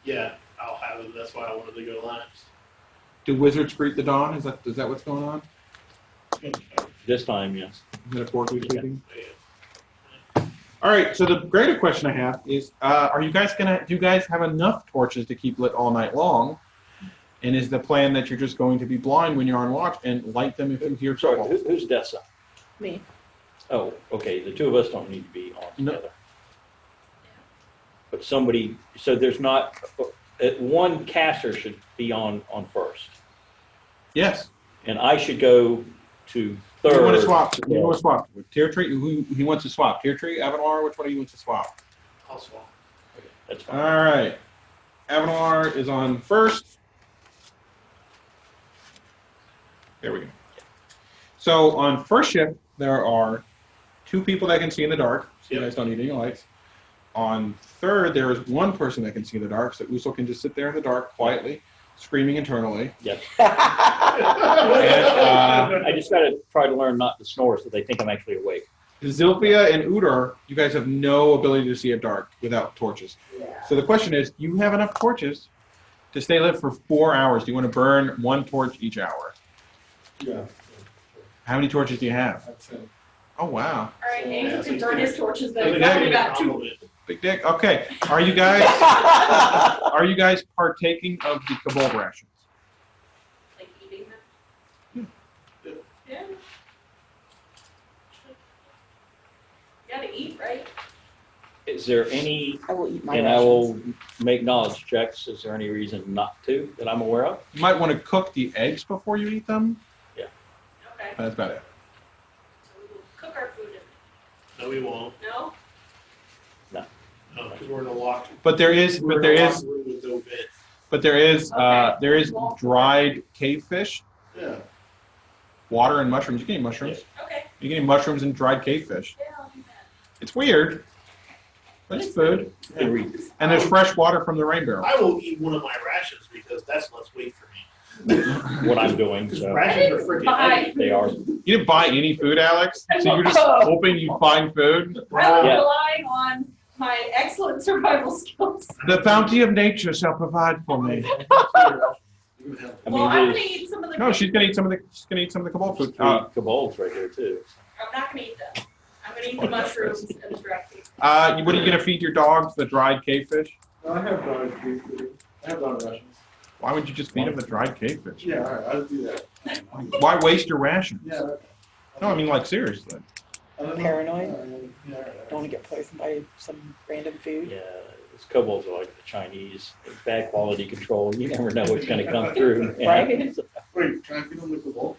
Yeah, I'll have it. That's why I wanted to go last. Do wizards greet the dawn? Is that what's going on? This time, yes. Metaphorically speaking. All right. So the greater question I have is: do you guys have enough torches to keep lit all night long? And is the plan that you're just going to be blind when you're on watch and light them if you hear Sorry, trouble? who's Dessa? Me. Oh, okay, the 2 of us don't need to be on No. together. But somebody, so there's not, one caster should be on first. Yes. And I should go to third. You want to swap? You want to swap? Tier tree? Who he wants to swap? Tier tree? Avalar? Which one do you want to swap? I'll swap. Okay, that's fine. All right. Avalar is on first. There we go. So on first shift, there are 2 people that can see in the dark. So you guys don't need any lights. On third, there is 1 person that can see in the dark. So Usul can just sit there in the dark quietly, screaming internally. Yes. And, I just gotta try to learn not to snore so they think I'm actually awake. Zilphia and Udar, you guys have no ability to see at dark without torches. So the question is, do you have enough torches to stay lit for 4 hours? Do you want to burn 1 torch each hour? Yeah, How many torches do you have? that's it. Oh, wow. All right, Yeah, Andrew so can burn his torches So then. the Now guy we can got 2. compliment. Big dick. Okay. Are you guys partaking of the kobold rations? Like right? Is there any, I will eat my and I rations. will make knowledge checks, is there any reason not to that I'm aware of? You might want to cook the eggs before you eat them. Okay, That's about it. so we will cook our food in, No, we won't. no? No, because we're in a locked. But there is room with no vent. Okay. there is dried cave fish, Yeah. water, and mushrooms. You can eat mushrooms. Okay, You can eat mushrooms and dried cave fish. yeah, I'll do that. It's weird, but it's food. You can read. And there's fresh water from the rain barrel. I will eat one of my rations because that's less weight for me. What I'm doing, Because so rations are freaking Bye. heavy. they are. You didn't buy any food, Alex, so you're just hoping you find food. I was Yeah. relying on my excellent survival skills. The bounty of nature shall provide for me. I Well, mean, I'm gonna there's eat some of the. No, she's gonna eat some of the kobold food. three kobolds right there too. I'm not gonna eat them. I'm gonna eat the mushrooms and the direct food. What are you gonna feed your dogs? The dried cave fish? No, I have dog food. I have dog rations. Why would you just feed them the dried cave fish? Yeah, all right, I'll do that. Why waste your rations? Yeah. No, I mean like seriously. Paranoid? Yeah, all right. Don't want to get poisoned by some random food. Yeah, these kobolds are like the Chinese, bad quality control. You never know what's gonna come through. Right. Wait, can I feed them the kobold?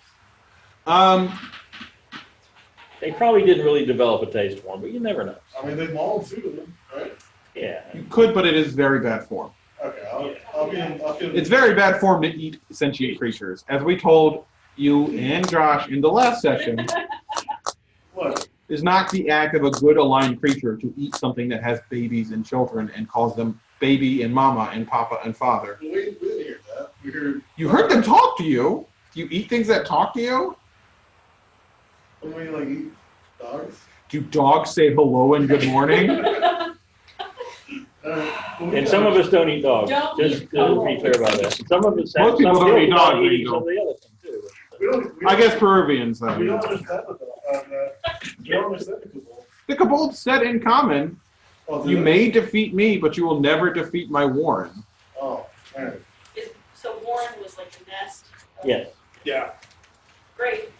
They probably didn't really develop a taste for them, but you never know. I mean, they mauled two of them, right? Yeah. You could, but it is very bad form. Okay, I'll feed them. It's very bad form to eat sentient creatures. As we told you and Josh in the last session, What? is not the act of a good aligned creature to eat something that has babies and children and calls them baby and mama and papa and father. We didn't hear that. We heard, You heard them talk to you. Do you eat things that talk to you? what do you mean, like, eat dogs? Do dogs say hello and good morning? And some of us don't eat dogs. Don't Just eat to be clear about that. Some of us have Most people some don't eat guilt dogs, about they eating don't. some of the other things too. I guess Peruvians, We though. don't understand the we don't understand the kobold. The kobolds said in common, Oh, do you they? may defeat me, but you will never defeat my Warren. Oh, all right. So Warren was like the nest. Yes. Yeah. Great.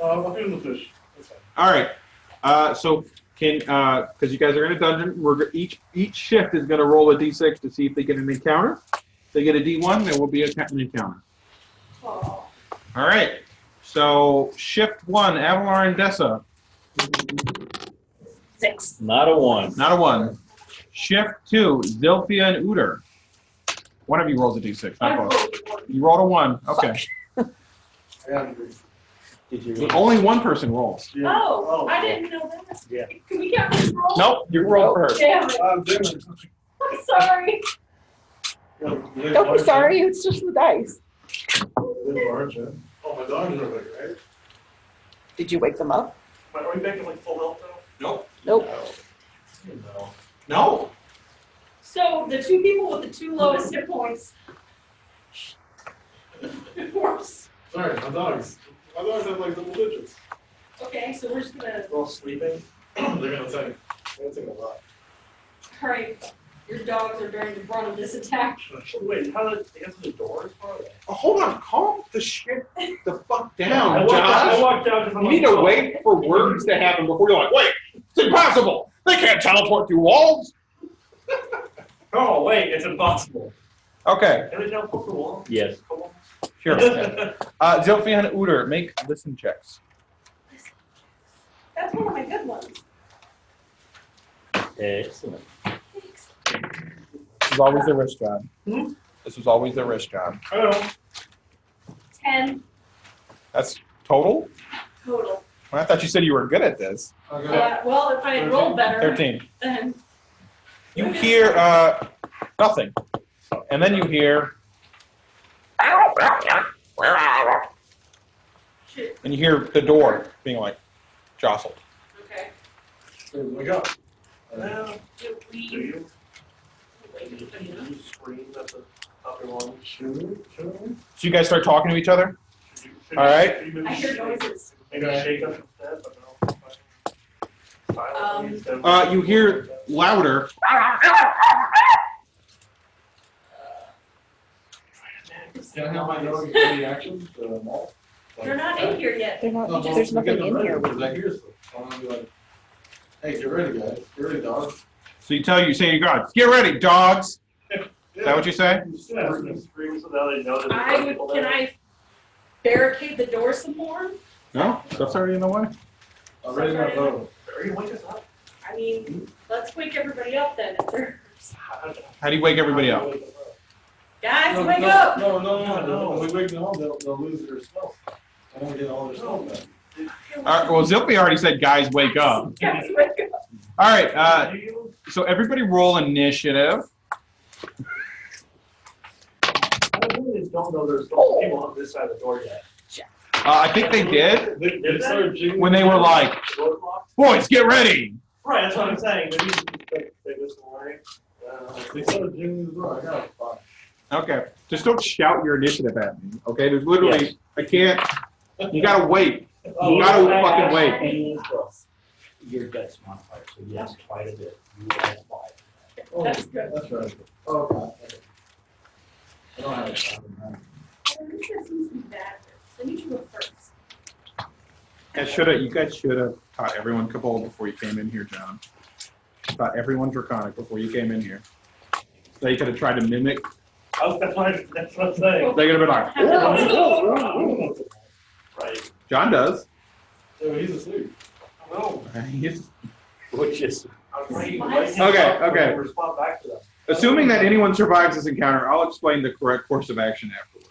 I'll feed them the fish. That's fine. All right. So because you guys are in a dungeon, each shift is going to roll a d6 to see if they get an encounter. If they get a d1, there will be an encounter. Oh. All right. So shift 1, Avalar and Dessa. 6. Not a one. Not a 1. Shift 2, Zilphia and Uter. One of you rolls a d6. I Not both. rolled one. You rolled a 1. Okay. I got it. Did you? Only one person rolls. Yeah. Oh, I didn't know that. Yeah. Can we get this roll? Nope. You rolled first. Damn it. I'm doing I'm sorry. it. Don't be sorry, it's just the dice. They're large, huh? Oh, my dogs are big, right? Did you wake them up? Are we back to like full health though? Nope. Nope. No. No. So the two people with the two lowest hit points. Worse. Sorry, my dogs. My dogs have like double digits. Okay, so we're just gonna, They're all sleeping. They're gonna take a lot. hurry. Your dogs are during the brunt of this attack. Wait, how did they get to the doors? Oh, hold on. Calm the shit the fuck I down, walked out Josh. because I'm You like, need to oh. wait for words to happen before you're like, wait, it's impossible. They can't teleport through walls. Oh, wait, it's impossible. Okay, Can they teleport through walls? Yes. Come on. sure. Zilphia and Uter, make listen checks. That's one of my good ones. Excellent. Thanks. This was always their wrist job. This was always their wrist job. I don't know. 10 That's total? total. Well, I thought you said you were good at this. Okay. Well, if I had rolled better, 13. then You hear nothing. And then you hear, shit. and you hear the door being like jostled. Okay. Wake up. Well, Do do we you? wait? Do you scream at the top of your lungs? Should So you guys start talking to each other? Should All right. should you maybe I hear shake- noises. Maybe shake us instead, but no. Silently instead of- You hear louder. Can I have my dog get any action? The mall? They're not in here yet. They're not, No, there's we're nothing getting in ready, here. because I hear stuff. I wanna be like, hey, get ready, guys. Get ready, dogs. So you say to your gods, get ready, dogs. Is that what you say? Yeah, scream so now they know that I there's would, people can there. I barricade the door some more? No, stuff's already in the way. I'm ready to go. Are you wake us up? I mean, let's wake everybody up then. If they're, How do you wake everybody up? guys, No, wake no, up! No. When we wake them up, they'll lose their spells. I won't get all their spells back. All right, well, Zippy already said, guys, wake up. Guys, wake up. All right, so everybody roll initiative. I really don't know there's still people on this side of the door yet. I think they did Did they? when they were like, Door locked? boys, get ready. Right, that's what I'm saying. Maybe they just worry. They started jingling the door. I got it. Fine. Okay, just don't shout your initiative at me, okay? There's literally, I can't, you gotta wait. You gotta fucking wait. Your guts modifier, so yes, quite a bit. You will have five. Oh, That's good. That's right. Oh, okay. I don't have a problem. Then you should go first. You guys should have taught everyone Kobold before you came in here, John. Taught everyone Draconic before you came in here. They could have tried to mimic. That's what I'm saying. They could have been like, Right. John does. Yeah, but he's asleep. No. He's- Which is, Okay. Respond back to them. Assuming that anyone survives this encounter, I'll explain the correct course of action afterward.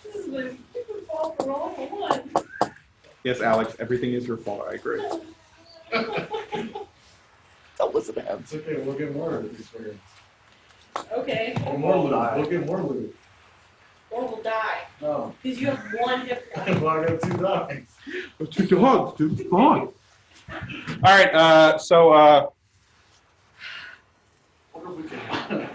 This is what you fall for all for one. Yes, Alex, everything is your fault. I agree. That wasn't him. It's okay, we'll get more of these figures. Okay, Or more loot. We'll get more loot. or we'll die. No. Because you have one hit point. Well, I got 2 dogs. Let's take the hogs, dude. Come on. All right, so Wonder if we can.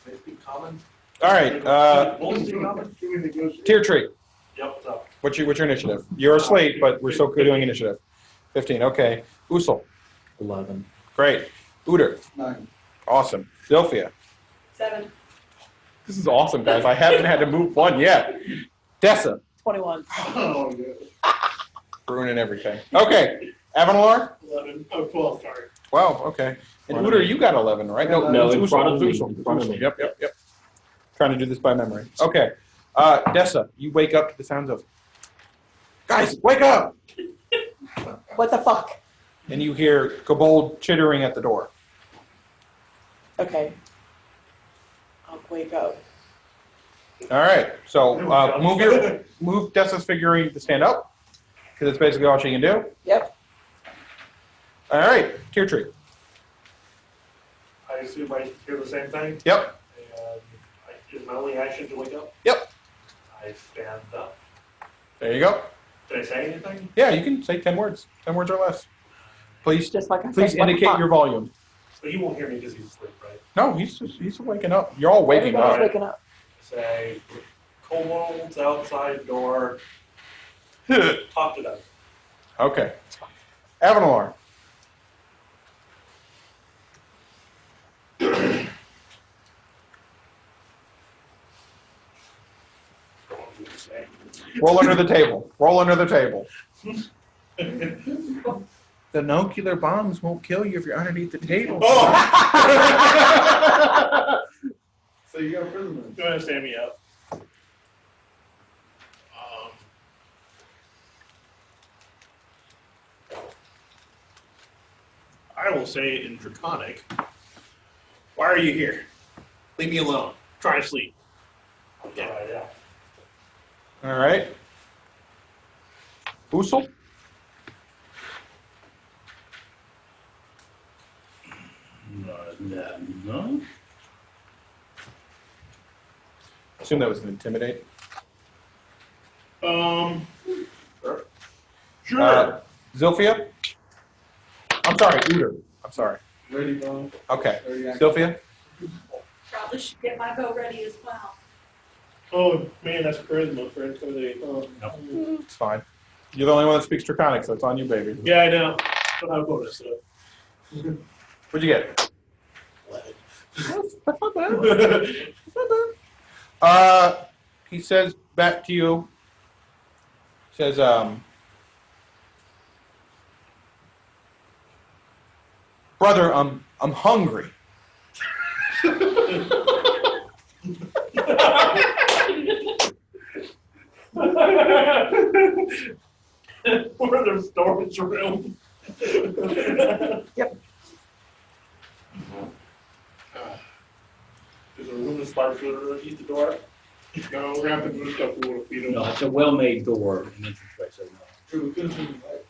They speak common? all right, Wolves speak common? Can we negotiate? tier tree. Yep, what's up? What's your initiative? You're asleep, but we're still doing initiative. 15. Okay. Usul. 11. Great. Uder. 9. Awesome. Zilphia. 7. This is awesome, guys. I haven't had to move one yet. Dessa. 21. Oh, yeah. Ruining everything. Okay. Avanalor. 11, 12, sorry. Wow. Okay. And Uder, you got 11, right? No, it's in Usul. front of It's me. Usul. In front of me. Yep. Trying to do this by memory. Okay. Dessa, you wake up to the sounds of, guys, wake up! What the fuck? And you hear Kobold chittering at the door. Okay. I'll wake up. All right. So move Dessa's figurine to stand up, because that's basically all she can do. Yep. All right. Tier tree. I assume I hear the same thing? Yep. And is my only action to wake up? Yep. I stand up. There you go. Did I say anything? Yeah, you can say 10 words. 10 words or less. Please, Just like I please said, what the indicate fuck? your volume. But he won't hear me because he's asleep, right? No, he's waking up. You're all waking Everybody's up. waking up. Say, kobolds outside door, talk to them. Okay. Avanalor. Roll under the table. Roll under the table. The nuclear bombs won't kill you if you're underneath the table. Oh! So you got prisoners. Go ahead and stand me up. I will say in Draconic, why are you here? Leave me alone. Try to sleep. Yeah. All right. Usul? No. Assume that was an intimidate. Sure. Zilphia? I'm sorry, Uder. I'm sorry. Ready, bro? Okay. Ready, action. Sylphia? Probably should get my bow ready as well. Oh man, that's charisma for intimidate. Oh. It's fine. You're the only one that speaks Draconic, so it's on you, baby. Yeah, I know. Don't have bonus so. What'd you get? 11. Uh, he says back to you. Says, brother, I'm hungry. Or their storage room. Yep. There's a room with spider food underneath the door. No, we're gonna have to move stuff we wanna feed them. No, it's a well-made door, an entranceway, so no. True, we couldn't even like.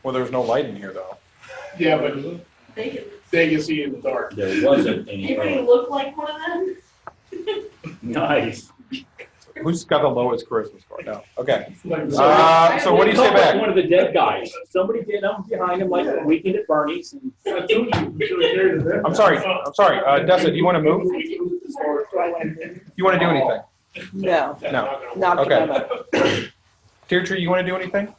Well, there's no light in here, though. Yeah, but They they can see in the dark. There wasn't any. anybody look like one of them? Nice. Who's got the lowest charisma score? No. Okay. Like, So what do you say Looked like back? one of the dead guys. Somebody did them behind him like a weekend at Bernie's. And I'm sorry. Dessa, do you want to move? You want to do anything? No, No. not at the Okay. moment. Tear Tree, you want to do anything?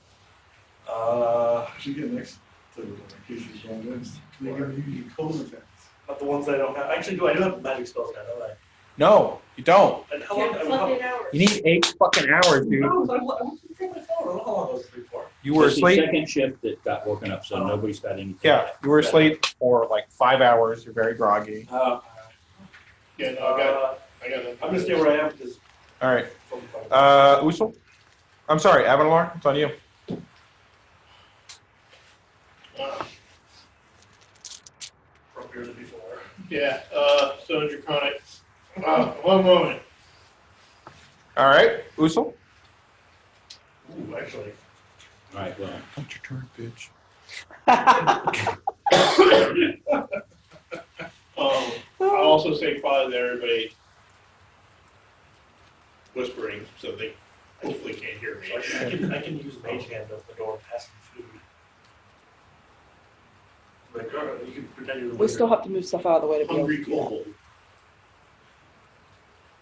Should get next to the Kishi's going next. They give you cold attacks. Not the ones I don't have. Actually, do I do have magic spells now, don't I? No, you don't. And how Yeah, long? it's how, like 8 hours. You need 8 fucking hours, dude. No, I went to check my phone. I don't know how long I was asleep for. You were It's the asleep. second shift that got woken up, so nobody's got anything. Yeah, you were asleep for like 5 hours. You're very groggy. Yeah, no, I got it. I'm gonna stay where I am because. All right. Usul? I'm sorry, Avalar, it's on you. From here than before. Yeah, so draconic. One moment. All right, Usul? Ooh, actually. All right, well. Not your turn, bitch. I'll also say pause everybody whispering so they hopefully can't hear me. So I can use mage hand at the door and pass some food. Like, you can pretend you're the We still have to move stuff out of the way to be able Hungry to do that. kobold.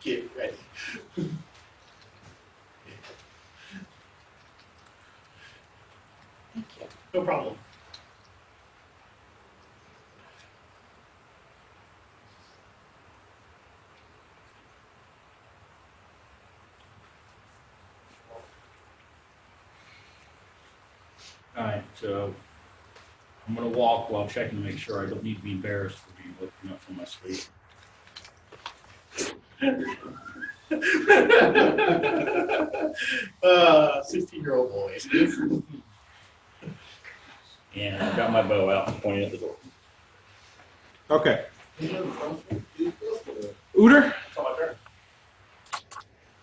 Get ready. Thank you. No problem. All right, so I'm gonna walk while checking to make sure I don't need to be embarrassed for being woken up from my sleep. 16-year-old boys. And I've got my bow out and pointing at the door. Okay. Uter? It's on my turn.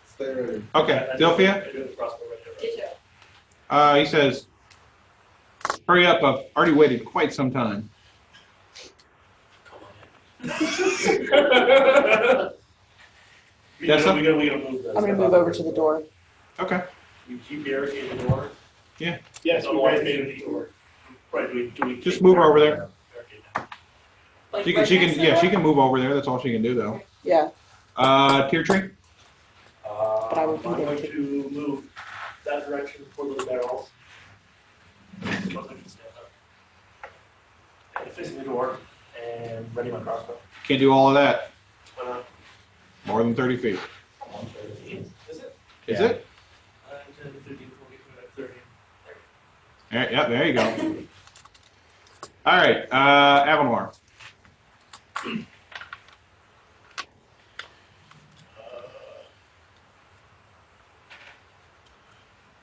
Stay ready. Okay, Delphia? I do the crossbow right there. Did you? He says, hurry up, I've already waited quite some time. We That's gotta move this. I'm gonna move over to the door. Okay. You keep barricading the door. Yes, No we one guys made made the door. Right, do we? Just move her over there. Barricade now. Like She can, right she next can, to yeah, the she door? can move over there. That's all she can do, though. Yeah, Tear Tree? I would be I'm there going too. to move that direction for those barrels. Both of them can stand up. And facing the door and ready my crossbow. Can't do all of that. Why not? More than 30 feet. Is it? Is Yeah. it? 10, 15, 20, 30. Yeah, there you go. All right, Avanor.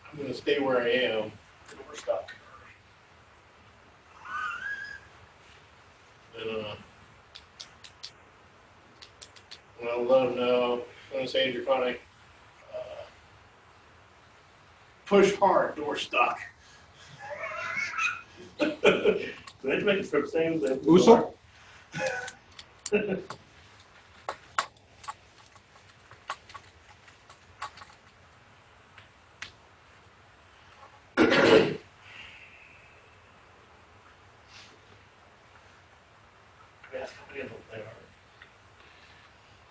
I'm gonna stay where I am. We're stuck. And when I let them know, I'm gonna say draconic. Push hard, door stuck. Do I have to make a strip save? Usul?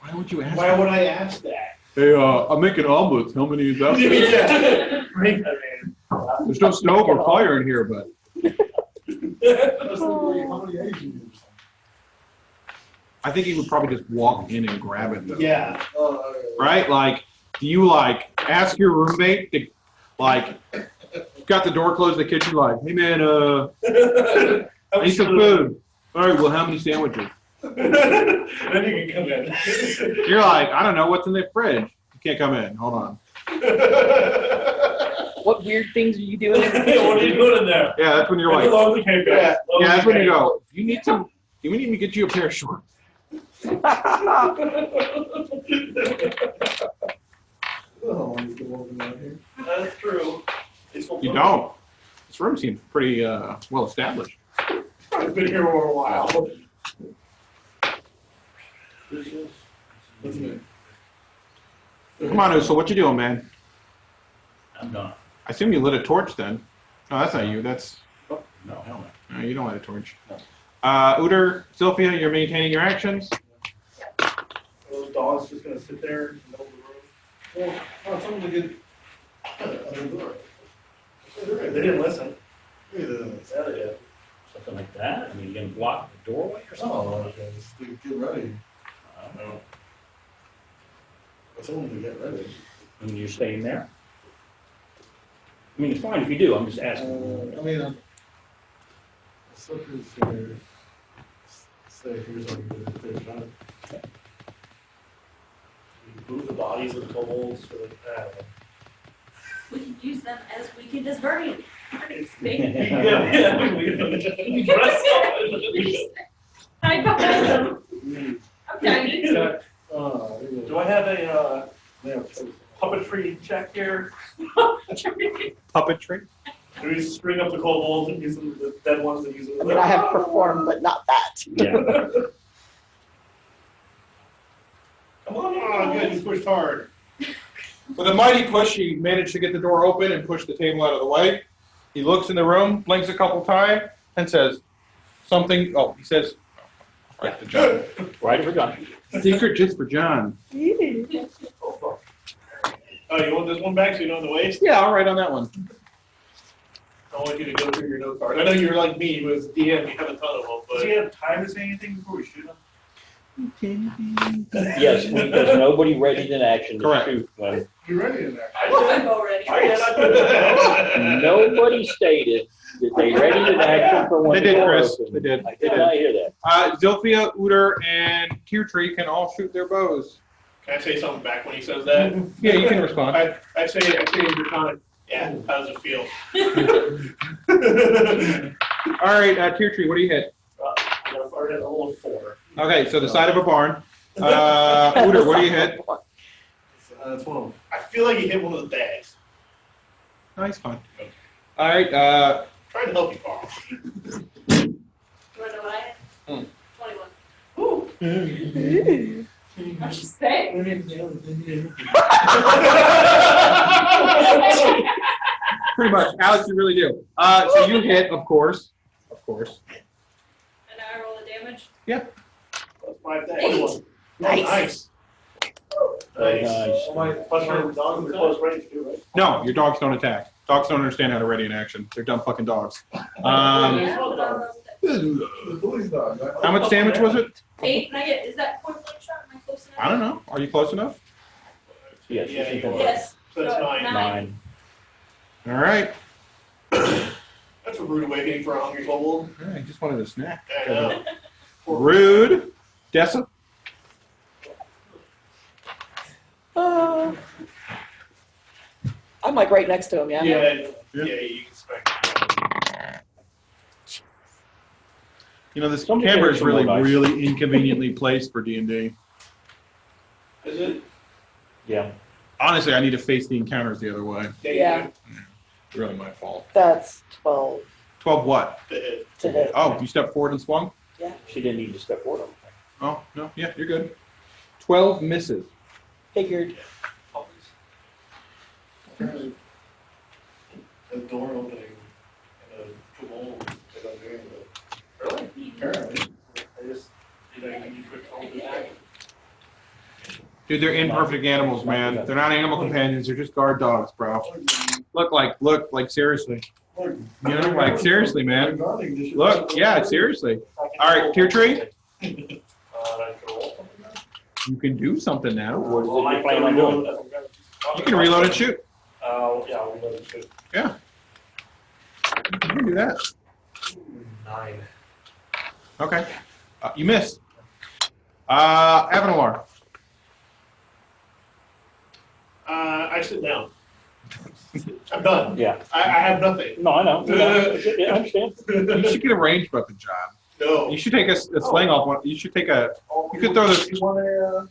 Why would you ask? Why would I ask that? Hey, I'm making omelets. How many is that? Yeah. There's no stove or fire in here, but. How many eggs you use? I think he would probably just walk in and grab it, though. Yeah. Oh, Right? Like, Do you like ask your roommate to like got the door closed in the kitchen like, hey man, I need some food. All right, well, how many sandwiches? Then you can come in. You're like, I don't know what's in the fridge. You can't come in. Hold on. What weird things are you doing in the What are you kitchen? doing in there? Yeah, that's when you're like, Lonely came back. yeah, that's when you go. You need some. You need me to get you a pair of shorts. That's true. You don't. This room seems pretty well established. I've been here for a while. Come on, so what you doing, man? I'm done. I assume you lit a torch then. No, that's not you. That's No, hell no. no, you don't light a torch. No. Uter, Sylvia, you're maintaining your actions. Are those dogs just gonna sit there in the middle of the room? Well, tell them to get out the door. They didn't listen. Yeah. Yeah, they did. Something like that? I mean, you can block the doorway or something? Oh, just to get ready. I don't know. I told them to get ready. And you're staying there? I mean, it's fine if you do, I'm just asking. I mean, slippers here. Stay here so I can get a clear shot. We move the bodies of the kobolds for the, I don't know. We can use them as weekend as burning. We dress up. Hide behind them. I'm tiny. Do I have a puppetry check here? Puppetry. Do we string up the kobolds and use them, the dead ones and use them? I mean, I have performed, but not that. Yeah. Come on, Oh, good, you pushed hard. With a mighty push, he managed to get the door open and push the table out of the way. He looks in the room, blinks a couple times, and says something. Oh, he says, right to John. Right for John. Secret just for John. Oh, you want this one back so you know the waste? Yeah, I'll write on that one. I want you to go through your note card. I know you're like me, but as DM, you have a ton of them, but. Do you have time to say anything before we shoot them? Yes, because nobody readied an action to Correct. shoot when You ready in there? I'm already. nobody stated that they readied an action for when They the did, door Chris. opened. They did. I did not hear that. Zilphia, Uter, and Teartree can all shoot their bows. Can I say something back when he says that? Yeah, you can respond. I'd say in Draconic, yeah, how does it feel? All right, Teartree, what do you hit? I'm gonna fire it a little 4. Okay, so the side of a barn. Uter, what do you hit? 12. I feel like you hit one of the bags. Nice, fine. All right, Trying to help you, Carl. You wanna know what I had? 21. Ooh. I'm just saying. pretty much. Alex, you really do. So you hit, of course. Of course. And now I roll the damage. That's 5 days. 8. Nice. Nice. Nice. Plus your dogs are close range too, right? No, your dogs don't attack. Dogs don't understand how to ready an action. They're dumb fucking dogs. Yeah, but I rolled The bully's dog. How much damage was it? 8. And I get, is that point blank shot? Am I close enough? I don't know. Are you close enough? Yes, Yeah, you you can- are. Yes. So that's 9. 9. All right. That's a rude awakening for a hungry kobold. I just wanted a snack. I know. Rude. Dessa? I'm like right next to him, yeah? Yeah, you expect. You know, this Somebody camera get is some really, more dice. really inconveniently placed for D&D. Is it? Yeah. Honestly, I need to face the encounters the other way. Yeah. It's really my fault. That's 12 12 what? The hit. to hit. Oh, you stepped forward and swung? She didn't need to step forward. Oh, no. Yeah, you're good. 12 misses. Figured. Apparently, the door opening and a kobold is under the. Really? Apparently. I just, you quick hold it back. Dude, they're imperfect animals, man. They're not animal companions. They're just guard dogs, bro. Look, seriously. You know, like, seriously, man. Look, yeah, seriously. All right, Tier Tree, you can do something now. What is it you plan on doing? You can reload and shoot. Yeah, I'll reload and shoot. You can do that. 9. Okay. You missed. Avanor. I sit down. I'm done. Yeah. I have nothing. No, I know. Yeah, I understand. You should get a ranged weapon job. No. You should take a sling off one. You should take a. You could throw this. You want a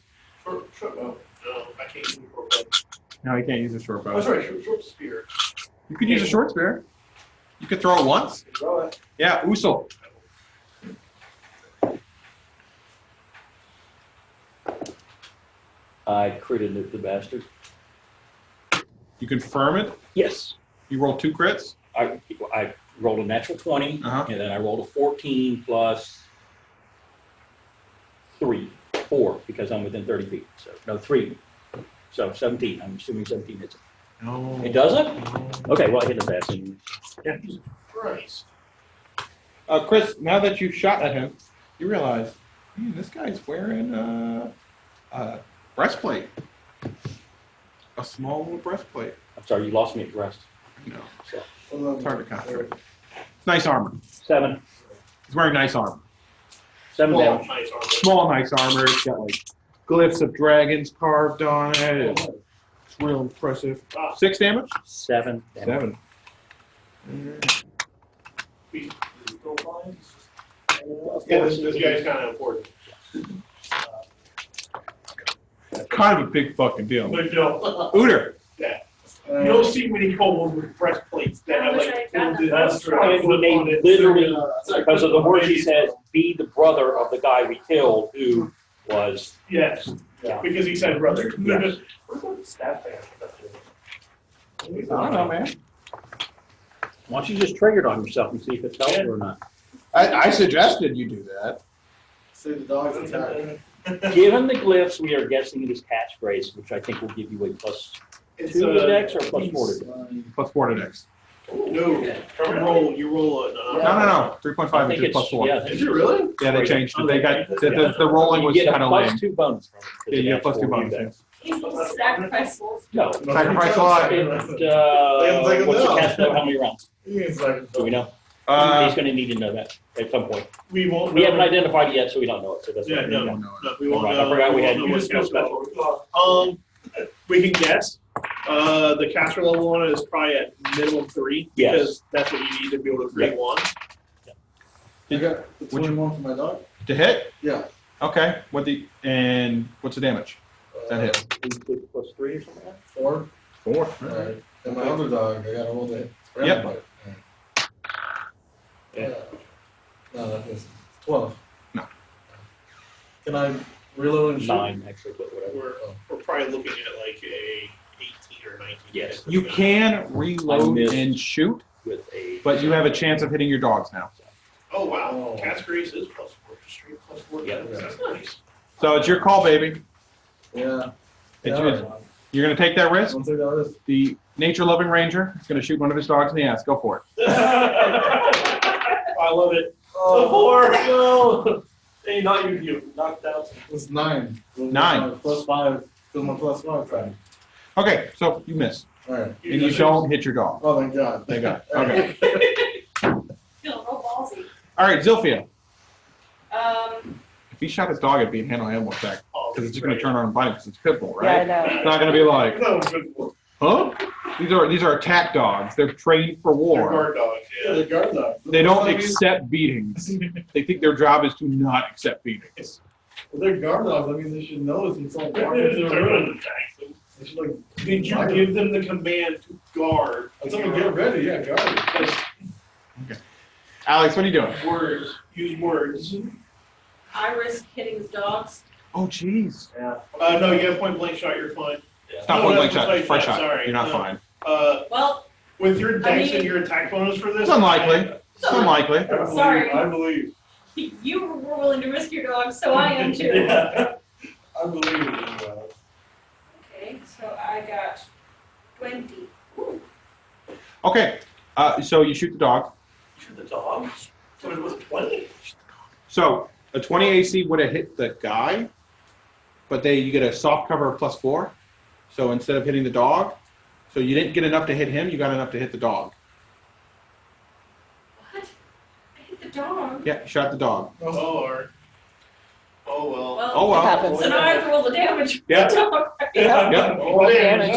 short bow? No, I can't use a short bow. No, you can't use a short bow. Oh, sorry, short spear. You could use a short spear. You could throw it once. Throw it. Yeah, Usul. I critted the bastard. You confirm it. Yes. You roll 2 crits. I rolled a natural 20, Uh-huh. and then I rolled a 14 plus 4, because I'm within 30 feet. So, no, 3. So 17. I'm assuming 17 hits it. No. It doesn't? Okay, well, I hit the bastard. Yeah, Jesus Christ. Chris, now that you've shot at him, you realize, man, this guy's wearing a breastplate. A small little breastplate. I'm sorry, you lost me at rest. No, So, it's hard to concentrate. It's nice armor. 7. He's wearing nice armor. 7 Well, damage. nice armor. Small, nice armor. It's got like glyphs of dragons carved on it. It's real impressive. 6 damage? 7 damage. 7. Yeah, this guy's kind of important. Kind of a big fucking deal. But no, Uter. you don't see many kobolds with breastplates that have like. That's true. I mean, he literally, because of the words he said, be the brother of the guy we killed, who was. Yes, Yeah. because he said brother. Yes. Where's that staff band? I don't know, man. Why don't you just trigger it on yourself and see if it's helpful or not? I suggested you do that. Say the dog's attack. Given the glyphs, we are guessing it is catchphrase, which I think will give you a plus It's 2 to dex or plus 4 to dex. Plus 4 to dex. No, you roll a. No. 3.5 I is think just plus it's, 4. yeah. Is it really? Yeah, they changed it. They got the rolling You was get a kind of plus lame. 2 bonus from it. Yeah, you have plus 2 It's bonus. for you Yeah. He's supposed to sacrifice souls. No. Sacrifice a lot. What's the cast know? How many rounds? Do we know? He's going to need to know that at some point. We won't. We haven't identified it yet, so we don't know it. So that's Yeah, what no, know. no, we won't I know. forgot we had- We'll you just just know special. We can guess. The caster level on it is probably at minimum 3 Yes. because that's what you need to be able to create one. You got the 21 for my dog? To hit? Yeah. Okay. What's the damage? That hit. Plus 3 or something like that? 4. 4. Alright. And my other dog, I gotta roll that. Yep. Yeah. No, that is 12. No. Can I reload and shoot? 9, actually, but whatever. We're probably looking at like a 18 or 19. Yes. You can reload missed. and shoot, With a. but you have a chance of hitting your dogs now. Oh, wow. Oh. Cat's Grace is plus 4. Straight plus 4. Yeah. That's nice. So it's your call, baby. Yeah. It's Yeah, yours. alright. You're going to take that risk. I'll take that risk. The nature-loving ranger is going to shoot one of his dogs in the ass. Go for it. I love it. Oh, 4. No. Hey, not you knocked out. It's 9. 9. Plus 5. Because my plus 5 time. Okay, so you miss. Alright. And you don't hit your dog. Oh, thank God. Thank God. Okay. Feeling real ballsy. All right, Zilphia. Um, If he shot his dog, it'd be an animal attack. Because it's just going to turn around and bite him because it's pit bull, Yeah, I right? know. It's not going to be like, No, good one. huh? These are attack dogs. They're trained for They're war. guard dogs, Yeah, yeah. the guard dog. They don't accept beatings. They think their job is to not accept beatings. If they're guard dogs, that means they should know if it's all They're walking into the gonna room. attack them. They should like. Did you give them the command to guard? I told them get ready, yeah, guard. Alex, what are you doing? Words. Use words. I risk hitting the dogs. Oh, jeez. Yeah. No, you have point blank shot. You're fine. It's not No, point blank that's shot. a It's fresh shot. sorry. You're not No. fine. Well, With your dex mean- and your attack bonus for this, It's unlikely. It's unlikely. Sorry. I believe. you were willing to risk your dogs, so I am too. Yeah. I believe. Okay, so I got 20. Ooh. Okay, so you shoot the dog. Shoot the dog. So it was 20. So a 20 AC would have hit the guy, but you get a soft cover of +4. So instead of hitting the dog, so you didn't get enough to hit him, you got enough to hit the dog. What? I hit the dog. Yeah, you shot the dog. Oh, Lord. Oh, well. Oh, well. It happens. So now I have to roll the damage. Yeah. Yeah. Yep. Roll damage.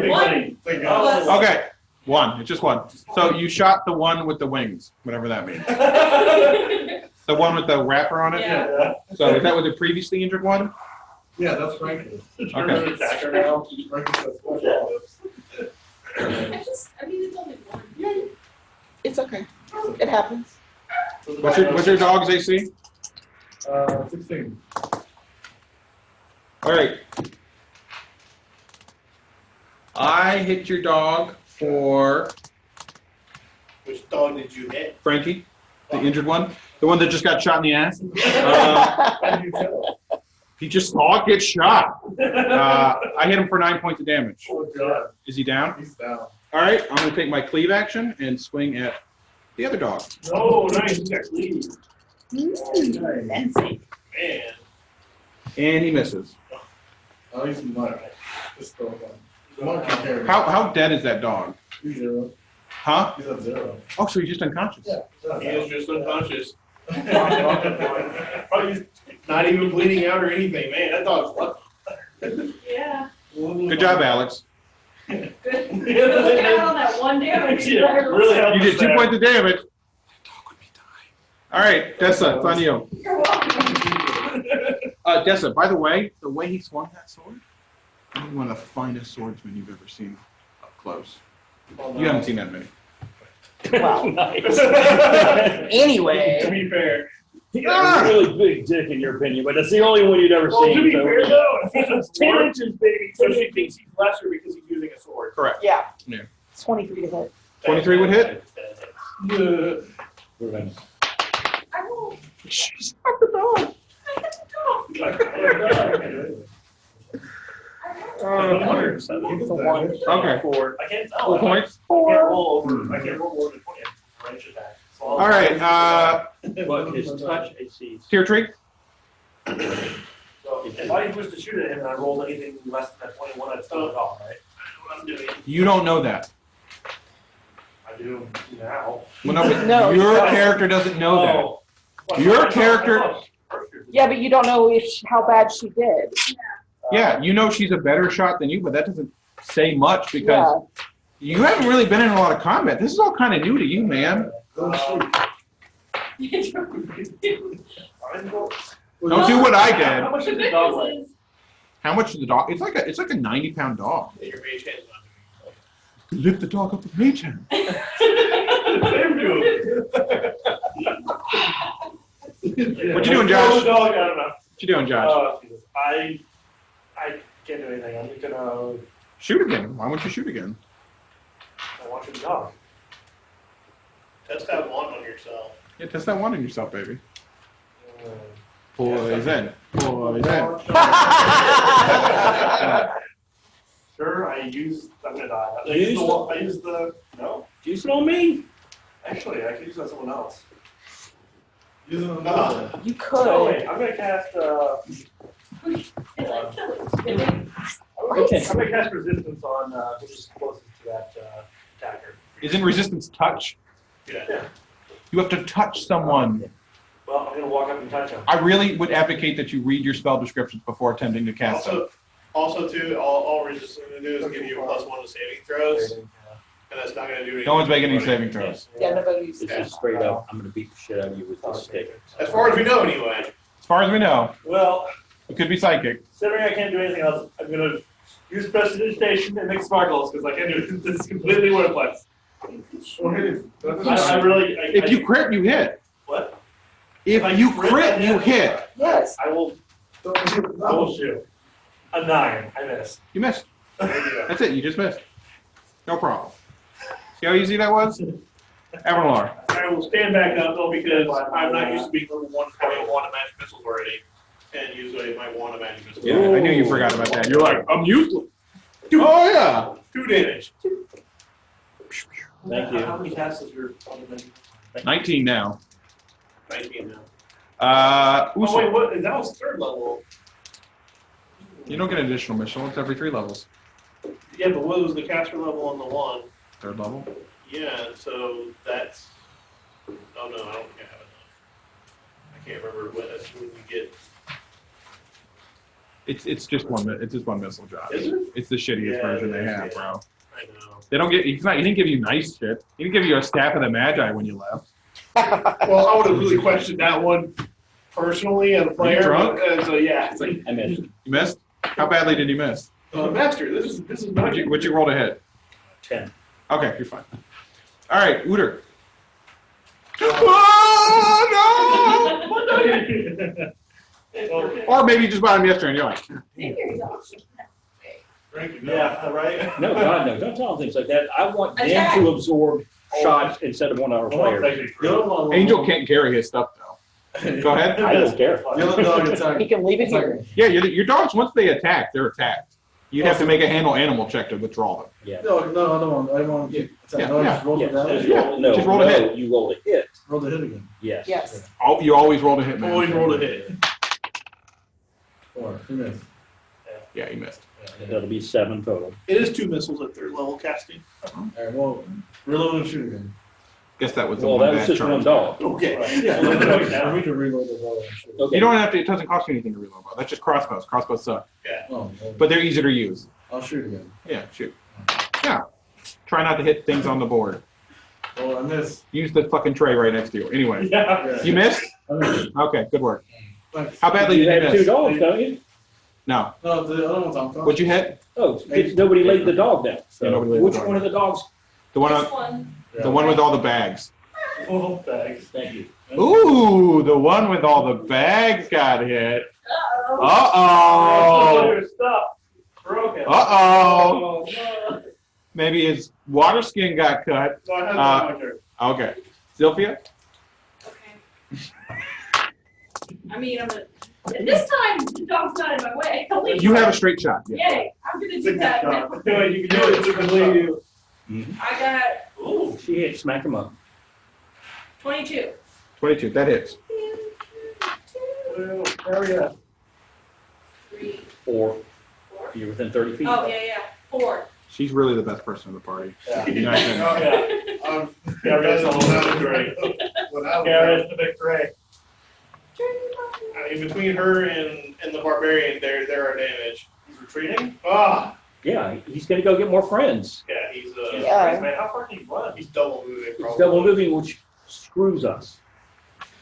One. Okay, one. It's just one. So you shot the one with the wings, whatever that means. The one with the wrapper on it? Yeah. So is that with the previously injured one? Yeah, that's Frankie. Okay. Attacker now. I mean, it's only one. It's okay. It happens. What's your dog's AC? 16. All right. I hit your dog for Which dog did you hit? Frankie, the injured one, the one that just got shot in the ass. How did you tell? He just saw it get shot. I hit him for 9 points of damage. Oh, God. Is he down? He's down. All right, I'm going to take my cleave action and swing at the other dog. Oh, nice. You got clean. Fancy. Man. And he misses. Oh, he's not. Just throw him. Monkey carry. How dead is that dog? He's 0. Huh? He's at 0. Oh, so he's just unconscious. Yeah. He is just unconscious. Probably Not even bleeding out or anything. Man, that dog's lucky. Yeah. Good job, Alex. Good. Look out on that one damage. Yeah, really helped You did us 2 there. points of damage. That dog would be dying. All right, Dessa, it's on you. You're welcome. Dessa, by the way he swung that sword, he's one of the finest swordsmen you've ever seen up close. You haven't seen that many. Wow. Nice. Anyway. To be fair. He got a really big dick in your opinion, but that's the only one you'd ever Well, to seen. be so- fair though, it's 10 inches, baby. So she thinks he's lesser because he's using a sword. Correct. Yeah. Yeah. It's 23 to hit. 23 would hit? We're gonna- I will. She's not the dog. I hit the dog. It's a 1. Okay. I can't tell. 4 points. I can't roll over. I can't roll more than 20 range attack. So All right, But his touch AC. tier tree. So if I was to shoot at him and I rolled anything less than a 21, I'd still hit off, right? That's what I'm doing. You don't know that. I do now. Well, no, but No. your character doesn't know that. Oh. Well, Your I thought- character- I thought first year. Yeah, but you don't know how bad she did. Yeah, you know she's a better shot than you, but that doesn't say much because Yeah. you haven't really been in a lot of combat. This is all kind of new to you, man. Go shoot. Don't do what I How did. much The is the good dog weigh? news is, How much is the dog? It's like a 90-pound dog. Your mage hand's not Lift the dog up with mage hand. Same dude. What you doing, Josh? Dog, I don't know. What you doing, Josh? Oh, Jesus. I can't do anything. I'm just gonna Shoot again. Why won't you shoot again? watch the dog. Test that one on yourself. Yeah, test that one on yourself, baby. Uh, Poison. Poison. Sure, I'm gonna die. I Use use the one, I use the, no, Use it on me. actually, I could use that on someone else. Using another. You Oh, could. wait, I'm gonna cast, it's like killing. I'm gonna cast resistance on, which is closest to that, attacker. Isn't resistance touch? Yeah. You have to touch someone. Well, I'm gonna walk up and touch him. I really would advocate that you read your spell descriptions before attempting to cast them. Also too, all resistance is gonna do is give you a +1 to saving throws, and that's not gonna do anything. No one's making any saving throws. Yeah, nobody's. It's just straight up. I'm gonna beat the shit out of you with this stick. As far as we know, anyway. As far as we know, Well, it could be psychic. considering I can't do anything else, I'm gonna use prestidigitation and make sparkles, because I can't do it. This is completely worthless. I really, If you crit, you hit. What? If you crit, you hit. Yes. I will shoot. A 9, I miss. You missed. There you go. That's it. You just missed. No problem. See how easy that was? Everlar. I will stand back up though because I'm not used to being level 1 having a wand of magic missiles already, and usually my wand of magic missiles. Yeah, I knew you forgot about that. You're like, I'm useless. Oh yeah. 2 damage. Thank you. How many casts is your 19 now. 19 now. Oh, Uso. wait, what? That was 3rd level. You don't get an additional missile. It's every 3 levels. Yeah, but what was the caster level on the one? 3rd level. Yeah, so that's. Oh no, I don't think I have enough. I can't remember when you get. It's just one. It's just one missile job. Is it? It's the shittiest Yeah, version it they is, have, yeah. bro. I know. They don't get. He's not. He didn't give you nice shit. He didn't give you a staff of the Magi when you left. Well, I would have really questioned that one personally as a player. drunk? So yeah, it's like I missed. You missed. How badly did you miss? master. This is not What'd you roll to hit? 10. Okay, you're fine. All right, Uter. Oh, Or maybe you just bought him yesterday and you're like, yeah, right. No, God, no. Don't tell them things like that. I want them Attack. to absorb shots instead of one of our players. Angel can't carry his stuff though. Go ahead. I don't care. The other dog attack. He can leave it here. Yeah, your dogs, once they attack, they're attacked. You'd have to make a handle animal check to withdraw them. Yeah. No, I don't want. I want to attack. Yeah, No, yeah. just roll it Yes. down. Yeah. No, Just roll a no, hit. you roll a hit. Roll the hit again. Yes. Yes. Oh, you always roll to hit, man. Always roll a hit. 4. He missed. Yeah, he missed. That'll be 7 total. It is 2 missiles at 3rd level casting. All right. Well, reload and shoot again. Guess that was the Well, one that was bad just charge. one dog. Okay. Yeah. For me to reload the roll and shoot. Okay. You don't have to. It doesn't cost you anything to reload. That's just crossbows. Crossbows suck, Oh, but they're easy to use. I'll shoot again. Yeah, shoot. Yeah. Try not to hit things on the board. Oh, I missed. Use the fucking tray right next to you. Anyway, Yeah. you missed. I missed. Okay, good work. Thanks. How badly You did you have 2 miss? dogs, don't you? No. No, the other one's on top. What'd you hit? Oh, it's nobody laid the dog down. So Yeah, nobody laid the which dog one of the dogs? The one. This one. The one with all the bags. Oh, thanks. Thank you. Ooh, the one with all the bags got hit. Uh-oh. Uh-oh. Your stuff broken. Uh-oh. No. Maybe his water skin got cut. So I have my turn. Okay. Sylvia? Okay. I mean, this time the dog's not in my way. You have a straight shot. Yeah. Yay! I'm gonna do that. You can do it. You can do it. You can believe you. I got Ooh. She hit, smack him up. 22. 22. That hits. Well, hurry up. 3, 4. 4. You're within 30 feet. Oh yeah, 4. She's really the best person in the party. Yeah. You know, I think- Oh, yeah. Garrett's all about the great. Garrett's the big great. I mean, between her and the barbarian, there are damage. He's retreating? Ah! Yeah, he's going to go get more friends. Yeah, he's Yeah. man, how far can he run? He's double moving, It's probably. double moving, which screws us.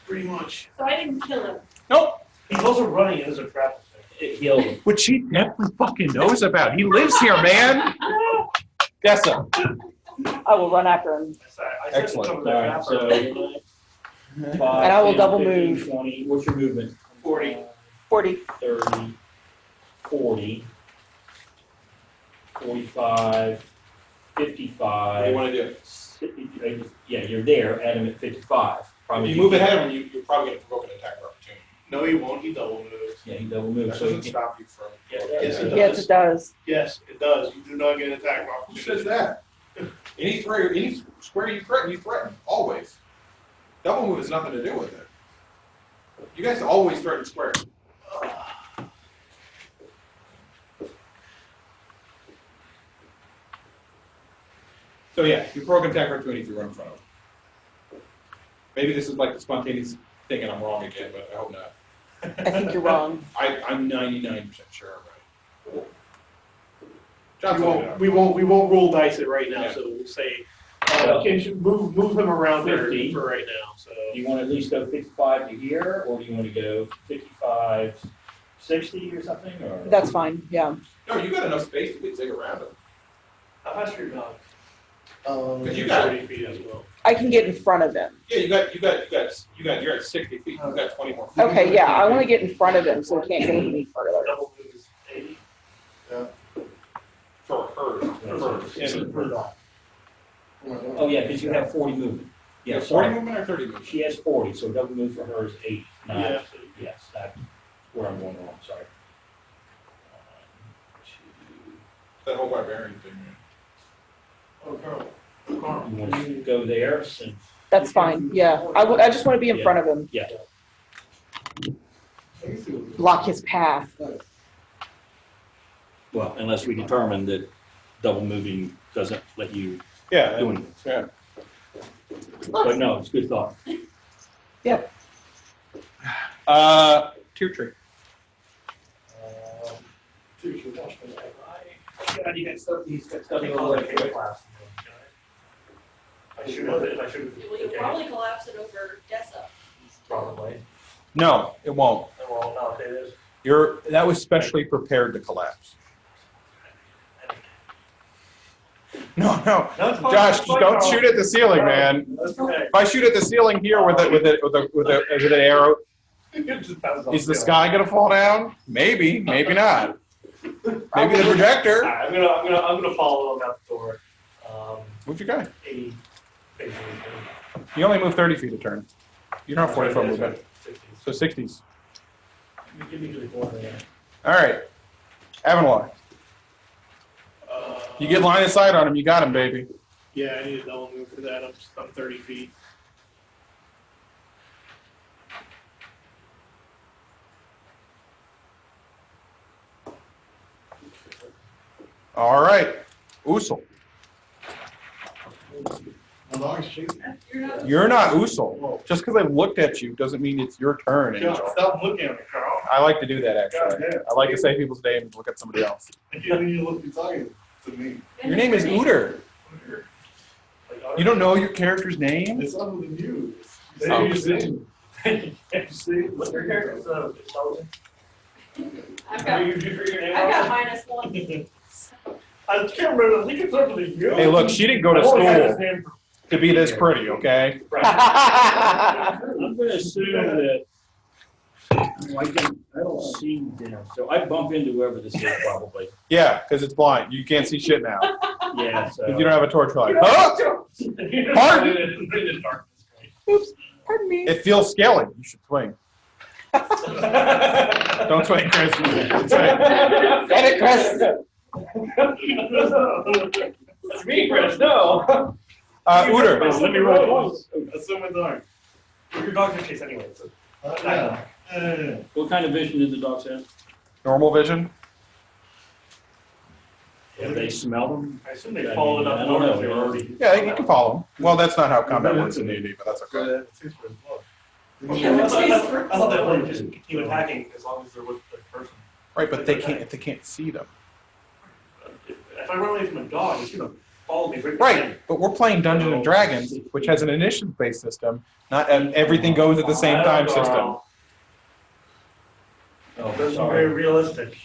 Pretty much. So I didn't kill him. Nope. He's also running as a trap. He'll Which he definitely fucking knows about. He lives here, man. Dessa. I will run after him. Excellent. All right, so 5, And I will 10, double 15, move. 20. What's your movement? 40. 40. 30, 40, 45, 55. want to do? Yeah, you're there. Add him at 55. Probably If you move ahead of him, you're probably going to provoke an attack of opportunity. No, he won't. He double moves. Yeah, he double moves. That So he doesn't can, stop you from. yeah, Yes, it Yes, it does. Yes, it does. You do not get an attack of Who opportunity. says that? Any square you threaten, always. Double move has nothing to do with it. You guys always threaten square. So yeah, you provoke an attack opportunity if you run in front of him. Maybe this is like the spontaneous thing and I'm wrong again, but I hope not. I think you're wrong. I'm 99% sure I'm right. We John's won't roll dice it right now, Yeah. so we'll say, Well, can you move him around there 50. for right now, so. do you want to at least go 55 to here, or do you want to go 55, 60 or something? Or That's fine. Yeah. No, you got enough space to zig around him. How fast are your dogs? Because you got 30 feet as well. I can get in front of him. Yeah, you're at 60 feet. You've got 20 more feet. Okay, yeah, I want to get in front of him so he can't get any further. Double move is 80. For her. Per dog. Oh, yeah, because you have 40 movement. Yeah, Yeah, 40 sorry. movement or 30 movement? She has 40, so double move for her is 8, 9. Yeah. Yes, that's where I'm going wrong, sorry. 1, That whole barbarian thing, man. Oh, Carl. 2. You want to go there since, That's fine. Yeah. I just want to be in front of him. yeah. Block his path. Well, unless we determine that double moving doesn't let you Yeah. do anything. Yeah. But no, it's a good thought. Tier tree. God, you got stuff, he's got stuff in all the class. I should have, I should have. Well, you'll probably collapse it over Dessa. Probably. No, it won't. Well, no, it is. That was specially prepared to collapse. No, No, it's fine, Josh, it's fine, don't Carl. shoot at the ceiling, man. That's okay. If I shoot at the ceiling here with an arrow, is the sky gonna fall down? Maybe, maybe not. Maybe the projector. I'm gonna follow him out the door. Move your guy. 80, basically. You only move 30 feet a turn. You don't have 40-foot movement. 60s. So 60s. Give me the corner there. All right. Avalon. You get line of sight on him, you got him, baby. Yeah, I need a double move for that. I'm 30 feet. All right. Usul. My dog's chasing. You're not Usul. Just because I looked at you doesn't mean it's your turn, Angel. Stop looking at me, Carl. I like to do that, actually. God, yeah. I like to say people's names and look at somebody else. I can't even look beside to me. Your name is Uter. You don't know your character's name? It's other than you. Oh. You see? What's your character's intelligence? I've got -1. I can't remember. I think it's over to you. Hey, look, she didn't go to I only had his school name to be this pretty, okay? I'm gonna assume that, I don't see them, so I bump into whoever this is probably. Yeah, because it's blind. You can't see shit now. Yeah, so. If you don't have a torchlight. Oh! Pardon? Oops, pardon me. It feels scaly. You should swing. Don't swing, Chris. Don't swing. Get it, Chris. That's me, Chris. No. Uter. Let me roll. That's so my dog. Your dog's in chase anyway. So. Yeah. Yeah. What kind of vision did the dogs have? Normal vision. Have they smelled them? I assume they followed it up. I don't know. They were already. Yeah, you can follow him. Well, that's not how combat works in D&D, but that's okay. I thought that would just keep attacking as long as they're with the person. Right, but they can't see them. If I run away from a dog, it's gonna follow me right. Right, but we're playing Dungeons and Dragons, which has an initiative-based system, not an everything goes at the same time system. Oh, that's very realistic.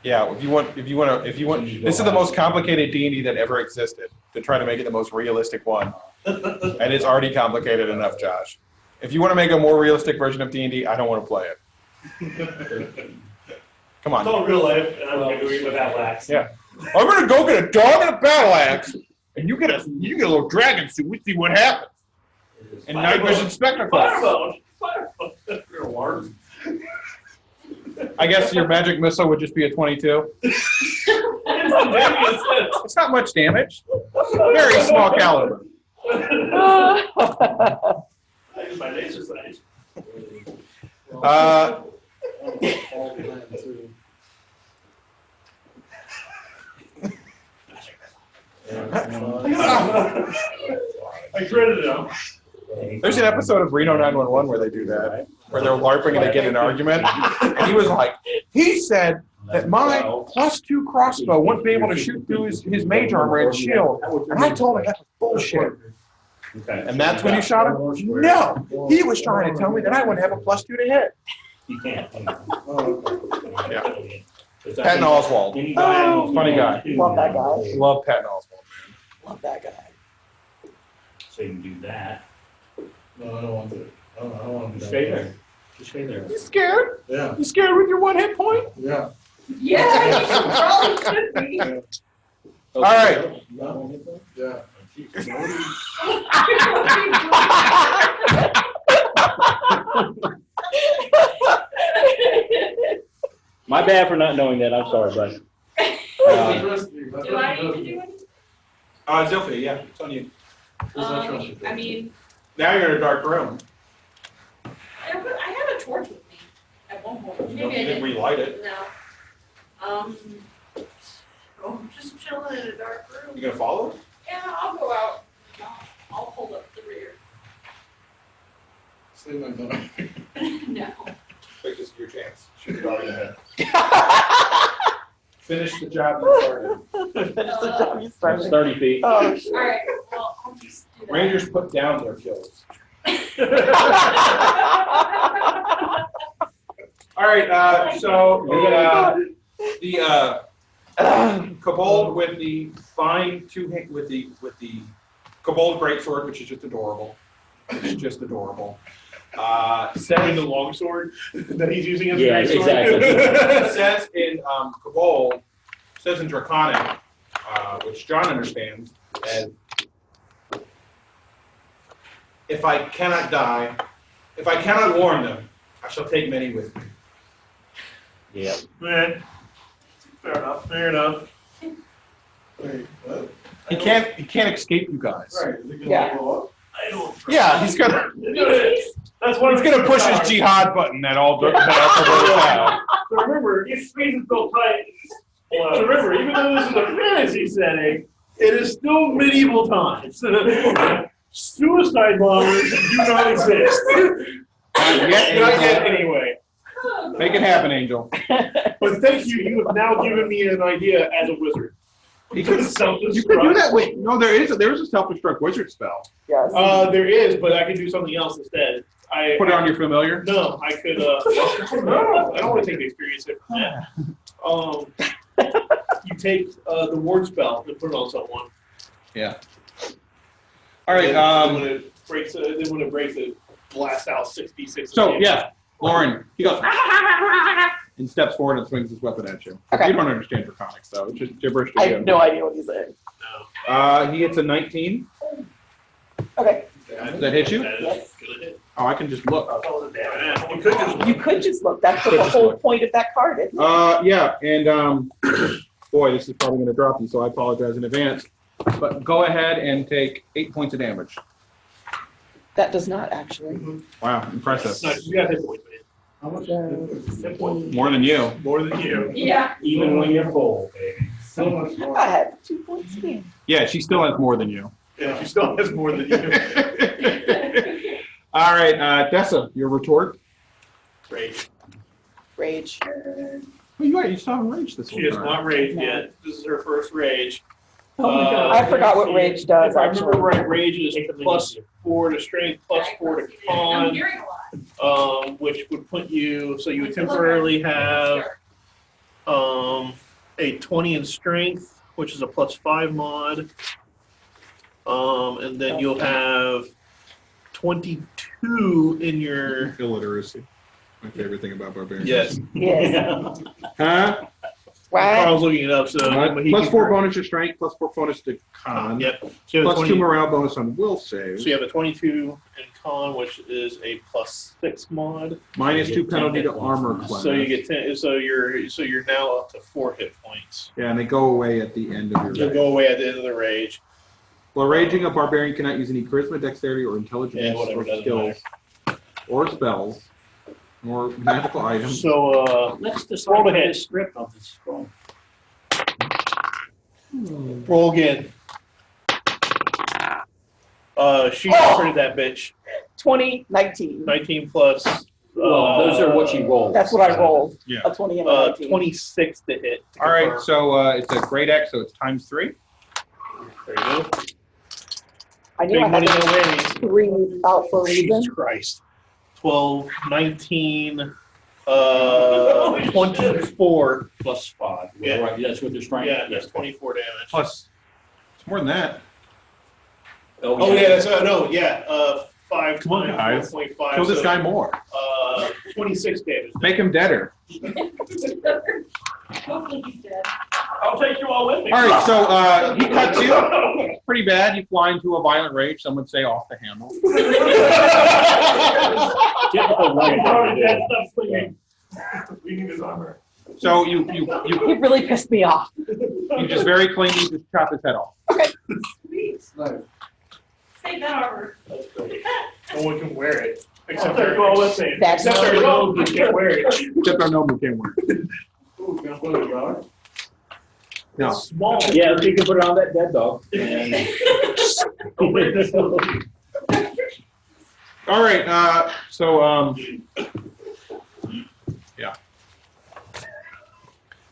Yeah, if you want, this is the most complicated D&D that ever existed, to try to make it the most realistic one. And it's already complicated enough, Josh. If you want to make a more realistic version of D&D, I don't want to play it. Come on. It's all real life, and I'm gonna go eat with that wax. Yeah. I'm gonna go get a dog and a battle axe, and you get a little dragon suit. We see what happens. And night vision spectacles. Firebone. Firebone. You're a large. I guess your magic missile would just be a 22. It's not much damage. Very small caliber. I use my laser sight. I credit him. There's an episode of Reno 911 where they do that, where they're LARPing and they get in an argument. And he was like, he said that my +2 crossbow wouldn't be able to shoot through his mage armor and shield. And I told him that was bullshit. And that's when you shot him? No! He was trying to tell me that I wouldn't have a +2 to hit. You can't. Yeah. Patton Oswalt. Funny guy. Love that guy. Love Patton Oswalt. Love that guy. So you can do that. No, I don't want to. I don't want to. Just stay there. Just stay there. You scared? Yeah. You scared with your 1 hit point? Yeah. Yeah, you probably should be. All right. Yeah. My bad for not knowing that. I'm sorry, bud. Do I need to do anything? Zilphi, yeah, it's on you. I mean, Now you're in a dark room. I had a torch with me at one point. You Maybe I didn't didn't. relight it. No. Oh, I'm just chilling in a dark room. You gonna follow? Yeah, I'll go out. I'll hold up the rear. Sleep my door. No. This is your chance. Shoot it already ahead. Finish the job you started. Finish the job you It's started. 30 feet. Oh, shit. Alright, well, I'll just do that. Rangers put down their kills. All right, so the kobold with the fine with the kobold greatsword, which is just adorable. It's just adorable. And Says the longsword that he's using as a Yeah, great sword. exactly. says in kobold, says in draconic, which John understands, as if I cannot die, if I cannot warn them, I shall take many with me. Yeah. Man, fair enough. Fair enough. Wait, what? He can't escape you guys. Right, is it gonna Yeah. blow up? I don't. Yeah, he's gonna That's one. he's gonna push his jihad button that all kobolds have. So remember, these squeezes built tight. So remember, even though this is a fantasy setting, it is still medieval times. Suicide bombers do not exist. Not yet, Not yet, Angel. anyway. Make it happen, Angel. But thank you. You have now given me an idea as a wizard. You could do that. Wait, no, there is a self-destruct wizard spell. Yes. There is, but I could do something else instead. Put it on your familiar. No, I could. No, I don't want to take the experience hit from that. You take the ward spell and put it on someone. Yeah. All right. Then when it breaks, it blasts out 66. So yeah, Lauren, he goes and steps forward and swings his weapon at you. Okay. You don't understand draconics, though. It's just gibberish to I you. have no idea what he's saying. He hits a 19. Okay. Does that hit you? Yes. Oh, I can just look. You could just. You could just look. That's the Could just whole look. point of that card, isn't it? Yeah, and boy, this is probably going to drop you, so I apologize in advance. But go ahead and take 8 points of damage. That does not actually. Wow, impressive. No, you got hit points, man. How much? Hit points. More than you. More than you. Yeah. Even when you're full, baby. So much more. I had 2 points again. Yeah, she still has more than you. Yeah, she still has more than you. All right, Tessa, your retort. Rage. Rage. Well, you still haven't raged this whole She has time. not raged yet. This is her first rage. Oh my God. I forgot what rage does, If I remember actually. right, rage is +4 to strength, +4 to I'm con, hearing a lot. which would put you, so you would temporarily have a 20 in strength, which is a +5 mod. And then you'll have 22 in your. Illiteracy. My favorite thing about barbarians. Yes. Yes. Huh? What? Carl's looking it up, so. but he Plus can- 4 bonus to strength, plus 4 bonus to con. Yep. So you have a Plus 20 2 morale bonus on will saves. So you have a 22 in con, which is a +6 mod. Minus You 2 get 10 penalty hit to points. armor class. So you get 10. So you're now up to 4 hit points. Yeah, and they go away at the end of your You'll rage. go away at the end of the rage. While raging, a barbarian cannot use any charisma, dexterity, or intelligence Yeah, whatever, or doesn't skills or spells or magical items. So Let's just Roll roll ahead. the script of this scroll. roll again. She printed that bitch. 2019. 19 plus. Well, those are what you rolled. That's what I rolled. Yeah. A 20 and a 19. 26 to hit. to All right, confirm. so it's a great X, so it's times 3. There you go. I knew Big I money, had no to whammies. read out for a reason. Jesus Christ. 12, 19, 24. Plus 5. Yeah. Right, that's what they're trying. Yeah, that's 24 damage. Plus, it's more than that. Oh, yeah, that's, no, yeah, 5 Come on, guys. 4.5. Kill this so, guy more. 26 damage. Make him deader. Hopefully he's dead. I'll take you all with me. All right, so he cuts you. Pretty bad. You fly into a violent rage. Some would say off the handle. Typical way to do it. We need his armor. So you It really pissed me off. just very cleanly just chop his head off. Sweet. Nice. Save that armor. No one can wear it. Except I'll take for you all with me. That's Except for those who can't wear it. Except our noble can't work. Ooh, can I put it on? No. It's small. Yeah, so you can put it on that dead dog. All right, yeah.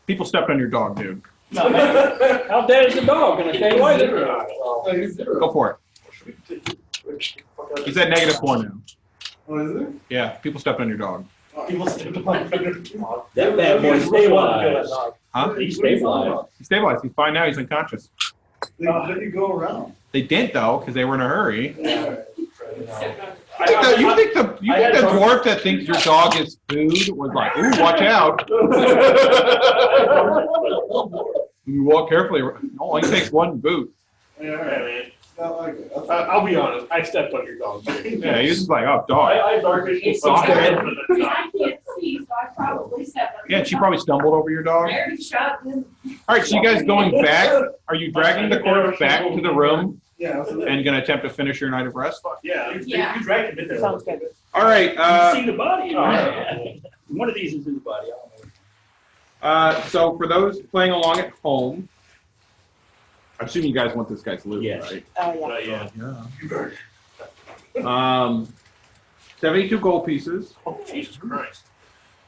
People stepped on your dog, dude. No, man. How dead is the dog? Can I tell you why? Go for it. He's at -4 now. Oh, is it? Yeah, people stepped on your dog. People still like. That bad boy stabilized. Huh? He stabilized. He's stabilized. He's fine now. He's unconscious. They let you go around. They didn't though, because they were in a hurry. I You think the dwarf that thinks your dog is food was like, ooh, watch out. You walk carefully. No, only takes one boot. Yeah, man. Not like it. I'll be honest, I stepped on your dog. Yeah, he's just like, oh, dog. I dark vision. It's so so I dead. had I mean, I can't see, so I probably stepped on Yeah, and she probably stumbled over your dog. I already shot him. All right, so you guys going back? Are you dragging the corpse back to the room Yeah, absolutely. and gonna attempt to finish your night of rest? Yeah, Yeah. you dragged him in there. Sounds good. All right. You see the body? One of these is in the body. I don't know. So for those playing along at home, I'm assuming you guys want this guy's loot, Yes. right? Oh, yeah. Yeah. 72 gold pieces, Oh, Jesus Christ.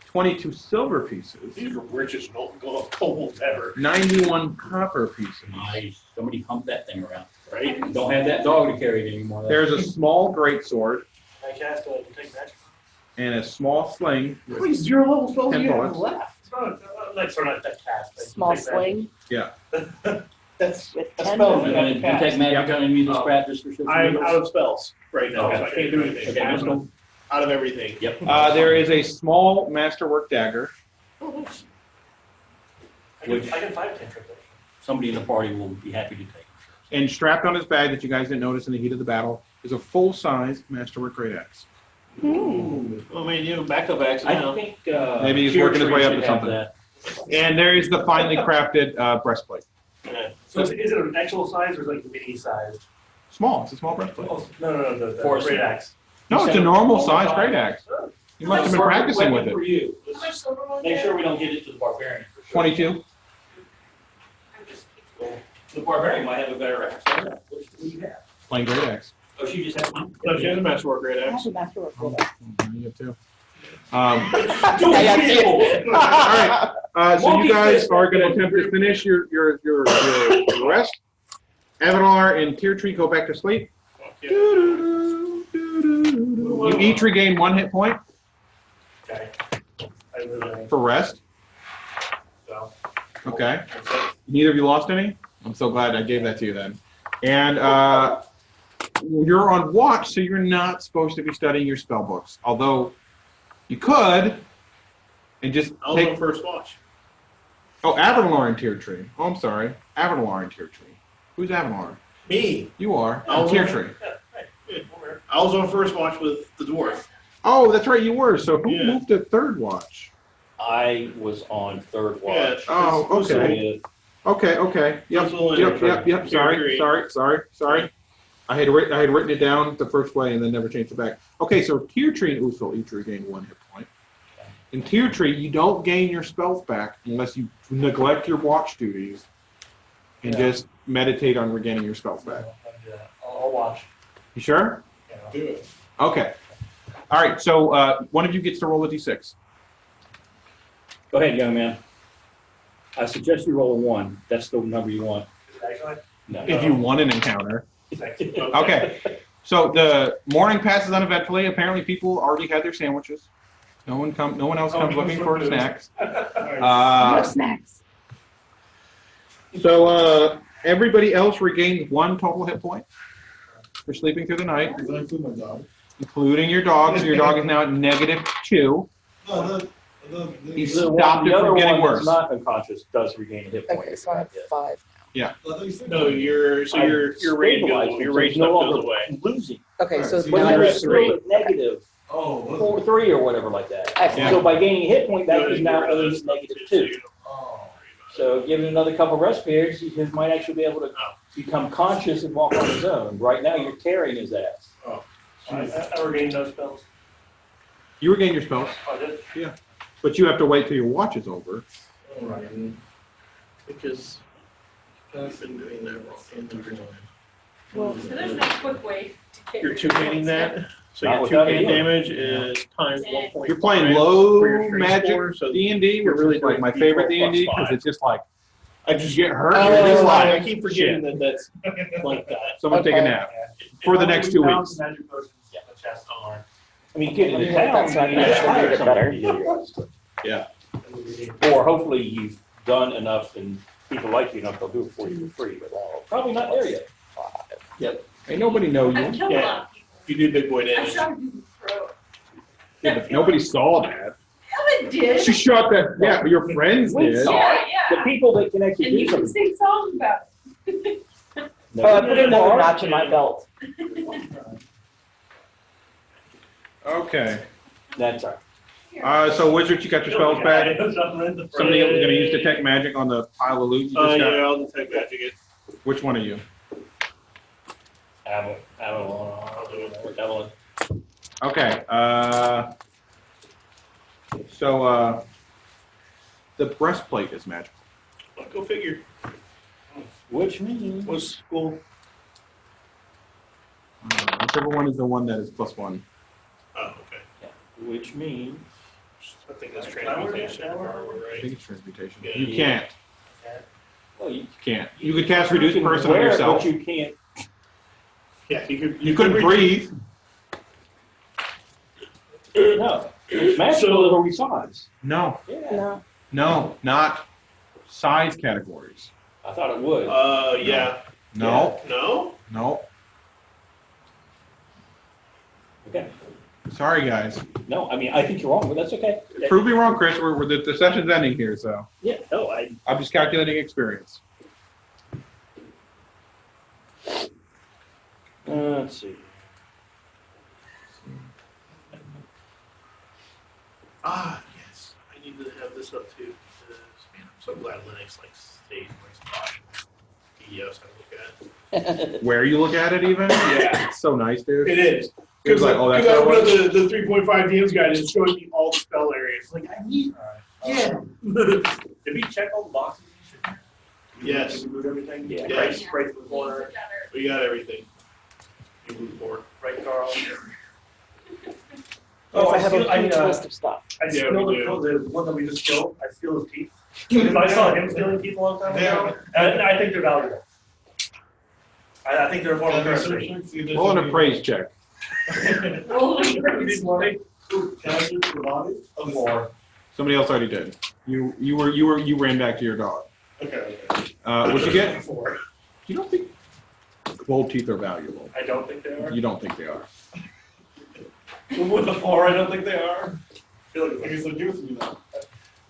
22 silver pieces, These are the richest kobolds ever. 91 copper pieces. Nice. Somebody hump that thing around. Right? Don't have that dog to carry it anymore. There's a small greatsword I cast take magic. and a small sling. with- Wait, 0 level spells 10 you have bullets. left. It's not, that's not that cast. Small sling That's with a 10 spell. bullets. You want to take magic on and use this crap just for shits and I'm giggles? out of spells right now, so I can't do anything. Okay, just go. Out of everything. Yep. There is a small masterwork dagger. Which- I can find 10 tricks. Somebody in the party will be happy to take. And strapped on his bag that you guys didn't notice in the heat of the battle is a full-size masterwork great axe. Well, I mean, you have backup axe I now. think, Maybe he's working his way up to should have something. that. And there is the finely crafted breastplate. Yeah. So is it an actual size or is it like the mini size? Small. It's a small breastplate. Oh, no, the Forest great axe. axe. No, it's a normal size great axe. You must have been Perfect practicing with weapon it. For you. How much silver was Make there? sure we don't get it to the barbarian. For sure. 22. The barbarian might have a better axe. What do you have? Plain great axe. Oh, she just has one? No, she has a masterwork great I axe. have a masterwork for You have two. Yeah, All right. So you guys are going to attempt to finish your rest. Avalar and Tear Tree go back to sleep. You each regain 1 hit point Okay. I literally, for rest. so. Okay. Neither of you lost any? I'm so glad I gave that to you then. And you're on watch, so you're not supposed to be studying your spell books. Although you could, and just I was take. on first watch. Oh, Avalar and Tear Tree. Oh, I'm sorry. Avalar and Tear Tree. Who's Avalar? Me. You are. I was Tear on- Tree. Yeah, right. Good. I was on first watch with the dwarf. Oh, that's right, you were. So who Yeah. moved to third watch? I was on third watch. Oh, okay. Okay. Yep. Usul Yep. and Yep. Tear Sorry. I had written it down the first way and then never changed it back. Okay, so Tear Tree and Usul each regain 1 hit point. In Tear Tree, you don't gain your spells back unless you neglect your watch duties and just meditate on regaining your spells back. I'll watch. You sure? Do it. Okay. All right, so one of you gets to roll a d6. Go ahead, young man. I suggest you roll a 1. That's the number you want. Actually? No. If you want an encounter. Okay. Okay. So the morning passes uneventfully. Apparently, people already had their sandwiches. No one else comes looking for snacks. No snacks. So everybody else regains 1 total hit point for sleeping through the night, Does that include my dog? including your dog. So your dog is now at -2. No, He's The stopped it other from getting one that's worse. not unconscious does regain a hit point. Okay, so I have 5. No, your range goes, your range no stuff goes longer away. losing. Okay, so Alright, But now you I were have still 3. at negative Oh, 4, 3 or whatever like that. I have Yeah. So by gaining a hit point, that is now Get rid of only those negative two, 2. Oh. So give it another couple rest periods, he might actually be able to become conscious and walk on his own. Right now, you're carrying his ass. I regained no spells. You regain your spells, Oh, I did? but you have to wait till your watch is over. Right. Because I've been doing that wrong. Well, So there's no quick way to get. You're two-handing that, so Not your without two-hand healing. damage is times 1.5. You're playing for low your strength magic score, so D&D, you're which really is like doing my favorite D12 D&D plus because 5. it's just like I you just get hurt, Oh, you're just I like keep forgetting that that's like that. someone take a Okay. nap for the next 2 weeks. Magic potions, the chest on. I mean, get Let me into write that so I town, can actually read it better. Yeah. Or hopefully you've done enough and people like you enough, they'll do it for you for free, but probably not there yet. Ain't nobody know I've you. killed a Yeah. lot of people. You do big boy I damage. shot a dude in the throat. Yeah, but nobody saw that. Yeah, they did. She shot that. Yeah, but your friends We did. saw Yeah, The yeah. people that can actually And do you can something. sing songs about it. I put another notch in my belt. Okay. That's all right. So wizards, you got your spells back. Somebody else is gonna use detect magic on the pile of loot you just got. Yeah, I'll detect magic it. Which one are you? Evelyn. Okay. So the breastplate is magical. Well, go figure. Which means. What's cool? Whichever one is the one that is +1. Oh, okay. Which means. I think that's transmutation. If I remember I right. think it's transmutation. Yeah. You can't. Well, You can't. You could cast reduce can person on wear it, yourself. But you can't. Yeah, You couldn't breathe. No. It's magical over size. No. Yeah. No. No. Not size categories. I thought it would. Yeah. No. No? No. Okay. Sorry, guys. No, I mean, I think you're wrong, but that's okay. Prove me wrong, Chris. The session's ending here, so Yeah, no, I'm just calculating experience. let's see. Ah, yes. I need to have this up too. Man, I'm so glad Linux like stays in my spot. PDFs I look at. Where you look at it, even? Yeah. It's so nice, dude. It is. It's Because like, oh, that's I how it opened was? up the 3.5 DMs guide and it's showing me all the spell areas. Like, I need. Yeah. Did we check all the boxes? Yes. Did we move everything? Yeah. Yes. Right to the corner, We got everything. You move forward. right, Carl? Oh, I have a I huge list of stuff. I Yeah, steal we do. the one that we just killed, I steal his teeth. Because I saw him stealing teeth a long time ago, and I think they're valuable. I think they're a form of currency. Roll an appraise check. Rolling Need money? A 4. Somebody else already did. You ran back to your dog. Okay. What'd you get? 4. You don't think gold teeth are valuable? I don't think they are. You don't think they are? With the 4, I don't think they are. I feel like Okay, so give it to me now.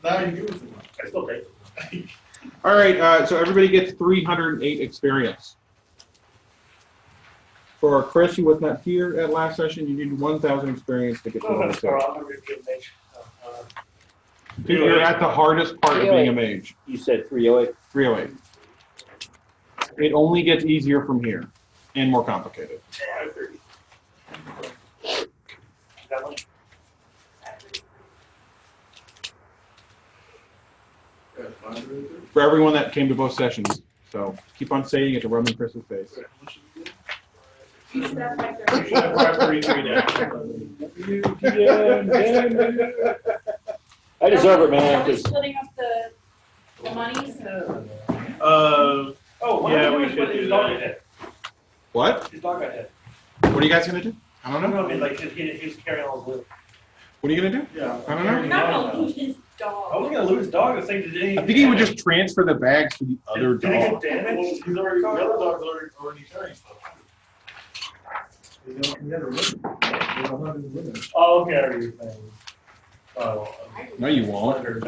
Now you give it to me. I still take them. All right. So everybody gets 308 experience. For Chris, who was not here at last session, you need 1,000 experience to get to level 6. I'm gonna get mage. You're at the hardest part of being a mage. You said 308. 308. It only gets easier from here and more complicated. That one? For everyone that came to both sessions. So keep on saying it to rub in Chris's face. He's that like You should have 533 now. I deserve it, man. Are we 'Cause splitting up the money? Oh, why Yeah, don't we we should put do his dog that. in it? What? His dog got hit. What are you guys gonna do? I don't I know. don't know, I mean, like, he was carrying all his loot. What are you gonna do? Yeah. I don't know. We're not gonna lose his I dog. wasn't gonna lose his dog, this thing did anything. I think he would just transfer the bags to the other Did he dog. get damaged? He's already, the other dog's already carrying stuff. Oh, okay, I already saying. Oh. No, you won't. You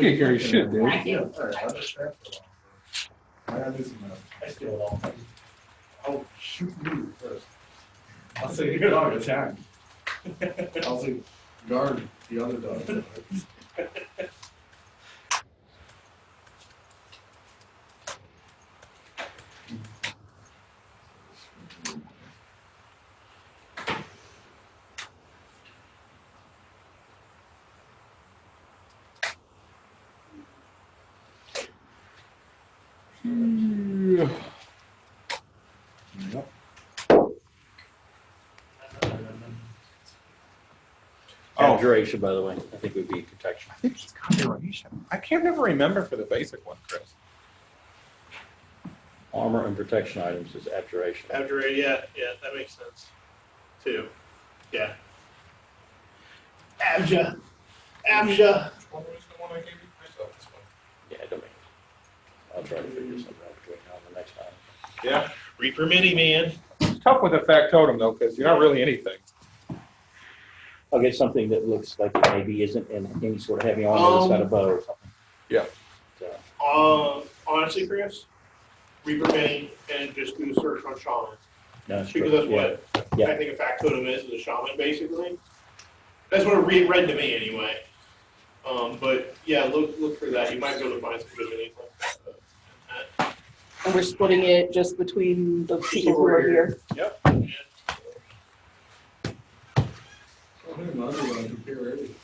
can't carry shit, dude. I do. I steal it all. I'll shoot you first. I'll say dog attack. I'll say guard the other dog. Abjuration, by the way, I think would be protection. I think it's conjuration. I can't never remember for the basic one, Chris. Armor and protection items is abjuration. After yeah, that makes sense. Too. Yeah. Abja. One was the one I gave you myself. This one. Yeah, domain. I'll try to figure something out between now and the next time. Yeah. Reaper Mini, man. It's tough with a factotum though, because you're not really anything. I'll get something that looks like it maybe isn't in any sort of heavy armor that's got a bow or something. Yeah. So, Honestly, Chris, Reaper Mini and just do a search on shaman. no, it's Because true. that's what Yeah. I think a factotum is a shaman, basically. That's what it read to me, anyway. But yeah, look for that. You might be able to find some good minis like that. And we're splitting it just between the people who are here. Yep. I think my other one is here already.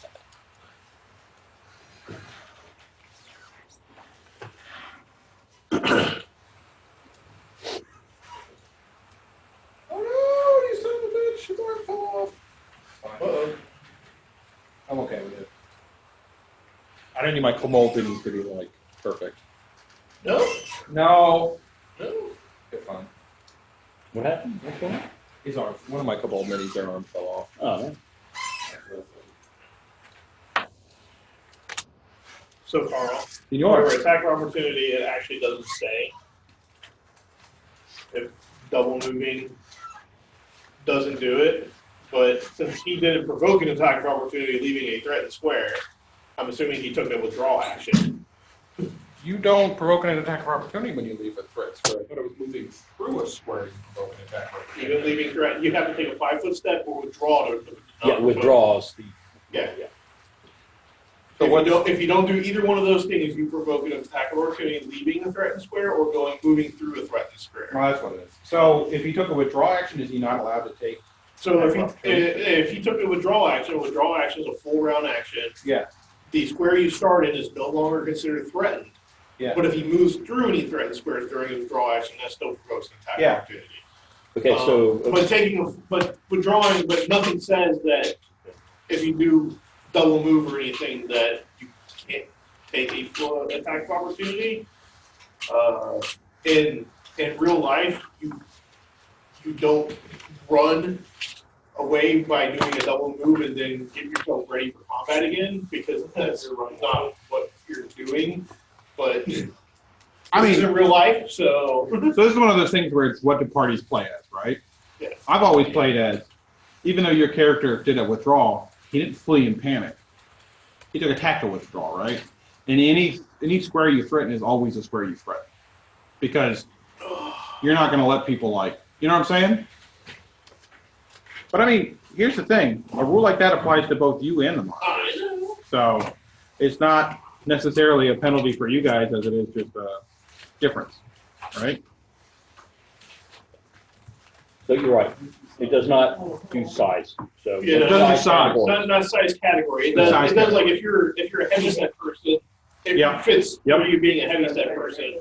Oh no, you son of a bitch! Your arm fell off. Uh-oh. I'm okay with it. I don't need my kobold to be like perfect. No? No. No. You're fine. What happened? What's going on? His arm. One of my kobold minis, their arm fell off. Oh, man. So, Carl, Yours. for attack of opportunity, it actually doesn't say if double moving doesn't do it. But since he didn't provoke an attack of opportunity, leaving a threatened square, I'm assuming he took a withdrawal action. You don't provoke an attack of opportunity when you leave a threat square. I thought it was moving through a square you provoke an attack of opportunity. Even leaving threat, you have to take a 5-foot step or withdraw to. Yeah, withdraws. Yeah. So If you don't do either one of those things, you provoke an attack of opportunity, leaving a threatened square or moving through a threatened square. Oh, that's what it is. So if he took a withdrawal action, is he not allowed to take? So if he took a withdrawal action is a full round action. Yeah. The square you start in is no longer considered threatened. Yeah. But if he moves through any threatened squares during a withdrawal action, that still provokes an attack Yeah. of opportunity. Okay, so. But withdrawing, but nothing says that if you do double move or anything that you can't take a full attack of opportunity. In real life, you don't run away by doing a double move and then get yourself ready for combat again, because that's not what you're doing. But I mean, this is in real life, so. So this is one of those things where it's what do parties play as, right? Yeah. I've always played as, even though your character did a withdrawal, he didn't flee in panic. He took a tactical withdrawal, right? And any square you threaten is always a square you threaten. Because you're not going to let people you know what I'm saying? But I mean, here's the thing. A rule like that applies to both you and the monster. So it's not necessarily a penalty for you guys as it is just a difference, right? So you're right. It does not do size. So Yeah, it doesn't do size. Not size category. It The does, size it does like category. if you're a heavyset person, it Yep. fits Yep. for you being a heavyset person.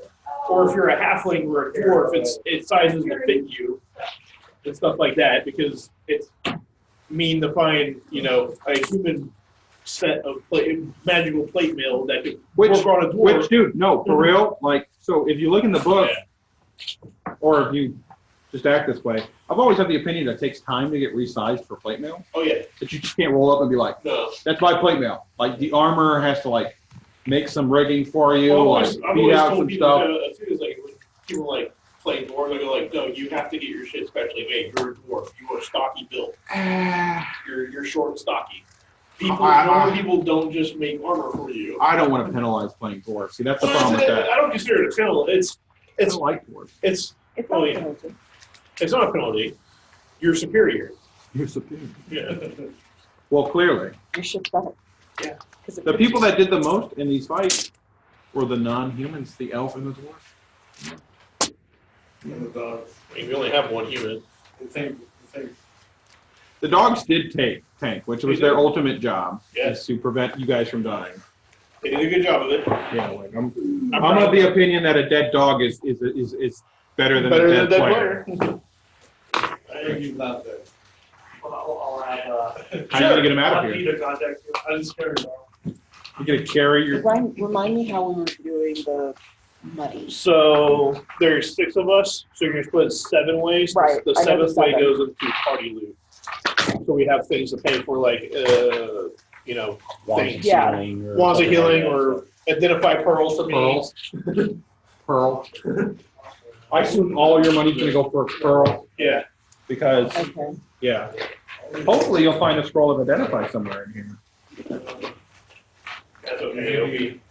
Or if you're a halfling or a dwarf, it sizes to fit you and stuff like that, because it's mean to find, a human set of magical plate mail that could work on a dwarf. Which, dude, no, for real. So if you look in the book, or if you just act this way, I've always had the opinion that it takes time to get resized for plate mail. Oh yeah. That you just can't roll up and be like, No. that's my plate mail. Like the armor has to make some rigging for you, I've beat always out told some people stuff. as soon as when people play dwarf, they go no, you have to get your shit specially made. You're a dwarf. You are stocky built. You're short and stocky. Normal people don't just make armor for you. I don't want to penalize playing dwarf. See, that's the Well, problem with that. I don't consider it a penalty. I don't like dwarf. It's Oh, not yeah. a penalty. It's not a penalty. You're superior. You're superior. Yeah. Well, clearly. Your shit's better. Yeah. The people that did the most in these fights were the non-humans, the elf and the dwarf. And the dogs. I mean, we only have one human. The thing. The dogs did tank, which was their ultimate job, Yeah. is to prevent you guys from dying. They did a good job of it. Yeah, I'm of the opinion that a dead dog is better than a dead player. I think he's not dead. I'll have, How are you gonna get them out I'll of have here? Peter contact you. I just carry it. You're gonna carry your. Remind me how we were doing the money. So there's 6 of us, so you're gonna split 7 ways. Right, The I know the 7th way 7. goes into party loot. So we have things to pay for, like, you know, things. Yeah. Wands of healing or identify pearls for me. Pearls. Pearl. I assume all your money's gonna go for pearl Yeah. because, Okay. yeah. Hopefully you'll find a scroll of identify somewhere in here. That's okay. It'll be.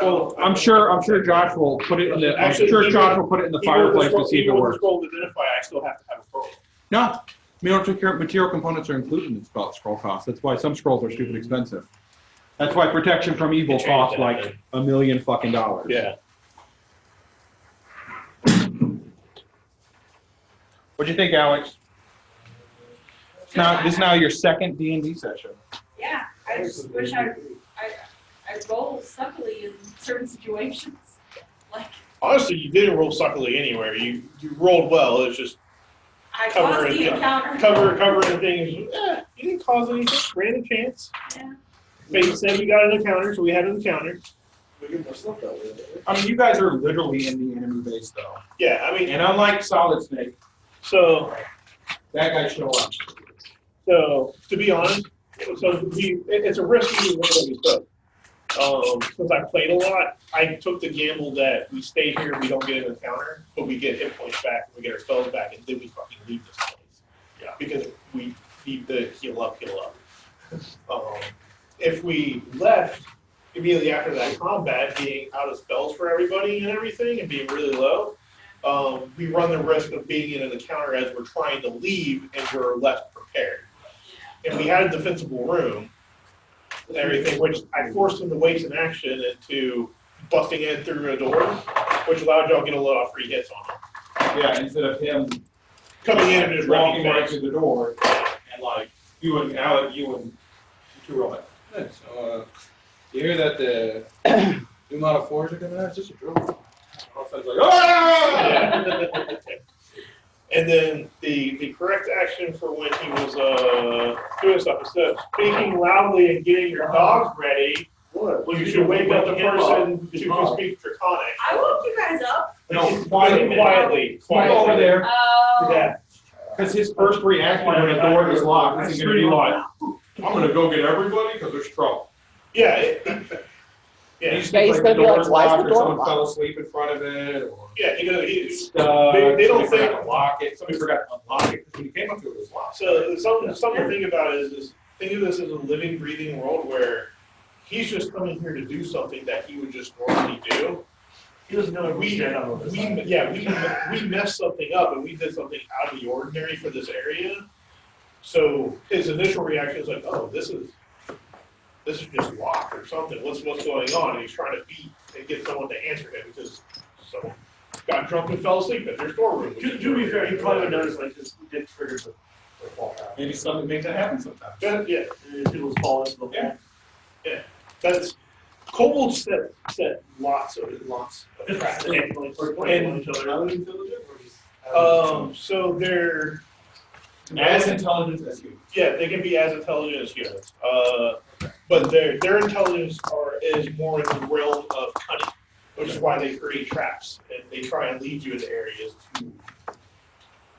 Well, I'm sure Josh will put it in the. I'm sure Josh will put it in the fireplace to see if it works. Scroll to identify, I still have to have a pearl. No, material components are included in the scroll cost. That's why some scrolls are stupid expensive. That's why protection from evil It changed costs that, like $1 million fucking dollars. Yeah. What'd you think, Alex? This is now your second D&D session. Yeah, I just wish I roll suckily in certain situations. Like, Honestly, you didn't roll suckily anywhere. You rolled well. It's just I Cover caused it, the yeah. encounter. covering things. You didn't cause anything. Random chance. Yeah. Fate said we got an encounter, so we had an encounter. We get more stuff that way. I mean, you guys are literally in the enemy base, though. Yeah, I mean, And unlike Solid Snake, so that guy showed up. to be honest, it's a risky one that we took. Since I played a lot, I took the gamble that we stay here, we don't get an encounter, but we get hit points back, we get our spells back, and then we fucking leave this place. Yeah. Because we need to heal up. If we left immediately after that combat, being out of spells for everybody and everything, and being really low, we run the risk of being in an encounter as we're trying to leave and we're less prepared. And we had a defensible room and everything, which I forced him to waste an action into busting in through a door, which allowed y'all to get a lot of free hits on him. Yeah, instead of him Coming in and just walking running right through the door, and like you and two roll it. Good. So, you hear that the new Model 4s are coming out? It's just a drill. All of a sudden, it's like, ah! Yeah. And then the correct action for when he was doing stuff, instead of speaking loudly and getting your dogs ready, well, you should wake up the person to speak Draconic. I woke you guys up. No, quietly. Quietly. Over there. Oh. Yeah. Because his first reaction when the door is locked is going to be like, I'm going to go get everybody because there's trouble. Yeah. Yeah. He's Yeah, he's like gonna the be like, door's "Why is the locked," or door someone locked? fell asleep in front of it, or Yeah, they they don't forgot think. to lock it. Somebody forgot to unlock it because when you came up to it, it was locked. So something to think about is think of this as a living, breathing world where he's just coming here to do something that he would just normally do. He doesn't know if we stand on this. We messed something up and we did something out of the ordinary for this area. So his initial reaction is like, oh, this is just locked or something. What's going on? And he's trying to beat and get someone to answer him because someone got drunk and fell asleep at their storeroom. To be fair, he probably would notice like this did trigger the fall. Maybe something makes that happen sometimes. Yeah. People fall into the wall. Yeah. That's kobolds set lots of traps. So they're As intelligent as you. yeah, they can be as intelligent as humans. But their intelligence is more in the realm of cunning, which is why they create traps and they try and lead you into areas to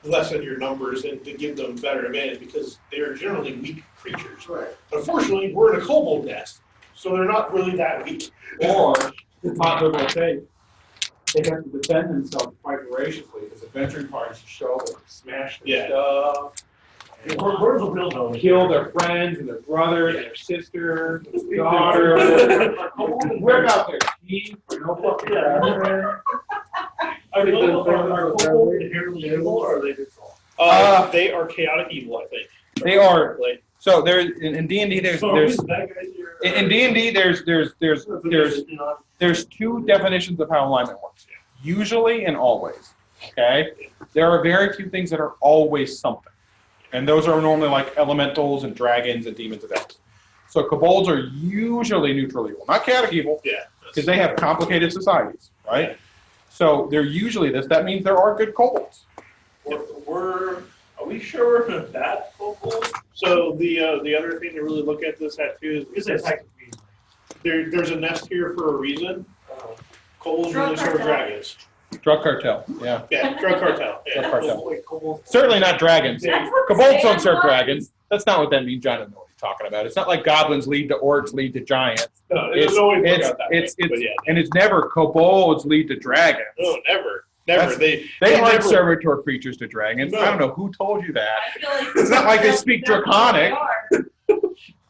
lessen your numbers and to give them better advantage because they are generally weak creatures. Right. Unfortunately, we're in a kobold nest, so they're not really that weak. Or, popular will say, they have to defend themselves quite voraciously because adventuring parties show them smash their stuff. Where's the real zone? Kill their friends and their brothers and their sister, daughter. Whip out their teeth for no fucking reason. Are they inherently evil or are they neutral? They are chaotic evil, I think. They are. Like, So there's in D&D there's in D&D there's two definitions of how alignment works. Usually and always. Okay? There are very few things that are always something. And those are normally like elementals and dragons and demons and devils. So kobolds are usually neutral evil, not chaotic evil. yeah. Because they have complicated societies, right? So they're usually this. That means there are good kobolds. We're Are we sure we're that focal? So the other thing to really look at this at too is there's a nest here for a reason. Kobolds really serve dragons. Drug cartel, yeah. Yeah, drug cartel. Yeah. Drug cartel. Certainly not dragons. That's what the Kobolds don't sand serve was. dragons. That's not what that means. John doesn't know what he's talking about. It's not like goblins lead to orcs lead to giants. No, it doesn't always work out that way. It's But yeah. and it's never kobolds lead to dragons. No, never. That's- They They aren't never- servitor creatures to dragons. No. I don't know who told you that. I feel like It's not like they speak that's what Draconic. they are.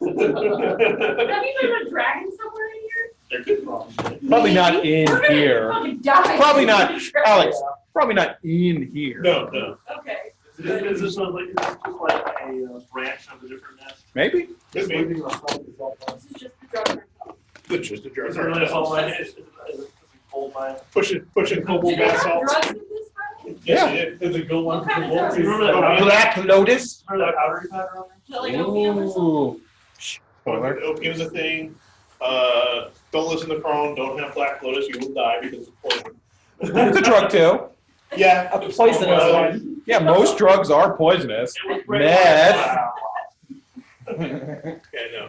Have you been a dragon somewhere in here? They're good problems. Probably not in We're gonna here. fucking die. Probably not, Alex. Probably not in here. No, no. Okay. Is this just like a branch of a different nest? Maybe. Could be. This is just the drug cartel. It's just a drug Is it really a cartel. whole line? Is it gold mine? Pushing kobold Do they bath have salts. drugs in this house? Yes, it is. Does it go on What kind of the drugs? Remember that Black Lotus. Remember that powdery powder on there? Is it like opium or something? Ooh. Opium's a thing. Don't listen to Crohn. Don't have Black Lotus. You will die because of poison. It's a drug too. Yeah. A poisonous one. Yeah, most drugs are poisonous. It was Meth. Wow. Yeah,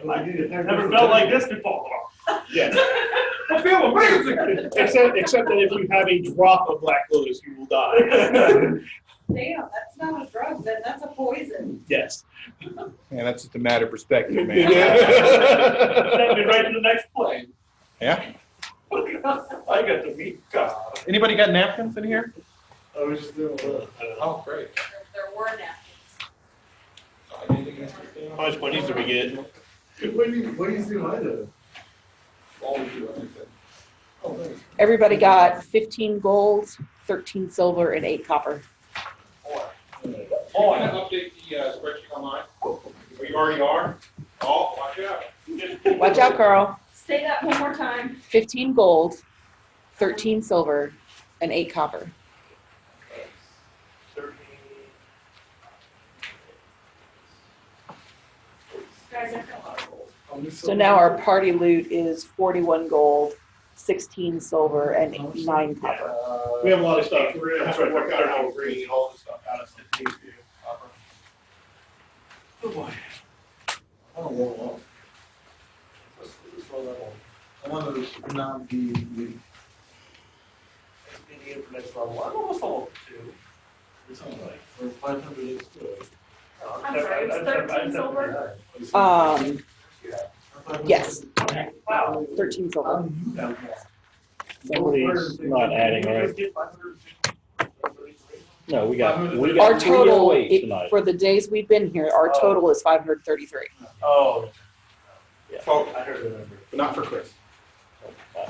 no. I've never felt like this before. Yeah. I feel amazing. Except that if you have a drop of Black Lotus, you will die. Damn, that's not a drug, then that's a poison. Yes. Yeah, that's just a matter of perspective, Take man. me right to the next plane. Yeah. I got to meet God. Anybody got napkins in here? I was just doing that. Oh, great. There were napkins. How much money do we get? What do you see I did? Always do anything. Oh, thanks. Everybody got 15 gold, 13 silver, and 8 copper. Oh, I have to update the spreadsheet online. You already are? Oh, watch out. Watch out, Carl. Say that one more time. 15 gold, 13 silver, and 8 copper. Guys, I feel a lot of gold. So now our party loot is 41 gold, 16 silver, and 9 copper. We have a lot of stuff. We're gonna have to work out how we're bringing all this stuff out of the Oh boy. I don't know. I wanted to not be the. Medium for next level. I'm almost level 2. It's not like, or 500 is good. I'm sorry, it was 13 silver? Yes, Wow. 13 silver. Somebody's not adding, right? No, we got Our total, 308 tonight. for the days we've been here, our total is 533. Oh. Yeah. Oh, I heard the number. But not for Chris.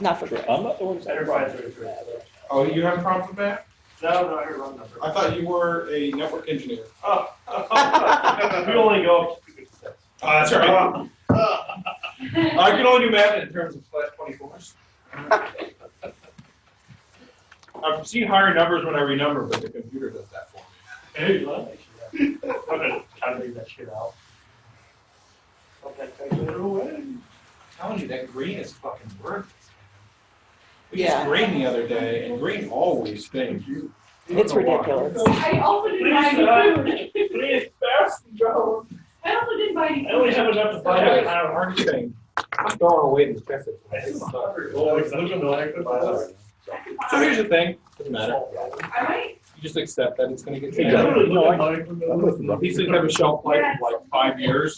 Not for Chris. I'm not the one I heard 533. Oh, you have a problem with that? No, I heard wrong number. I thought you were a network engineer. Oh. We only go up to 2 steps. That's right. I can only do math in terms of /24s. I've seen higher numbers when I renumber, but the computer does that for me. Hey, love that shit. I'm gonna try to leave that shit out. Okay, take it away. I'm telling you, that green is fucking worthless. We Yeah. used green the other day, and green always stinks. It's ridiculous. I also didn't buy any food. Please, fast and go. I also didn't buy any I only food. have enough to buy I it. have a hard thing. I'm throwing away the expensive. So here's the thing, doesn't matter. I might. You just accept that it's gonna get Yeah. changed. These things have a shelf life of like 5 years,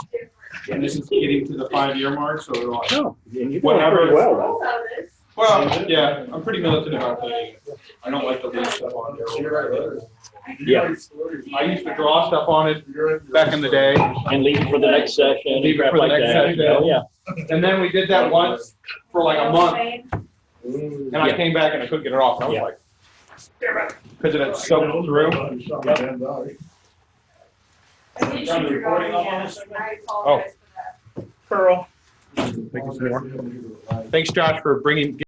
and this is getting to the 5-year mark, so they're like, No, and you're doing Whatever. pretty well, All of this. well, yeah, I'm pretty militant about cleaning. I don't like to leave stuff on there. Yeah. I used to draw stuff on it back in the day, And leave it for the next session. Leave it crap for the like next that. session. Oh, yeah. and then we did that once for like a month, and I Yeah. came back and I couldn't get it off, and I was Yeah. like, because it had soaked through. I did shoot your dog again. I apologize for that. Pearl. Thanks, Josh, for bringing.